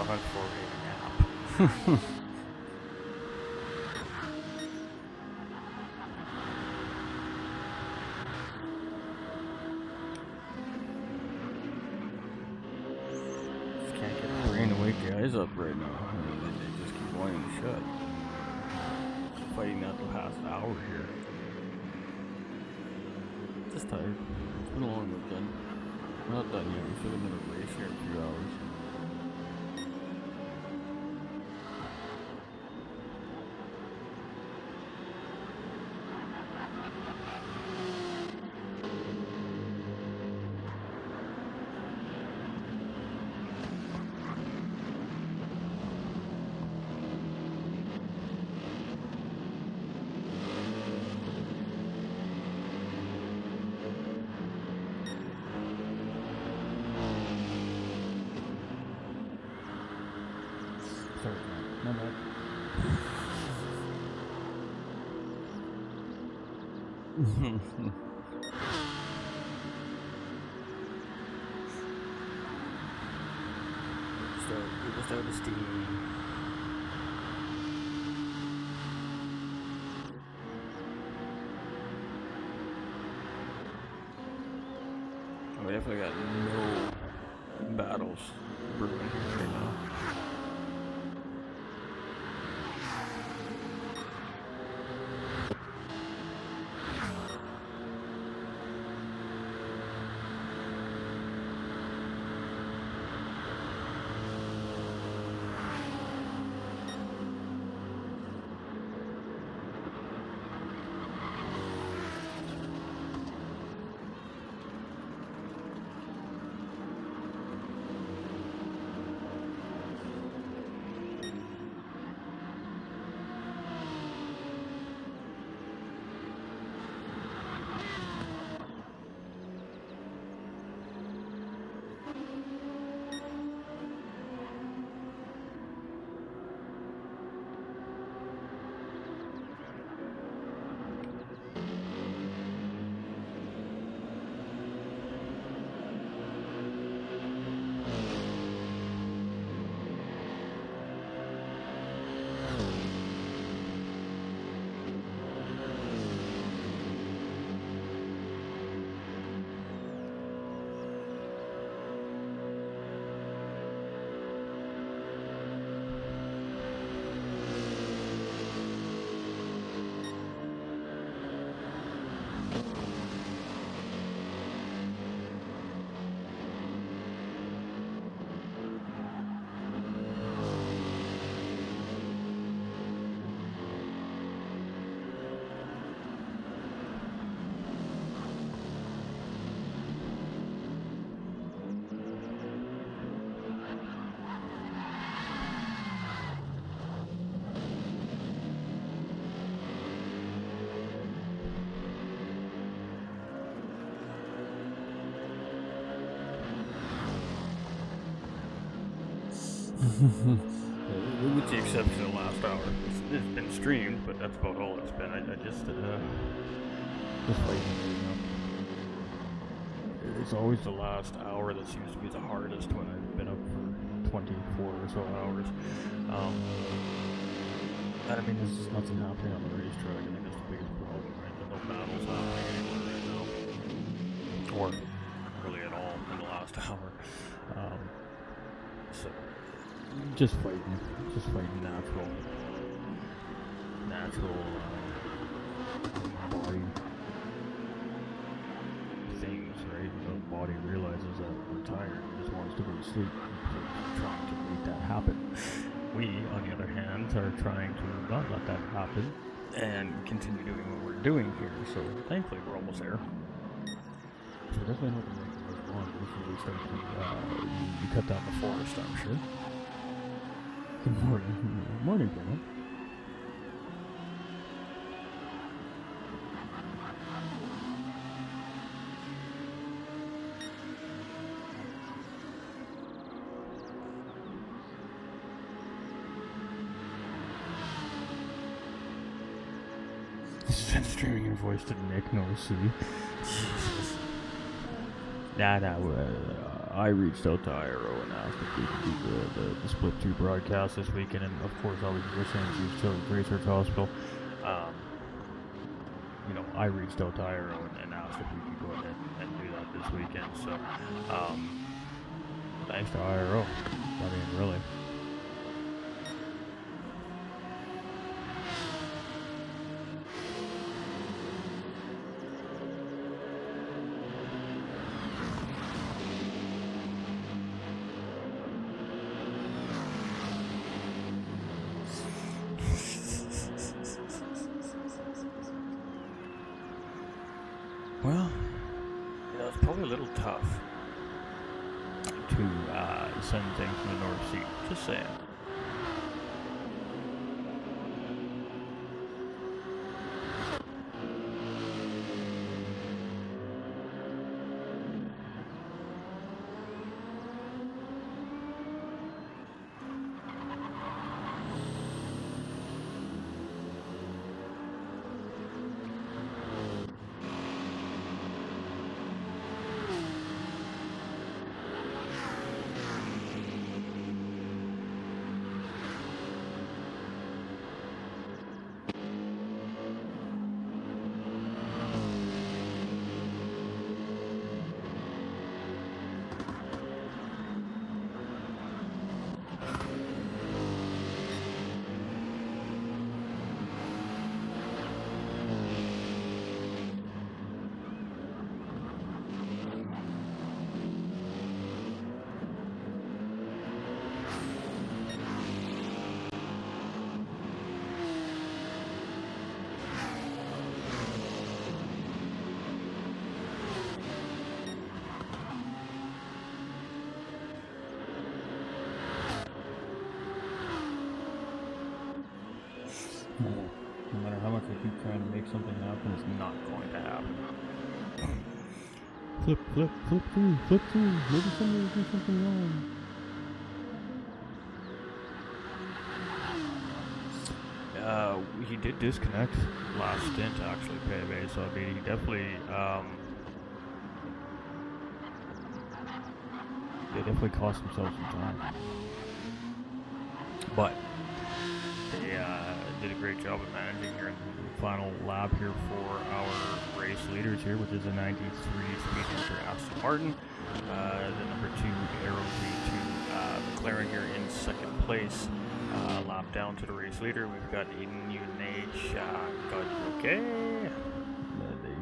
gone for a nap. Just can't get the brain to wake the eyes up right now. I mean, they just keep wanting to shut. Fighting that the past hour here. Just tired. It's been a long weekend. We're not done yet. We should have been a race here in a few hours. Sorry, my bad. Just out of steam. We definitely got no battles brewing here right now. With the exception of the last hour. It's been streamed, but that's about all it's been. I just waiting, you know. it's always the last hour that seems to be the hardest when I've been up for 24 or so hours. I mean, there's just nothing happening on the racetrack. I think that's the biggest problem, right? There's no battles happening anywhere right now. Or really at all in the last hour. So just fighting natural body things, right? The body realizes that we're tired and just wants to go to sleep. So it's trying to make that happen. We, on the other hand, are trying to not let that happen and continue doing what we're doing here. So thankfully we're almost there. So definitely not the most long. We start to, you cut down the forest, I'm sure. Good morning. Morning, Bruno. Streaming your voice to Nick, no C. Jesus. Nah, I reached out to IRO and asked if we could do the split 2 broadcast this weekend, and of course I was listening to Children's Research Hospital. I reached out to IRO and asked if we could go ahead and do that this weekend. So, thanks to IRO. I mean, really. Well, it's probably a little tough To send things from the North Sea. Just saying. No matter how much I keep trying to make something happen, it's not going to happen. Flip through. Maybe somebody will do something wrong. He did disconnect last stint, actually, Pebe, so I mean, he definitely, They definitely cost themselves some time. but they did a great job of managing here in the final lap here for our race leaders here, which is a 93 speed enter Aston Martin. The number 2 Aero V2 McLaren here in second place. Lap down to the race leader, we've got Inunesh. God, you okay?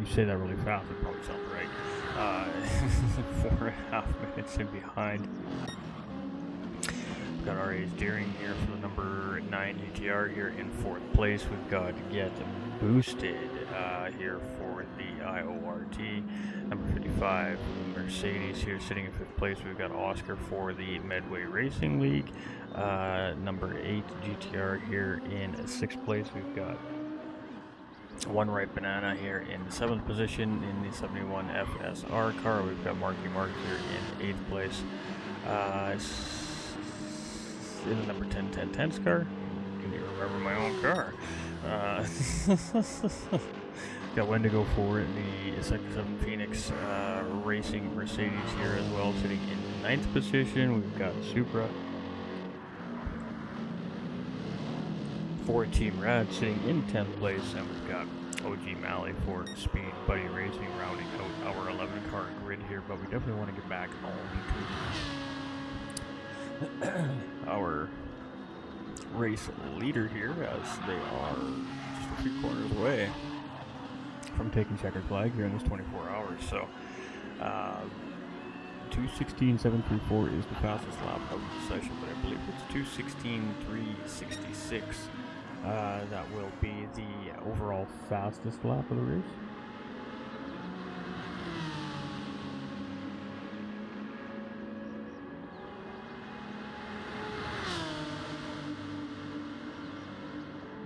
You say that really fast, That probably sounds right. 4.5 minutes in behind. We've got RA Steering here for the number 9 GTR here in 4th place. We've got Get Boosted here for the IORT. Number 55 Mercedes here sitting in 5th place. We've got Oscar for the Medway Racing League. Number 8 GTR here in 6th place. We've got One Right Banana here in 7th position in the 71 FSR car. We've got Marky Mark here in 8th place. In the number 10 Tenths car. Can you remember my own car? Got Wendigo for the Sector 7 Phoenix Racing Mercedes here as well, sitting in 9th position. We've got Supra for Team Rad sitting in 10th place, and we've got OG Malley for Speed Buddy Racing rounding out our 11 car grid here, but we definitely want to get back home to our race leader here, as they are just a few corners away from taking checkered flag here in this 24 hours. So 2:16.734 is the fastest lap of the session, but I believe it's 2:16.366 that will be the overall fastest lap of the race.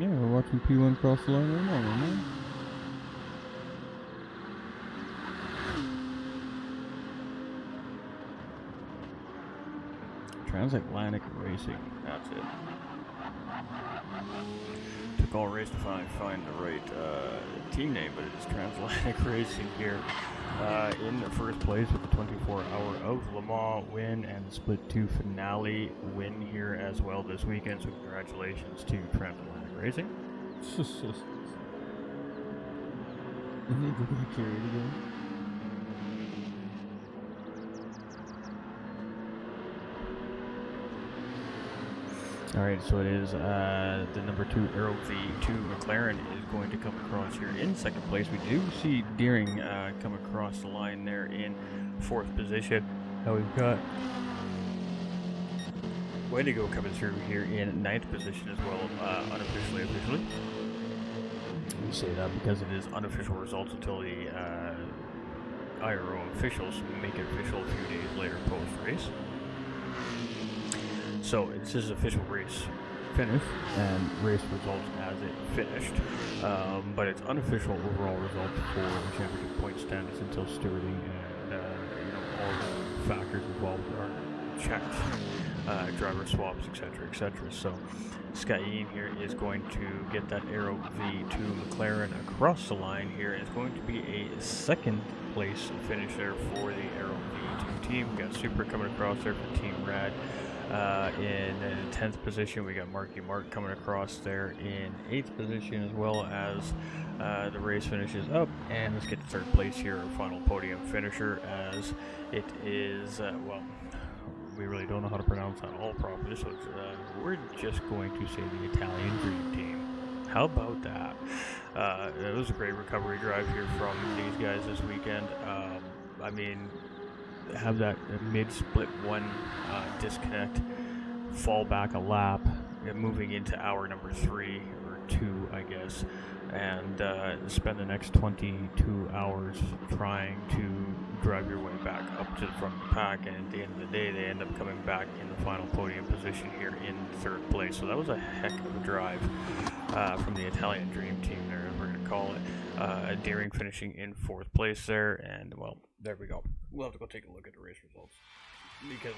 Yeah, we're watching P1 cross the line right now, man. Transatlantic Racing, that's it. Took all race to find the right team name, but it is Transatlantic Racing here in the first place with the 24-hour of Le Mans win and the Split 2 finale win here as well this weekend. So congratulations to Transatlantic Racing. I think we're going to carry it again. Alright, so it is the number 2 Aero V2 McLaren is going to come across here in second place. We do see Deering come across the line there in 4th position. Now we've got Wendigo coming through here in 9th position as well, unofficially, officially. We say that because it is unofficial results until the IRO officials make it official a few days later post-race. So this is official race finish and race results as it finished, but it's unofficial overall results for the championship point standings until stewarding and all the factors involved are checked, driver swaps, etc. So Skyen here is going to get that Aero V2 McLaren across the line here. It's going to be a second place finish there for the Aero V2 team. We got Super coming across there for Team Rad. In 10th position, we got Marky Mark coming across there in 8th position, as well as the race finishes up. And let's get to 3rd place here, our final podium finisher, as it is, well, we really don't know how to pronounce that all properly, so we're just going to say the Italian Dream Team. How about that? It was a great recovery drive here from these guys this weekend. I mean, have that mid-split 1 disconnect, fall back a lap, moving into hour number 3 or 2, I guess, and spend the next 22 hours trying to drive your way back up to the front of the pack, and at the end of the day they end up coming back in the final podium position here in 3rd place. So that was a heck of a drive from the Italian Dream Team there, as we're going to call it. Deering finishing in 4th place there, and well, there we go. We'll have to go take a look at the race results because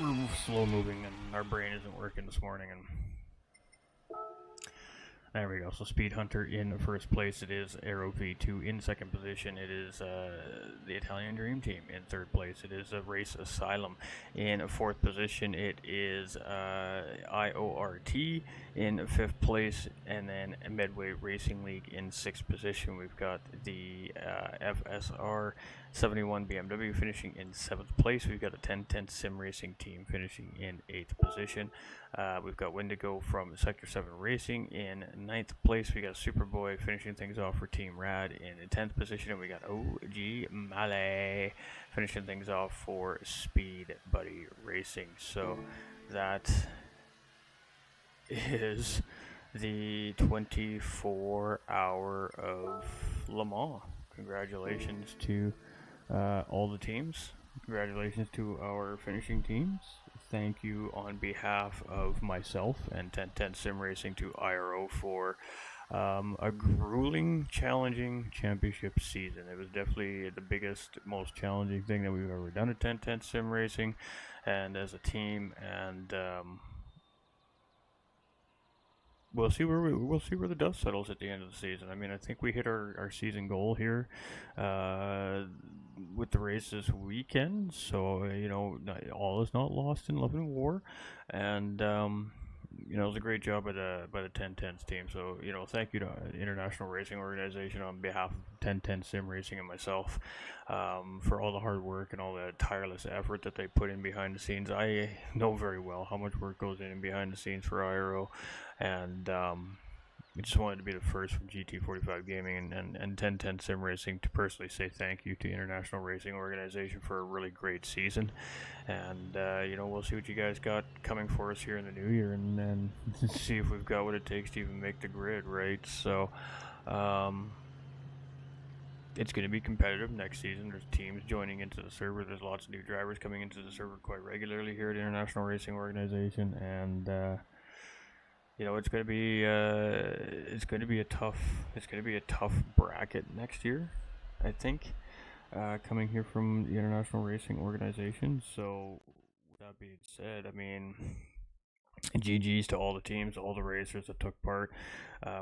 we're slow moving and our brain isn't working this morning. And there we go. So Speed Hunter in 1st place. It is Aero V2 in 2nd position. It is the Italian Dream Team in 3rd place. It is Race Asylum in 4th position. It is IORT in 5th place, and then Medway Racing League in 6th position. We've got the FSR 71 BMW finishing in 7th place. We've got the Tenths Simracing team finishing in 8th position. We've got Wendigo from Sector 7 Racing in 9th place. We got Superboy finishing things off for Team Rad in 10th position. And we got OG Male finishing things off for Speed Buddy Racing. So that is the 24-hour of Le Mans. Congratulations to all the teams. Congratulations to our finishing teams. Thank you on behalf of myself and Tenths Simracing to IRO for a grueling, challenging championship season. It was definitely the biggest, most challenging thing that we've ever done at Tenths Simracing and as a team, and we'll see where the dust settles at the end of the season. I mean, I think we hit our season goal here with the race this weekend. So all is not lost in love and war, and it was a great job by the Tenths team. So thank you to International Racing Organization on behalf of Tenths Simracing and myself for all the hard work and all the tireless effort that they put in behind the scenes. I know very well how much work goes in behind the scenes for IRO, and I just wanted to be the first from GT45 Gaming and Tenths Simracing to personally say thank you to International Racing Organization for a really great season. And we'll see what you guys got coming for us here in the new year, and then see if we've got what it takes to even make the grid, right? So it's going to be competitive next season. There's teams joining into the server. There's lots of new drivers coming into the server quite regularly here at International Racing Organization, and it's going to be a tough bracket next year, I think, coming here from the International Racing Organization. So with that being said, I mean, GG's to all the teams, all the racers that took part,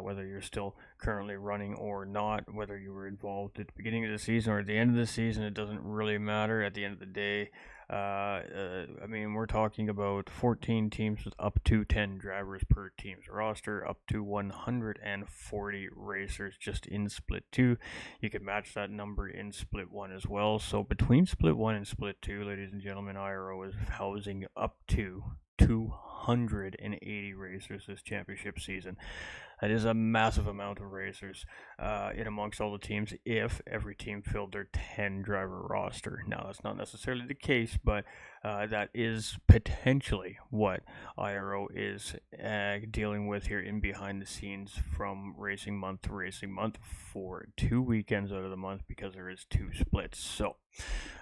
whether you're still currently running or not, whether you were involved at the beginning of the season or at the end of the season, it doesn't really matter. At the end of the day, I mean, we're talking about 14 teams with up to 10 drivers per team's roster, up to 140 racers just in Split 2. You can match that number in Split 1 as well. So between Split 1 and Split 2, ladies and gentlemen, IRO is housing up to 280 racers this championship season. That is a massive amount of racers in amongst all the teams if every team filled their 10 driver roster. Now, that's not necessarily the case, but that is potentially what IRO is dealing with here in behind the scenes from racing month to racing month for 2 weekends out of the month, because there is 2 splits. So,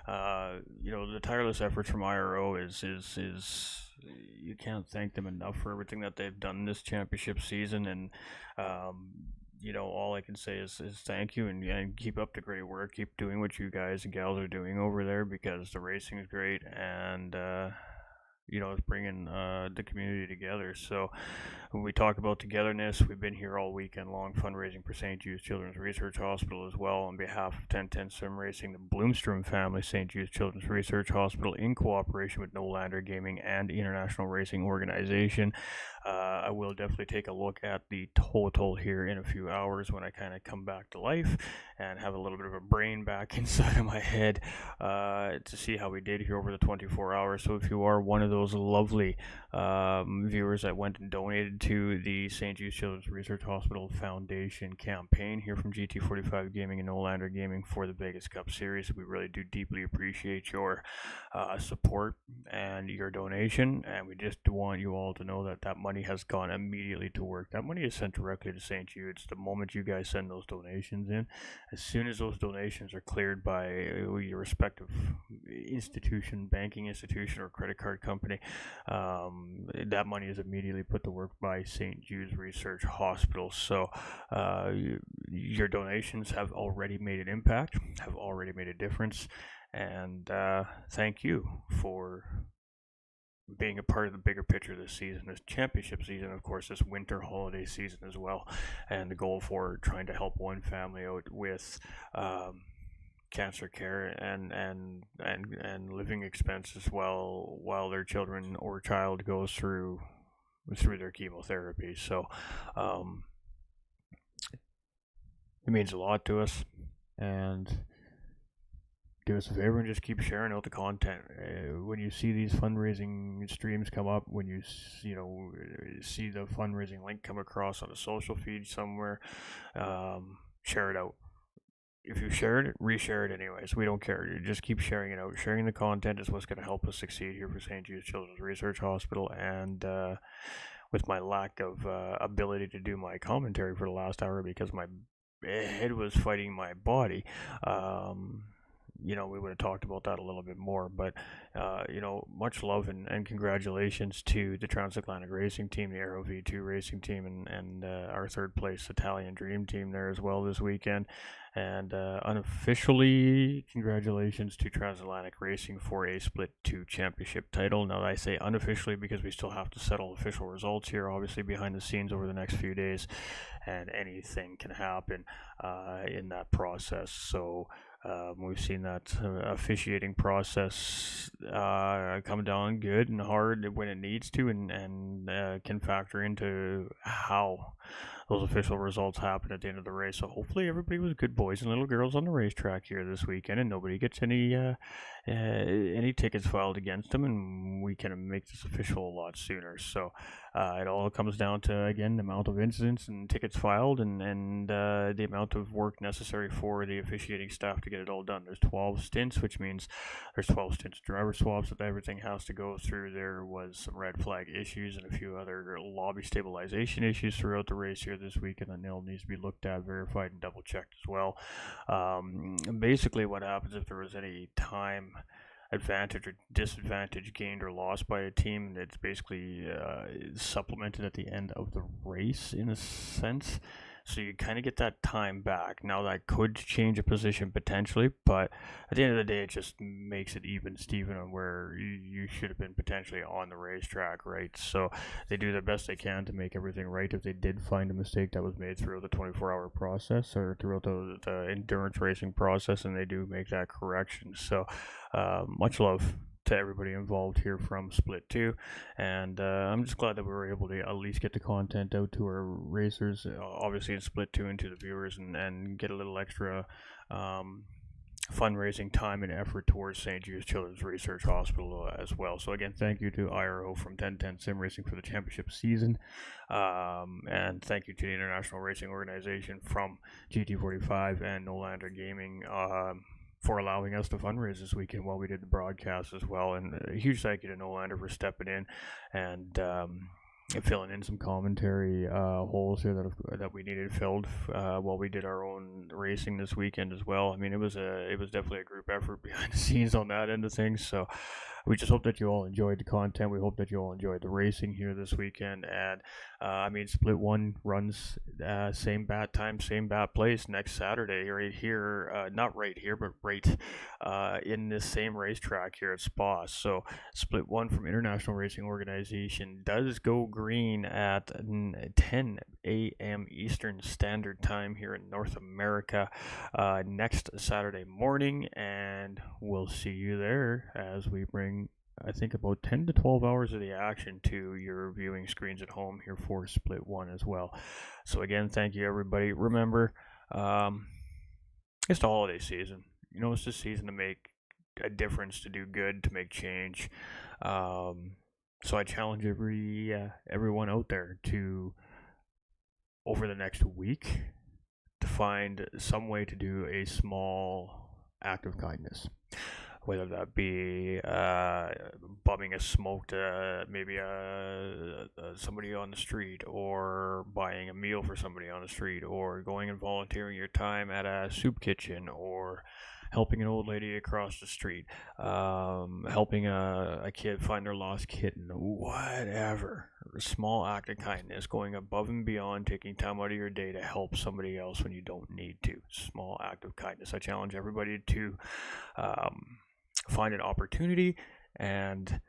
the tireless efforts from IRO is you can't thank them enough for everything that they've done this championship season. And all I can say is thank you, and keep up the great work. Keep doing what you guys and gals are doing over there, because the racing is great, and it's bringing the community together. So when we talk about togetherness, we've been here all weekend long fundraising for St. Jude's Children's Research Hospital as well, on behalf of Tenths Simracing, the Bloomstrom family, St. Jude's Children's Research Hospital, in cooperation with Nolander Gaming and the International Racing Organization. I will definitely take a look at the total here in a few hours when I kind of come back to life and have a little bit of a brain back inside of my head to see how we did here over the 24 hours. So if you are one of those lovely viewers that went and donated to the St. Jude's Children's Research Hospital Foundation campaign here from GT45 Gaming and Nolander Gaming for the Vegas Cup Series, we really do deeply appreciate your support and your donation, and we just want you all to know that that money has gone immediately to work. That money is sent directly to St. Jude's the moment you guys send those donations in. As soon as those donations are cleared by your respective institution, banking institution, or credit card company, that money is immediately put to work by St. Jude's Research Hospital. So your donations have already made an impact, have already made a difference, and thank you for being a part of the bigger picture this season, this championship season, of course, this winter holiday season as well, and the goal for trying to help one family out with cancer care and living expenses while their children or child goes through their chemotherapy. So it means a lot to us, and do us a favor and just keep sharing out the content. When you see these fundraising streams come up, when you see the fundraising link come across on a social feed somewhere, share it out. If you shared it, reshare it anyways. We don't care. You just keep sharing it out. Sharing the content is what's going to help us succeed here for St. Jude's Children's Research Hospital. And with my lack of ability to do my commentary for the last hour because my head was fighting my body, we would have talked about that a little bit more. But, much love and congratulations to the Transatlantic Racing Team, the Aero V2 Racing Team, and our third place Italian Dream Team there as well this weekend. And unofficially, congratulations to Transatlantic Racing for a Split 2 championship title. Now, I say unofficially because we still have to settle official results here, obviously, behind the scenes over the next few days, and anything can happen in that process. So we've seen that officiating process come down good and hard when it needs to, and can factor into how those official results happen at the end of the race. So hopefully everybody was good boys and little girls on the racetrack here this weekend, and nobody gets any tickets filed against them, and we can make this official a lot sooner. So it all comes down to, again, the amount of incidents and tickets filed, and the amount of work necessary for the officiating staff to get it all done. There's 12 stints, which means there's 12 stints of driver swaps that everything has to go through. There was some red flag issues and a few other lobby stabilization issues throughout the race here this week, and the nil needs to be looked at, verified, and double checked as well. Basically what happens if there was any time advantage or disadvantage gained or lost by a team, that's basically supplemented at the end of the race in a sense. So you kind of get that time back. Now that could change a position potentially, but at the end of the day, it just makes it even Steven on where you should have been potentially on the racetrack, right? So they do the best they can to make everything right. If they did find a mistake that was made throughout the 24-hour process or throughout the endurance racing process, and they do make that correction. So much love to everybody involved here from Split 2, and I'm just glad that we were able to at least get the content out to our racers, obviously in Split 2, and to the viewers, and get a little extra fundraising time and effort towards St. Jude's Children's Research Hospital as well. So again, thank you to IRO from Tenths Simracing for the championship season, and thank you to the International Racing Organization from GT45 and Nolander Gaming for allowing us to fundraise this weekend while we did the broadcast as well. And a huge thank you to Nolander for stepping in and filling in some commentary holes here that we needed filled while we did our own racing this weekend as well. I mean, it was definitely a group effort behind the scenes on that end of things. So we just hope that you all enjoyed the content. We hope that you all enjoyed the racing here this weekend. And I mean, Split 1 runs same bat time, same bat place next Saturday right here. Not right here, but right in this same racetrack here at Spa. So Split 1 from International Racing Organization does go green at 10 a.m. Eastern Standard Time here in North America next Saturday morning. And we'll see you there as we bring, I think, about 10 to 12 hours of the action to your viewing screens at home here for Split 1 as well. So again, thank you everybody. Remember, it's the holiday season. You know, it's the season to make a difference, to do good, to make change. So I challenge everyone out there to, over the next week, to find some way to do a small act of kindness. Whether that be bumming a smoke to maybe somebody on the street, or buying a meal for somebody on the street, or going and volunteering your time at a soup kitchen, or helping an old lady across the street, helping a kid find their lost kitten, whatever. A small act of kindness, going above and beyond, taking time out of your day to help somebody else when you don't need to. Small act of kindness. I challenge everybody to find an opportunity and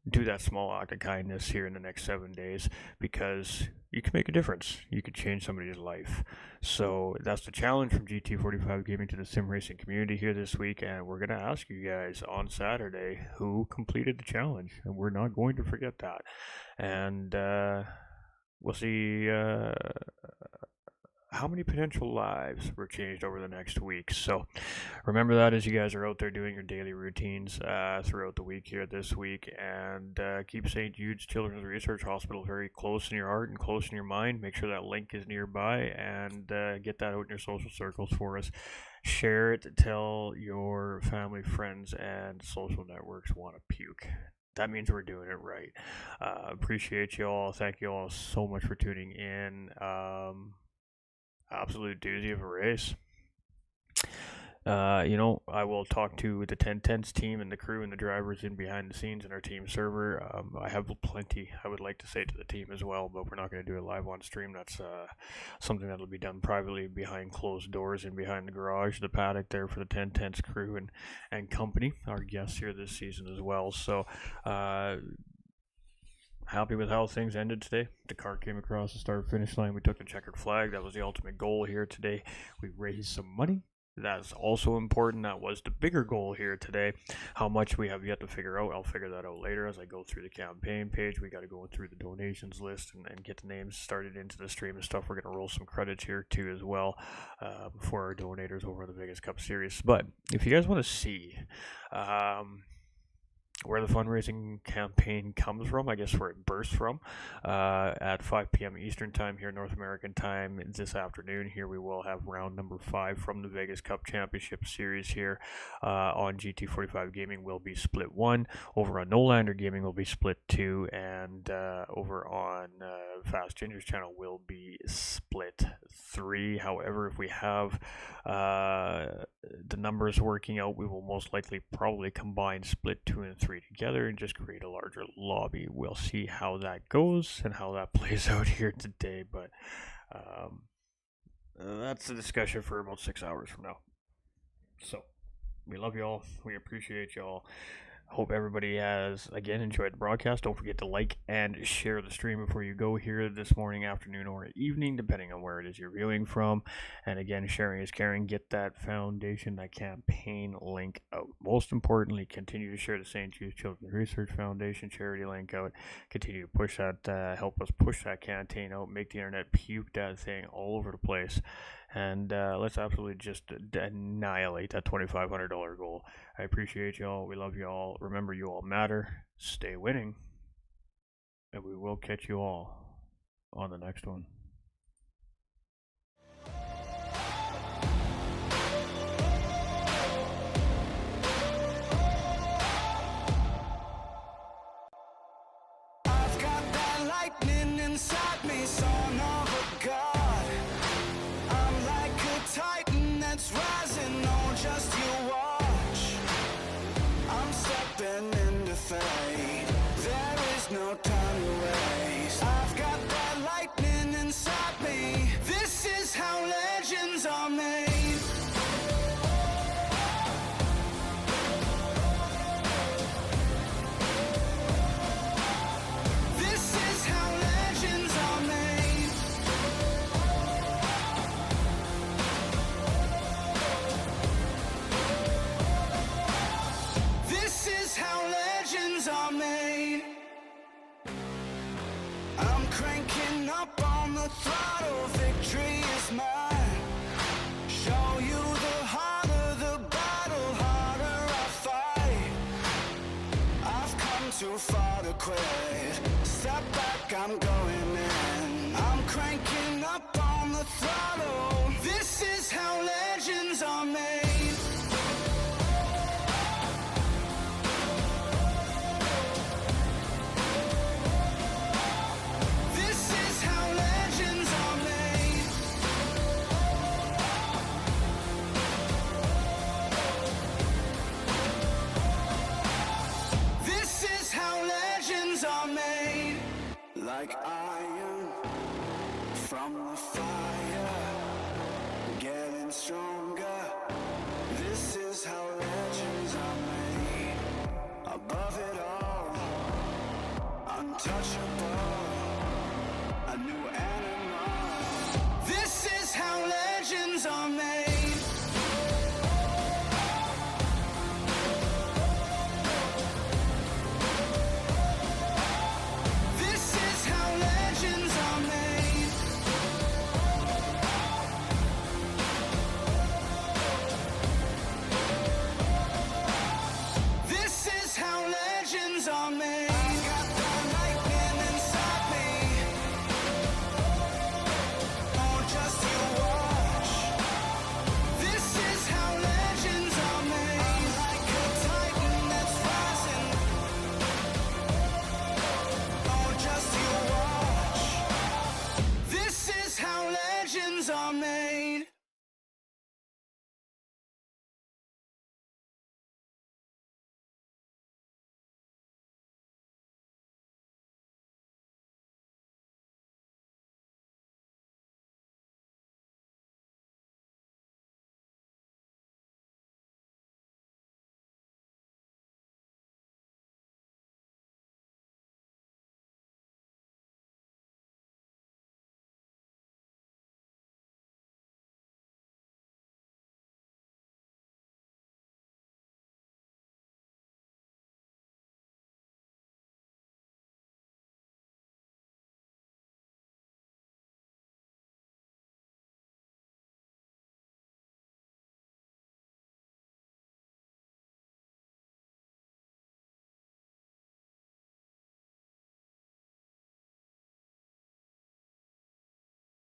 do that small act of kindness here in the next 7 days, because you can make a difference. You could change somebody's life. So that's the challenge from GT45 Gaming to the sim racing community here this week, and we're going to ask you guys on Saturday who completed the challenge, and we're not going to forget that. And we'll see how many potential lives were changed over the next week. So remember that as you guys are out there doing your daily routines throughout the week here this week, and keep St. Jude's Children's Research Hospital very close in your heart and close in your mind. Make sure that link is nearby, and get that out in your social circles for us. Share it, tell your family, friends, and social networks want to puke. That means we're doing it right. Appreciate you all. Thank you all so much for tuning in. Absolute doozy of a race. You know, I will talk to the Tenths team and the crew and the drivers in behind the scenes in our team server. I have plenty I would like to say to the team as well, but we're not going to do it live on stream. That's something that'll be done privately behind closed doors and behind the garage, the paddock there for the Tenths crew and company, our guests here this season as well. So, happy with how things ended today. The car came across the start-finish line. We took the checkered flag. That was the ultimate goal here today. We raised some money. That's also important. That was the bigger goal here today. How much we have yet to figure out, I'll figure that out later as I go through the campaign page. We got to go through the donations list and get the names started into the stream and stuff. We're going to roll some credits here too as well for our donators over in the Vegas Cup Series. But if you guys want to see where the fundraising campaign comes from, I guess where it bursts from, at 5 p.m. Eastern time here, North American time this afternoon. Here we will have round number 5 from the Vegas Cup Championship Series here on GT45 Gaming will be Split 1. Over on Nolander Gaming will be Split 2, and over on Fast Ginger's channel will be Split 3. However, if we have the numbers working out, we will most likely probably combine Split 2 and 3 together and just create a larger lobby. We'll see how that goes and how that plays out here today, but That's a discussion for about 6 hours from now. So, we love y'all. We appreciate y'all. Hope everybody has, again, enjoyed the broadcast. Don't forget to like and share the stream before you go here this morning, afternoon, or evening, depending on where it is you're viewing from. And again, sharing is caring. Get that foundation, that campaign link out. Most importantly, continue to share the St. Jude Children's Research Foundation charity link out. Continue to push that, help us push that campaign out. Make the internet puke that thing all over the place. And let's absolutely just annihilate that $2,500 goal. I appreciate y'all. We love y'all. Remember, you all matter. Stay winning. And we will catch you all on the next one. I've got that lightning inside me, son of a god. I'm like a titan that's rising, oh, just you watch. I'm stepping into fate. There is no time to waste. I've got that lightning inside me. This is how legends are made. This is how legends are made. This is how legends are made. I'm cranking up on the throttle, victory is mine. Show you the harder the battle, harder I fight. I've come too far to quit. Step back, I'm going in. I'm cranking up on the throttle. This is how legends are made. This is how legends are made. This is how legends are made. Like iron from the fire, getting stronger. This is how legends are made. Above it all, untouchable.